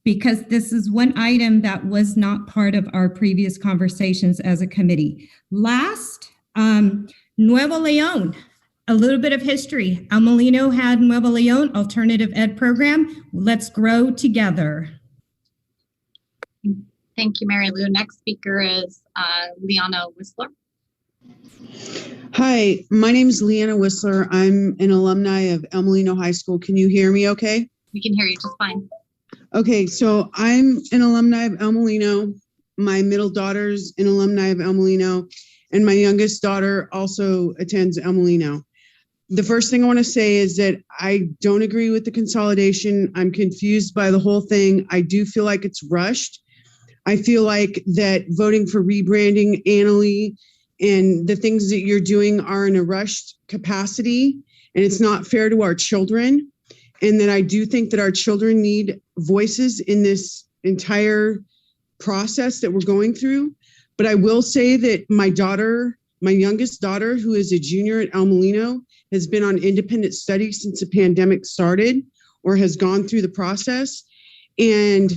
because this is one item that was not part of our previous conversations as a committee. Last, Nuevo León. A little bit of history. El Molino had Nuevo León alternative ed program. Let's grow together. Thank you, Mary Lou. Next speaker is Liana Whistler. Hi, my name is Leanna Whistler. I'm an alumni of El Molino High School. Can you hear me okay? We can hear you just fine. Okay, so I'm an alumni of El Molino. My middle daughter's an alumni of El Molino, and my youngest daughter also attends El Molino. The first thing I want to say is that I don't agree with the consolidation. I'm confused by the whole thing. I do feel like it's rushed. I feel like that voting for rebranding, Annalee, and the things that you're doing are in a rushed capacity, and it's not fair to our children. And that I do think that our children need voices in this entire process that we're going through. But I will say that my youngest daughter, who is a junior at El Molino, has been on independent study since the pandemic started, or has gone through the process. And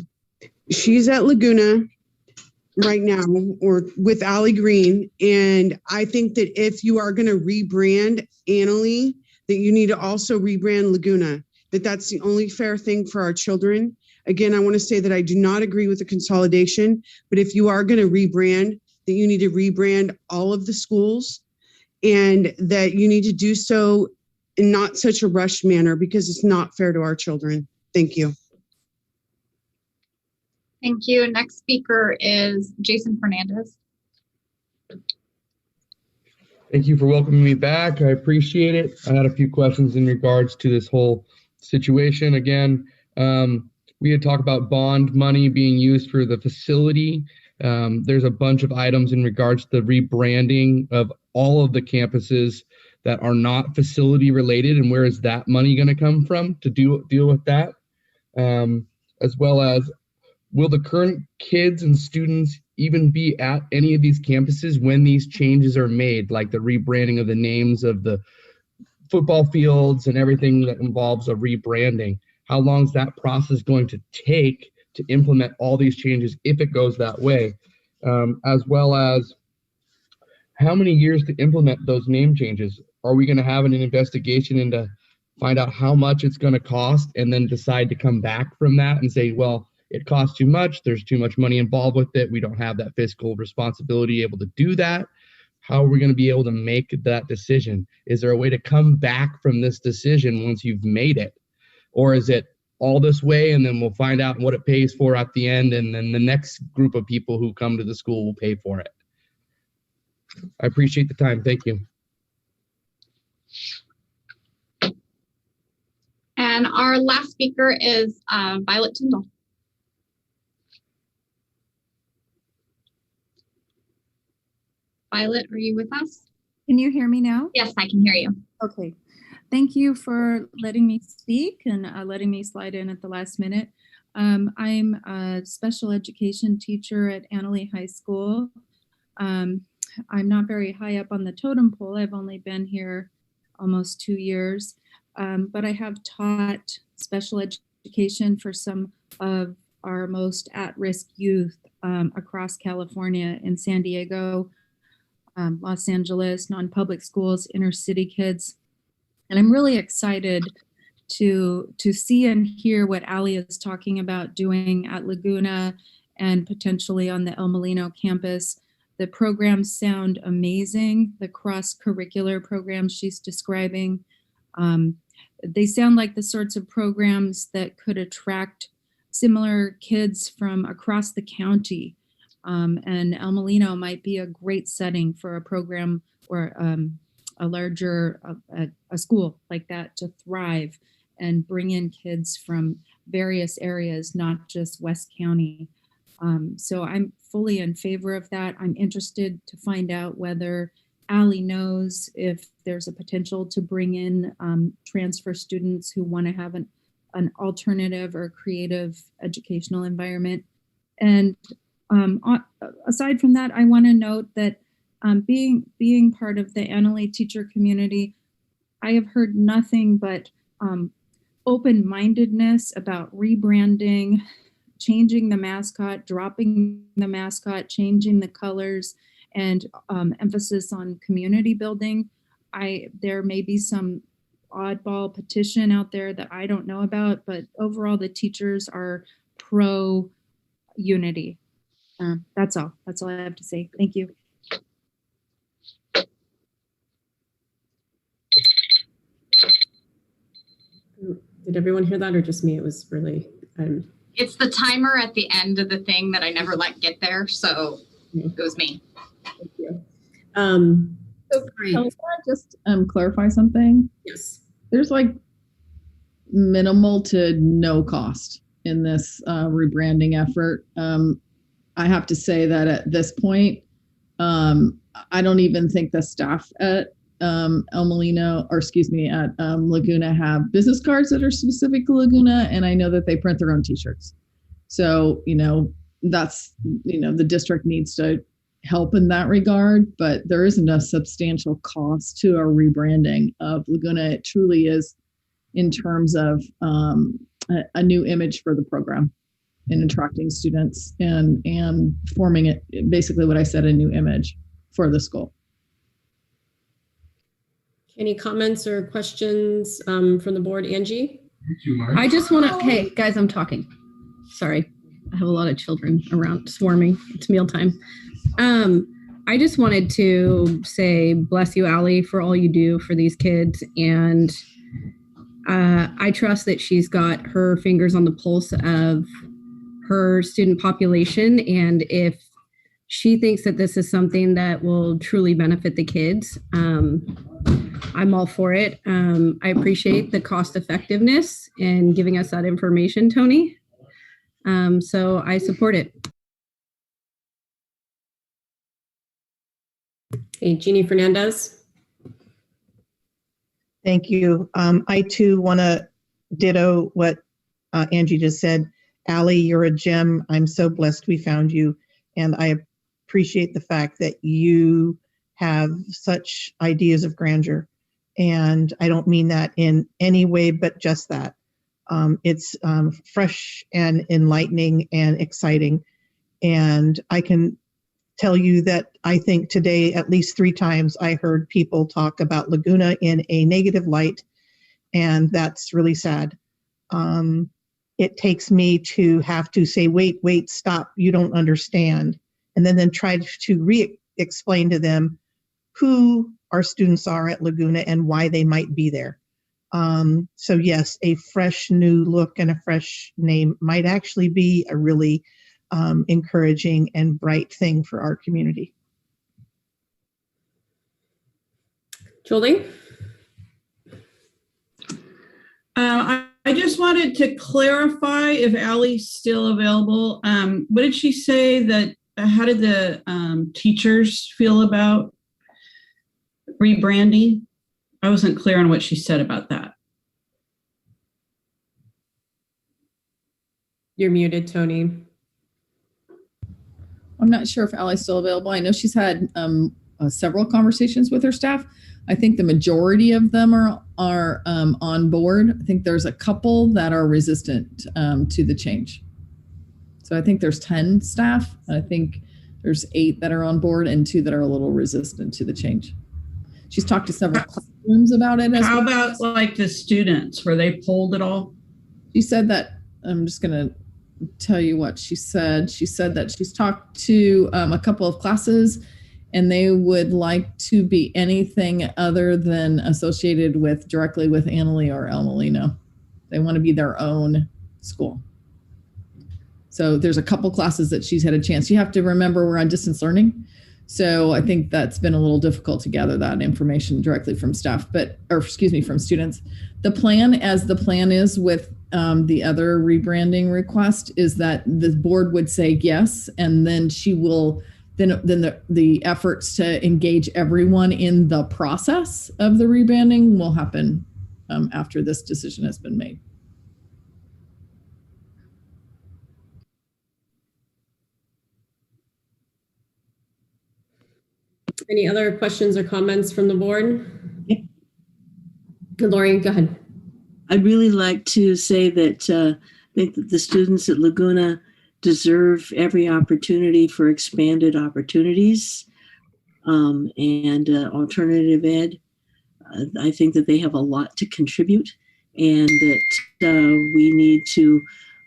she's at Laguna right now, or with Allie Green. And I think that if you are going to rebrand Annalee, that you need to also rebrand Laguna, that's the only fair thing for our children. Again, I want to say that I do not agree with the consolidation, but if you are going to rebrand, that you need to rebrand all of the schools, and that you need to do so in not such a rushed manner, because it's not fair to our children. Thank you. Thank you. Next speaker is Jason Fernandez. Thank you for welcoming me back. I appreciate it. I had a few questions in regards to this whole situation. Again, we had talked about bond money being used for the facility. There's a bunch of items in regards to the rebranding of all of the campuses that are not facility related, and where is that money going to come from to deal with that? As well as, will the current kids and students even be at any of these campuses when these changes are made, like the rebranding of the names of the football fields and everything that involves a rebranding? How long is that process going to take to implement all these changes if it goes that way? As well as, how many years to implement those name changes? Are we going to have an investigation into find out how much it's going to cost, and then decide to come back from that and say, well, it costs too much, there's too much money involved with it, we don't have that fiscal responsibility able to do that? How are we going to be able to make that decision? Is there a way to come back from this decision once you've made it? Or is it all this way, and then we'll find out what it pays for at the end, and then the next group of people who come to the school will pay for it? I appreciate the time. Thank you. And our last speaker is Violet Tyndall. Violet, are you with us? Can you hear me now? Yes, I can hear you. Okay. Thank you for letting me speak and letting me slide in at the last minute. I'm a special education teacher at Annalee High School. I'm not very high up on the totem pole. I've only been here almost 2 years, but I have taught special education for some of our most at-risk youth across California, in San Diego, Los Angeles, non-public schools, inner city kids. And I'm really excited to see and hear what Ali is talking about doing at Laguna and potentially on the El Molino campus. The programs sound amazing, the cross-curricular programs she's describing. They sound like the sorts of programs that could attract similar kids from across the county. And El Molino might be a great setting for a program or a larger a school like that to thrive and bring in kids from various areas, not just West County. So I'm fully in favor of that. I'm interested to find out whether Ali knows if there's a potential to bring in transfer students who want to have an alternative or creative educational environment. And aside from that, I want to note that being part of the Annalee teacher community, I have heard nothing but open-mindedness about rebranding, changing the mascot, dropping the mascot, changing the colors, and emphasis on community building. There may be some oddball petition out there that I don't know about, but overall the teachers are pro unity. That's all I have to say. Thank you. Did everyone hear that, or just me? It was really, It's the timer at the end of the thing that I never let get there, so it was me. Thank you. So can I just clarify something? Yes. There's like minimal to no cost in this rebranding effort. I have to say that at this point, I don't even think the staff at El Molino, or excuse me, at Laguna have business cards that are specific to Laguna, and I know that they print their own t-shirts. So, that's, the district needs to help in that regard, but there isn't a substantial cost to a rebranding of Laguna. It truly is in terms of a new image for the program and attracting students and forming it, basically what I said, a new image for the school. Any comments or questions from the board? Angie? I just want to, hey guys, I'm talking. Sorry, I have a lot of children around swarming. It's mealtime. I just wanted to say, bless you, Allie, for all you do for these kids. And I trust that she's got her fingers on the pulse of her student population. And if she thinks that this is something that will truly benefit the kids, I'm all for it. I appreciate the cost effectiveness in giving us that information, Tony. So I support it. Okay, Jeannie Fernandez. Thank you. I too want to ditto what Angie just said. Allie, you're a gem. I'm so blessed we found you. And I appreciate the fact that you have such ideas of grandeur. And I don't mean that in any way, but just that. It's fresh and enlightening and exciting. And I can tell you that I think today, at least 3 times, I heard people talk about Laguna in a negative light, and that's really sad. It takes me to have to say, wait, stop, you don't understand, and then try to re-explain to them who our students are at Laguna and why they might be there. So yes, a fresh new look and a fresh name might actually be a really encouraging and bright thing for our community. Julie? I just wanted to clarify if Allie's still available. What did she say that, how did the teachers feel about rebranding? I wasn't clear on what she said about that. You're muted, Tony. I'm not sure if Allie's still available. I know she's had several conversations with her staff. I think the majority of them are on board. I think there's a couple that are resistant to the change. So I think there's 10 staff. I think there's 8 that are on board and 2 that are a little resistant to the change. She's talked to several classrooms about it. How about like the students? Were they polled at all? She said that, I'm just going to tell you what she said. She said that she's talked to a couple of classes and they would like to be anything other than associated with directly with Annalee or El Molino. They want to be their own school. So there's a couple classes that she's had a chance. You have to remember we're on distance learning. So I think that's been a little difficult to gather that information directly from staff, from students. The plan, as the plan is with the other rebranding request, is that the board would say yes, and then she will, then the efforts to engage everyone in the process of the rebranding will happen after this decision has been made. Any other questions or comments from the board? Lori, go ahead. I'd really like to say that I think that the students at Laguna deserve every opportunity for expanded opportunities and alternative ed. I think that they have a lot to contribute and that we need to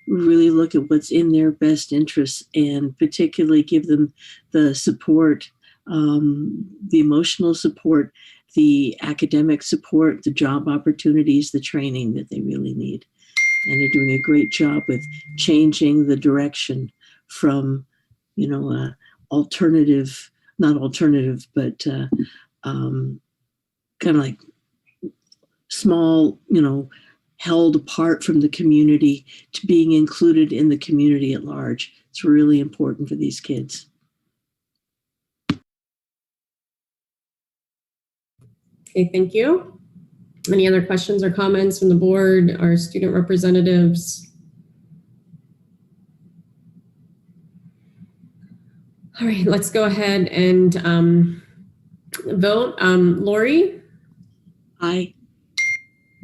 really look at what's in their best interests and particularly give them the support, the emotional support, the academic support, the job opportunities, the training that they really need. And they're doing a great job with changing the direction from, alternative, not alternative, but kind of like small, held apart from the community to being included in the community at large. It's really important for these kids. Okay, thank you. Any other questions or comments from the board or student representatives? All right, let's go ahead and vote. Lori? Aye.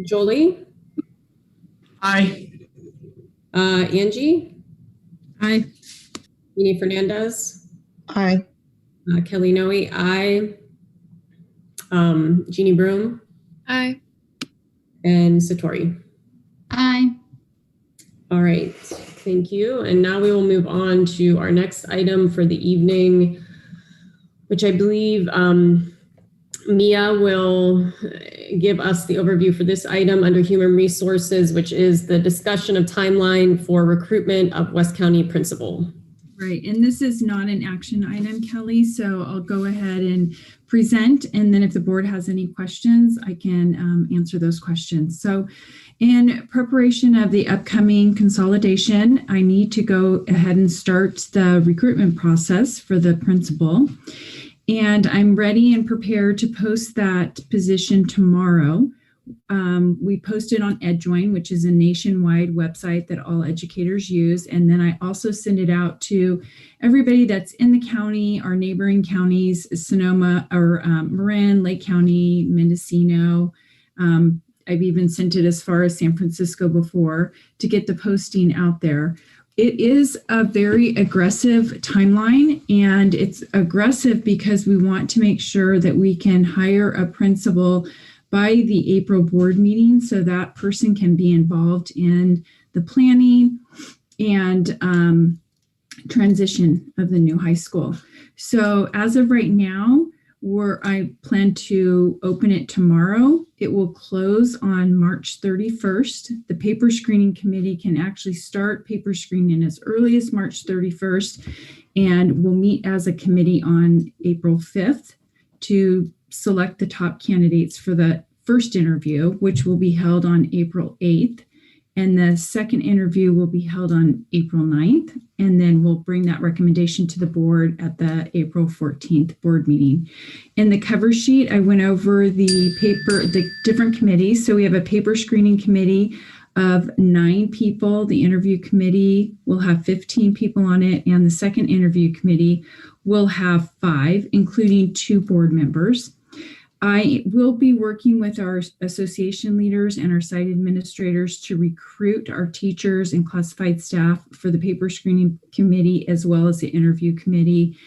Jolie? Aye. Angie? Aye. Jeannie Fernandez? Aye. Kelly Noe? Aye. Jeannie Broom? Aye. And Satori? Aye. All right, thank you. And now we will move on to our next item for the evening, which I believe Mia will give us the overview for this item under Human Resources, which is the discussion of timeline for recruitment of West County principal. Right, and this is not an action item, Kelly, so I'll go ahead and present, and then if the board has any questions, I can answer those questions. So in preparation of the upcoming consolidation, I need to go ahead and start the recruitment process for the principal, and I'm ready and prepared to post that position tomorrow. We posted on EdJoin, which is a nationwide website that all educators use. And then I also send it out to everybody that's in the county, our neighboring counties, Sonoma or Marin, Lake County, Mendocino. I've even sent it as far as San Francisco before to get the posting out there. It is a very aggressive timeline, and it's aggressive because we want to make sure that we can hire a principal by the April board meeting, so that person can be involved in the planning and transition of the new high school. So as of right now, I plan to open it tomorrow. It will close on March 31st. The paper screening committee can actually start paper screening as early as March 31st, and we'll meet as a committee on April 5th to select the top candidates for the first interview, which will be held on April 8th. And the second interview will be held on April 9th. And then we'll bring that recommendation to the board at the April 14th board meeting. In the cover sheet, I went over the different committees. So we have a paper screening committee of 9 people. The interview committee will have 15 people on it. And the second interview committee will have 5, including 2 board members. I will be working with our association leaders and our site administrators to recruit our teachers and classified staff for the paper screening committee, as well as the interview committee,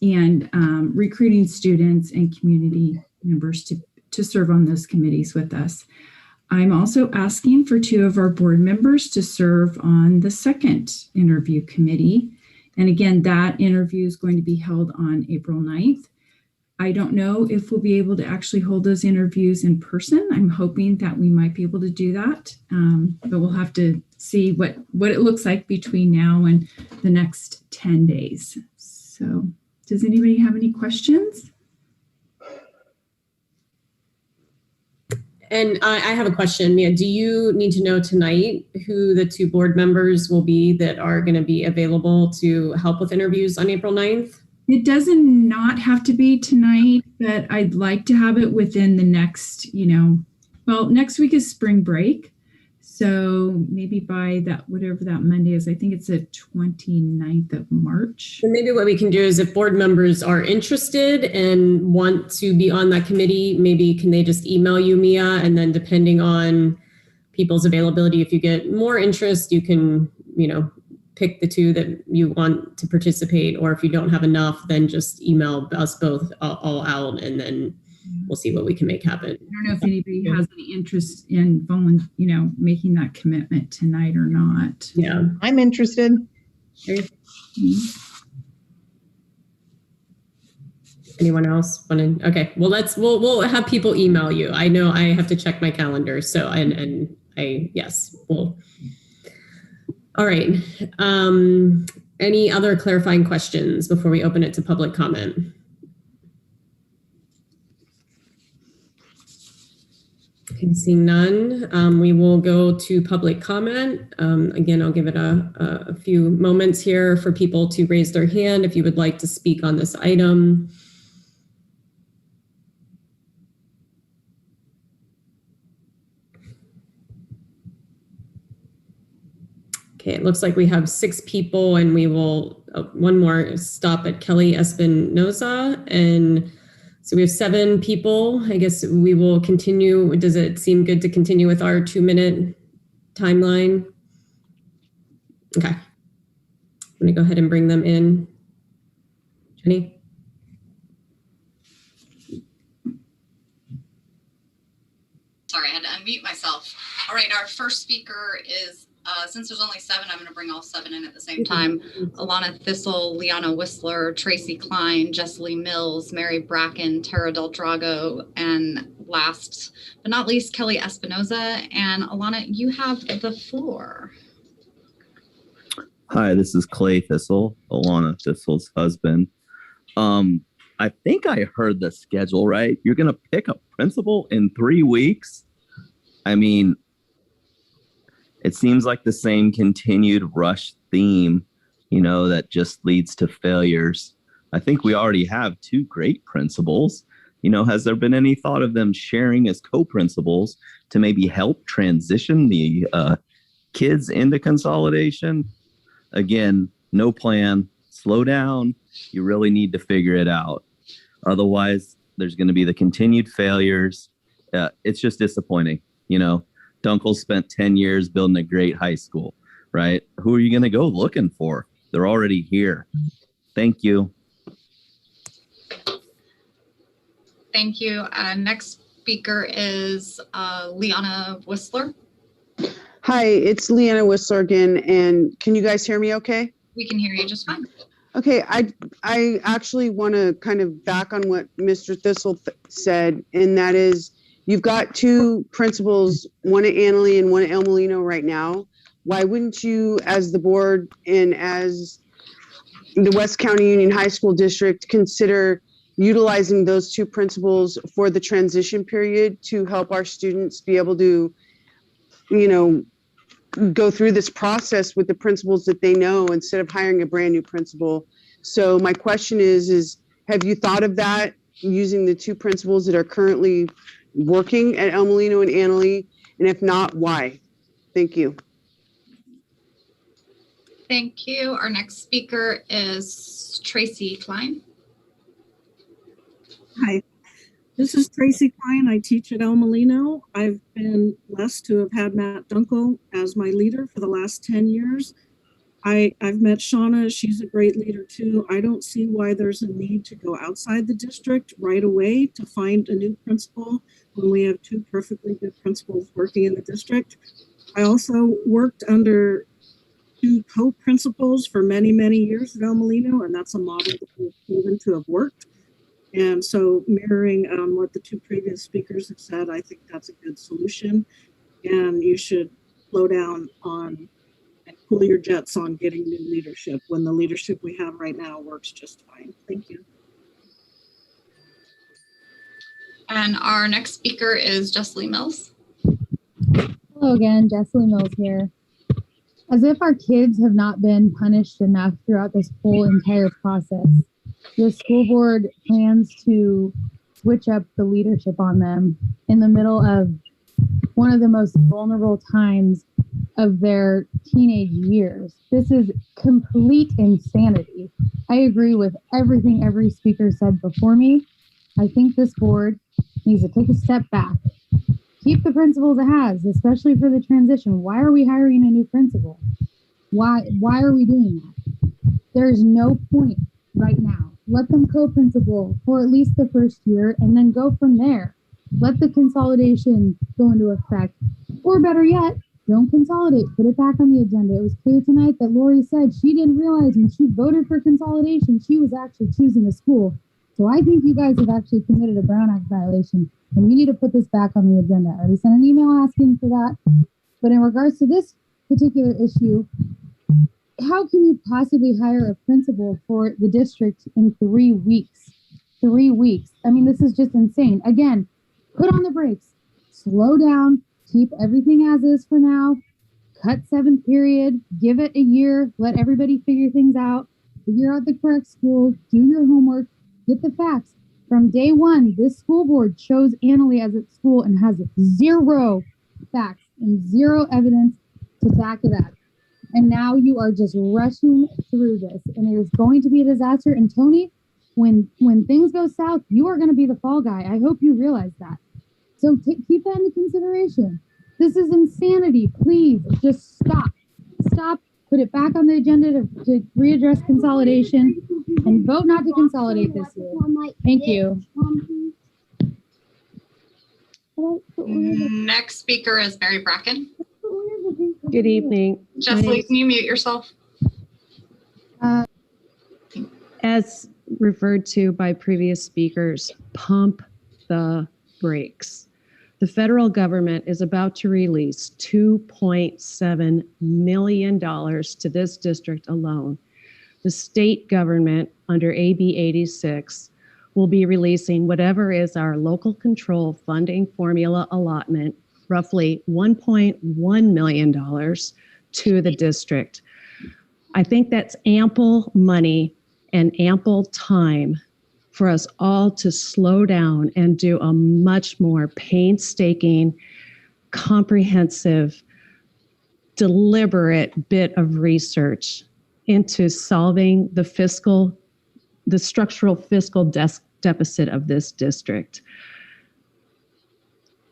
and recruiting students and community members to serve on those committees with us. I'm also asking for 2 of our board members to serve on the second interview committee. And again, that interview is going to be held on April 9th. I don't know if we'll be able to actually hold those interviews in person. I'm hoping that we might be able to do that, but we'll have to see what it looks like between now and the next 10 days. So does anybody have any questions? And I have a question, Mia. Do you need to know tonight who the 2 board members will be that are going to be available to help with interviews on April 9th? It doesn't not have to be tonight, but I'd like to have it within the next, next week is spring break. So maybe by that, whatever that Monday is, I think it's the 29th of March. And maybe what we can do is if board members are interested and want to be on that committee, maybe can they just email you, Mia? And then depending on people's availability, if you get more interest, you can, pick the 2 that you want to participate, or if you don't have enough, then just email us both all out, and then we'll see what we can make happen. I don't know if anybody has any interest in making that commitment tonight or not. Yeah, I'm interested. Okay. Anyone else want to? Okay, well we'll have people email you. I know I have to check my calendar, so we'll. All right. Any other clarifying questions before we open it to public comment? Okay, seeing none, we will go to public comment. Again, I'll give it a few moments here for people to raise their hand if you would like to speak on this item. Okay, it looks like we have 6 people, and we will, one more stop at Kelly Espinoza. And so we have 7 people. I guess we will continue. Does it seem good to continue with our 2-minute timeline? Okay. I'm going to go ahead and bring them in. Jenny? Sorry, I had to unmute myself. All right, our first speaker is Since there's only 7, I'm going to bring all 7 in at the same time. Alana Thistle, Liana Whistler, Tracy Klein, Jesselie Mills, Mary Bracken, Tara Del Drago, and last but not least, Kelly Espinoza. And Alana, you have the floor. Hi, this is Clay Thistle, Alana Thistle's husband. I think I heard the schedule right. You're going to pick a principal in 3 weeks? I mean, it seems like the same continued rush theme, that just leads to failures. I think we already have 2 great principals. Has there been any thought of them sharing as co-principals to maybe help transition the kids into consolidation? Again, no plan, slow down. You really need to figure it out. Otherwise, there's going to be the continued failures. It's just disappointing. Dunkel spent 10 years building a great high school, right? Who are you going to go looking for? They're already here. Thank you. Thank you. Next speaker is Liana Whistler. Hi, it's Liana Whistler again, and can you guys hear me okay? We can hear you just fine. Okay, I actually want to kind of back on what Mr. Thistle said, and that is you've got 2 principals, one at Annalee and one at El Molino right now. Why wouldn't you, as the board and as the West County Union High School District, consider utilizing those 2 principals for the transition period to help our students be able to, go through this process with the principals that they know instead of hiring a brand new principal. So my question is have you thought of that, using the 2 principals that are currently working at El Molino and Annalee? And if not, why? Thank you. Thank you. Our next speaker is Tracy Klein. Hi, this is Tracy Klein. I teach at El Molino. I've been blessed to have had Matt Dunkel as my leader for the last 10 years. I've met Shauna. She's a great leader too. I don't see why there's a need to go outside the district right away to find a new principal when we have 2 perfectly good principals working in the district. I also worked under 2 co-principals for many, many years at El Molino, and that's a model that we've proven to have worked. And so mirroring what the 2 previous speakers have said, I think that's a good solution. And you should slow down on and cool your jets on getting new leadership when the leadership we have right now works just fine. Thank you. And our next speaker is Jesselie Mills. Hello again, Jesselie Mills here. As if our kids have not been punished enough throughout this whole entire process, the school board plans to switch up the leadership on them in the middle of one of the most vulnerable times of their teenage years. This is complete insanity. I agree with everything every speaker said before me. I think this board needs to take a step back. Keep the principals it has, especially for the transition. Why are we hiring a new principal? Why are we doing that? There's no point right now. Let them co-principal for at least the first year and then go from there. Let the consolidation go into effect. Or better yet, don't consolidate. Put it back on the agenda. It was clear tonight that Lori said she didn't realize when she voted for consolidation, she was actually choosing a school. So I think you guys have actually committed a Brown Act violation, and we need to put this back on the agenda. I already sent an email asking for that. But in regards to this particular issue, how can you possibly hire a principal for the district in 3 weeks? 3 weeks. I mean, this is just insane. Again, put on the brakes, slow down, keep everything as is for now, cut 7th period, give it a year, let everybody figure things out, figure out the correct school, do your homework, get the facts. From day one, this school board chose Annalee as its school and has 0 facts and 0 evidence to back it up. And now you are just rushing through this, and it is going to be a disaster. And Tony, when things go south, you are going to be the fall guy. I hope you realize that. So keep that into consideration. This is insanity. Please just stop. Stop. Put it back on the agenda to readdress consolidation and vote not to consolidate this year. Thank you. Next speaker is Mary Bracken. Good evening. Jess, can you mute yourself? As referred to by previous speakers, pump the brakes. The federal government is about to release $2.7 million to this district alone. The state government under AB 86 will be releasing whatever is our local control funding formula allotment, roughly $1.1 million to the district. I think that's ample money and ample time for us all to slow down and do a much more painstaking, comprehensive, deliberate bit of research into solving the structural fiscal deficit of this district.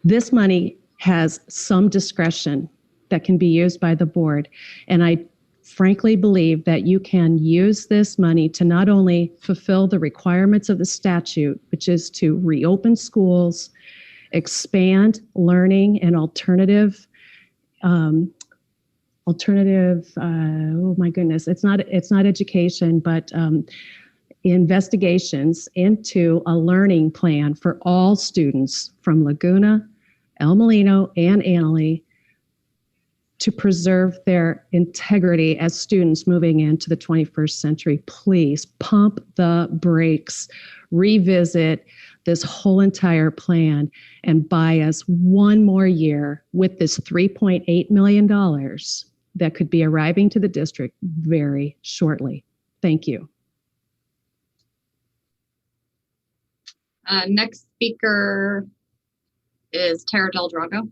This money has some discretion that can be used by the board, and I frankly believe that you can use this money to not only fulfill the requirements of the statute, which is to reopen schools, expand learning and alternative, oh my goodness, it's not education, but investigations into a learning plan for all students from Laguna, El Molino, and Annalee, to preserve their integrity as students moving into the 21st century. Please pump the brakes, revisit this whole entire plan, and buy us one more year with this $3.8 million that could be arriving to the district very shortly. Thank you. Next speaker is Tara Del Drago.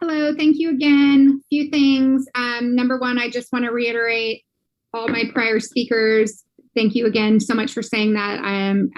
Hello, thank you again. A few things. Number one, I just want to reiterate all my prior speakers. Thank you again so much for saying that. I am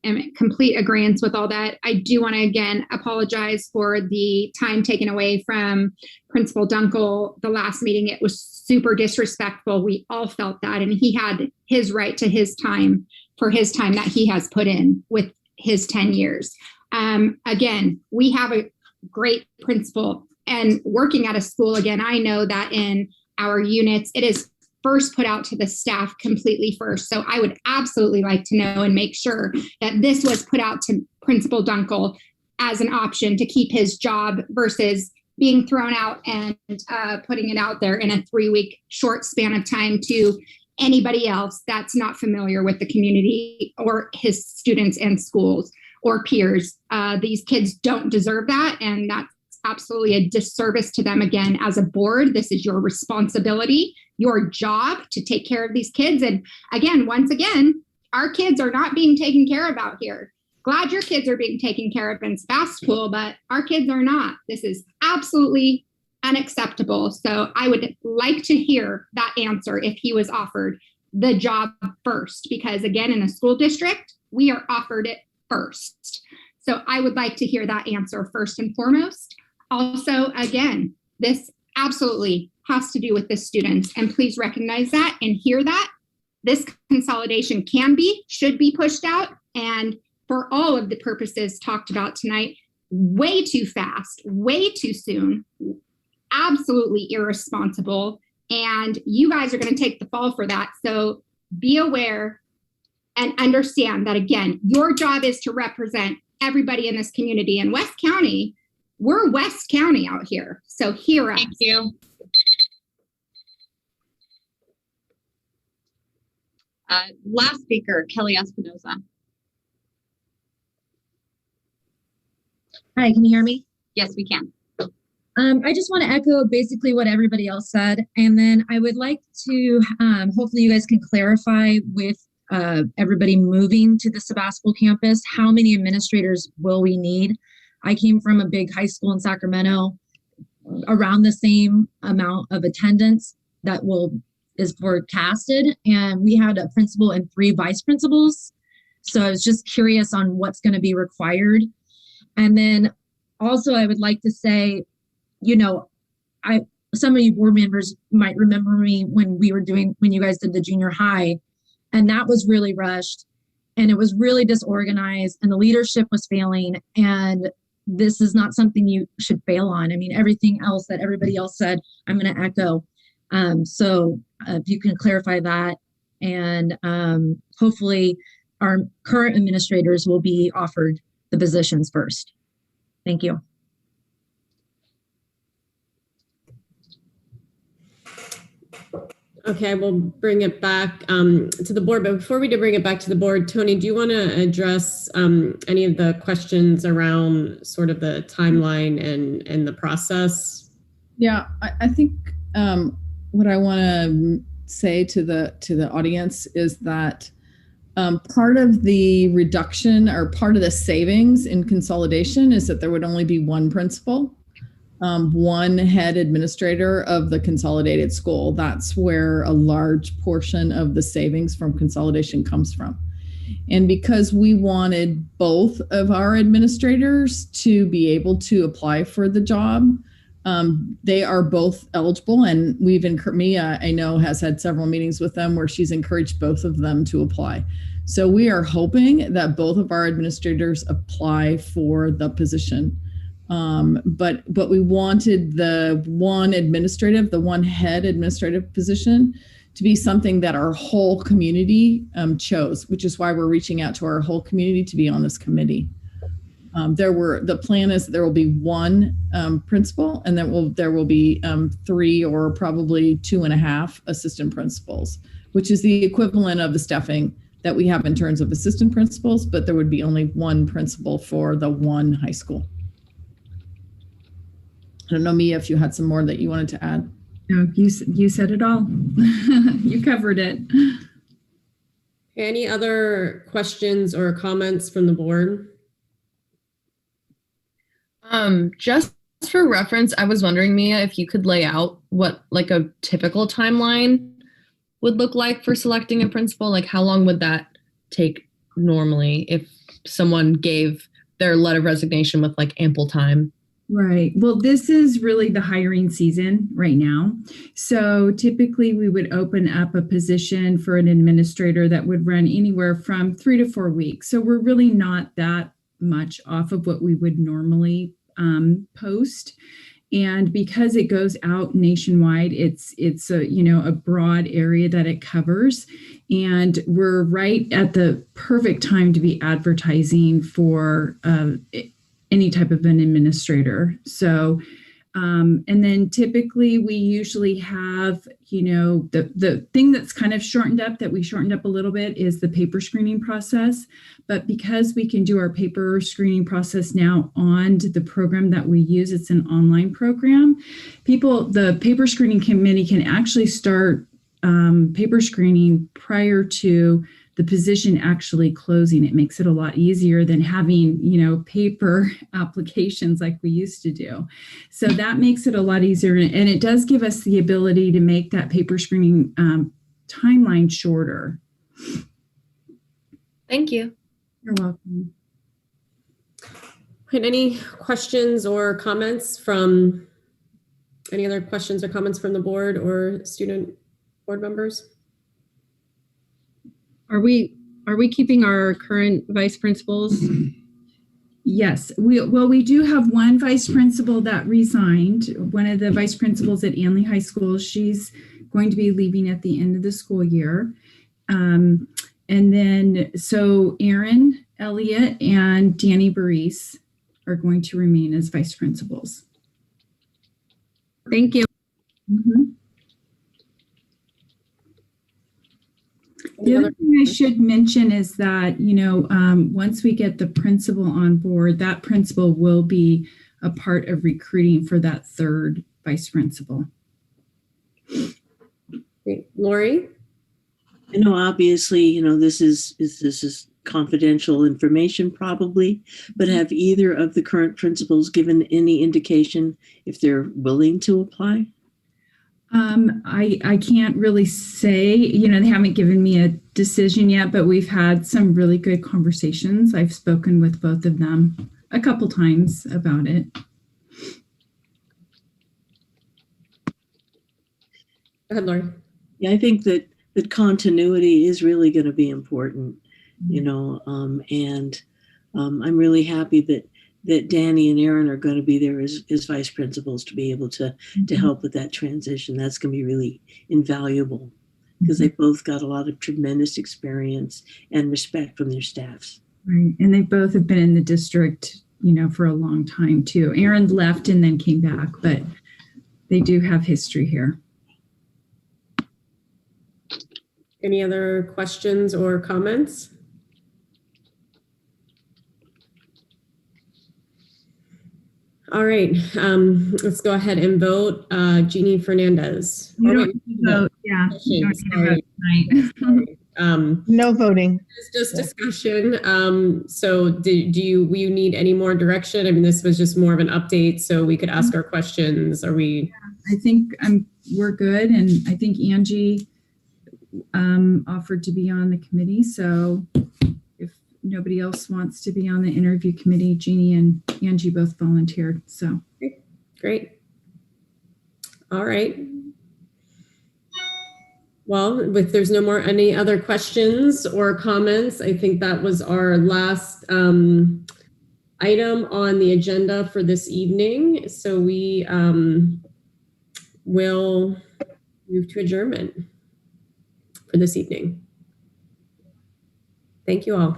in complete agreement with all that. I do want to again apologize for the time taken away from Principal Dunkel the last meeting. It was super disrespectful. We all felt that, and he had his right to his time for his time that he has put in with his 10 years. Again, we have a great principal. And working at a school, again, I know that in our units, it is first put out to the staff completely first. So I would absolutely like to know and make sure that this was put out to Principal Dunkel as an option to keep his job versus being thrown out and putting it out there in a 3-week short span of time to anybody else that's not familiar with the community or his students and schools or peers. These kids don't deserve that, and that's absolutely a disservice to them. Again, as a board, this is your responsibility, your job to take care of these kids. And again, once again, our kids are not being taken care of out here. Glad your kids are being taken care of in Sebastopol, but our kids are not. This is absolutely unacceptable. So I would like to hear that answer if he was offered the job first, because again, in a school district, we are offered it first. So I would like to hear that answer first and foremost. Also, again, this absolutely has to do with the students, and please recognize that and hear that. This consolidation should be pushed out, and for all of the purposes talked about tonight, way too fast, way too soon, absolutely irresponsible, and you guys are going to take the fall for that. So be aware and understand that, again, your job is to represent everybody in this community. In West County, we're West County out here, so hear us. Thank you. Last speaker, Kelly Espinoza. Hi, can you hear me? Yes, we can. I just want to echo basically what everybody else said, and then I would like to, hopefully you guys can clarify with everybody moving to the Sebastopol campus, how many administrators will we need? I came from a big high school in Sacramento, around the same amount of attendance that is forecasted, and we had a principal and 3 vice principals. So I was just curious on what's going to be required. And then also I would like to say, some of you board members might remember me when you guys did the junior high, and that was really rushed, and it was really disorganized, and the leadership was failing. And this is not something you should fail on. I mean, everything else that everybody else said, I'm going to echo. So if you can clarify that, and hopefully our current administrators will be offered the positions first. Thank you. Okay, we'll bring it back to the board. But before we do bring it back to the board, Tony, do you want to address any of the questions around sort of the timeline and the process? Yeah, I think what I want to say to the audience is that part of the reduction or part of the savings in consolidation is that there would only be one principal. One head administrator of the consolidated school. That's where a large portion of the savings from consolidation comes from. And because we wanted both of our administrators to be able to apply for the job, they are both eligible. And Mia, I know, has had several meetings with them where she's encouraged both of them to apply. So we are hoping that both of our administrators apply for the position. But we wanted the one head administrative position to be something that our whole community chose, which is why we're reaching out to our whole community to be on this committee. The plan is that there will be one principal, and then there will be 3 or probably 2.5 assistant principals, which is the equivalent of the staffing that we have in terms of assistant principals, but there would be only one principal for the one high school. I don't know, Mia, if you had some more that you wanted to add. No, you said it all. You covered it. Any other questions or comments from the board? Just for reference, I was wondering, Mia, if you could lay out what like a typical timeline would look like for selecting a principal. Like how long would that take normally if someone gave their letter of resignation with like ample time? Right. Well, this is really the hiring season right now. So typically we would open up a position for an administrator that would run anywhere from 3 to 4 weeks. So we're really not that much off of what we would normally post. And because it goes out nationwide, it's a broad area that it covers. And we're right at the perfect time to be advertising for any type of an administrator. So, and then typically we usually have, the thing that's kind of shortened up, that we shortened up a little bit, is the paper screening process. But because we can do our paper screening process now on the program that we use, it's an online program, the paper screening committee can actually start paper screening prior to the position actually closing. It makes it a lot easier than having, paper applications like we used to do. So that makes it a lot easier. And it does give us the ability to make that paper screening timeline shorter. Thank you. You're welcome. Any questions or comments from any other questions or comments from the board or student board members? Are we keeping our current vice principals? Yes, we do have one vice principal that resigned. One of the vice principals at Anley High School, she's going to be leaving at the end of the school year. And then, so Erin Elliott and Danny Baris are going to remain as vice principals. Thank you. Mm-hmm. The other thing I should mention is that, once we get the principal on board, that principal will be a part of recruiting for that third vice principal. Great. Lori? I know, obviously, this is confidential information probably, but have either of the current principals given any indication if they're willing to apply? I can't really say, they haven't given me a decision yet, but we've had some really good conversations. I've spoken with both of them a couple times about it. Go ahead, Lori. Yeah, I think that continuity is really going to be important, and I'm really happy that Danny and Aaron are going to be there as vice principals to be able to help with that transition. That's going to be really invaluable because they both got a lot of tremendous experience and respect from their staffs. Right. And they both have been in the district, for a long time too. Aaron left and then came back, but they do have history here. Any other questions or comments? All right, let's go ahead and vote. Jeannie Fernandez. You don't need to vote. Yeah. You don't need to vote tonight. No voting. It's just discussion. So will you need any more direction? I mean, this was just more of an update so we could ask our questions. Are we? I think we're good. And I think Angie offered to be on the committee. So if nobody else wants to be on the interview committee, Jeannie and Angie both volunteered. So great. All right. Well, if there's no more any other questions or comments, I think that was our last item on the agenda for this evening. So we will move to adjournment for this evening. Thank you all.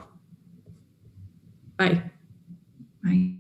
Bye. Bye.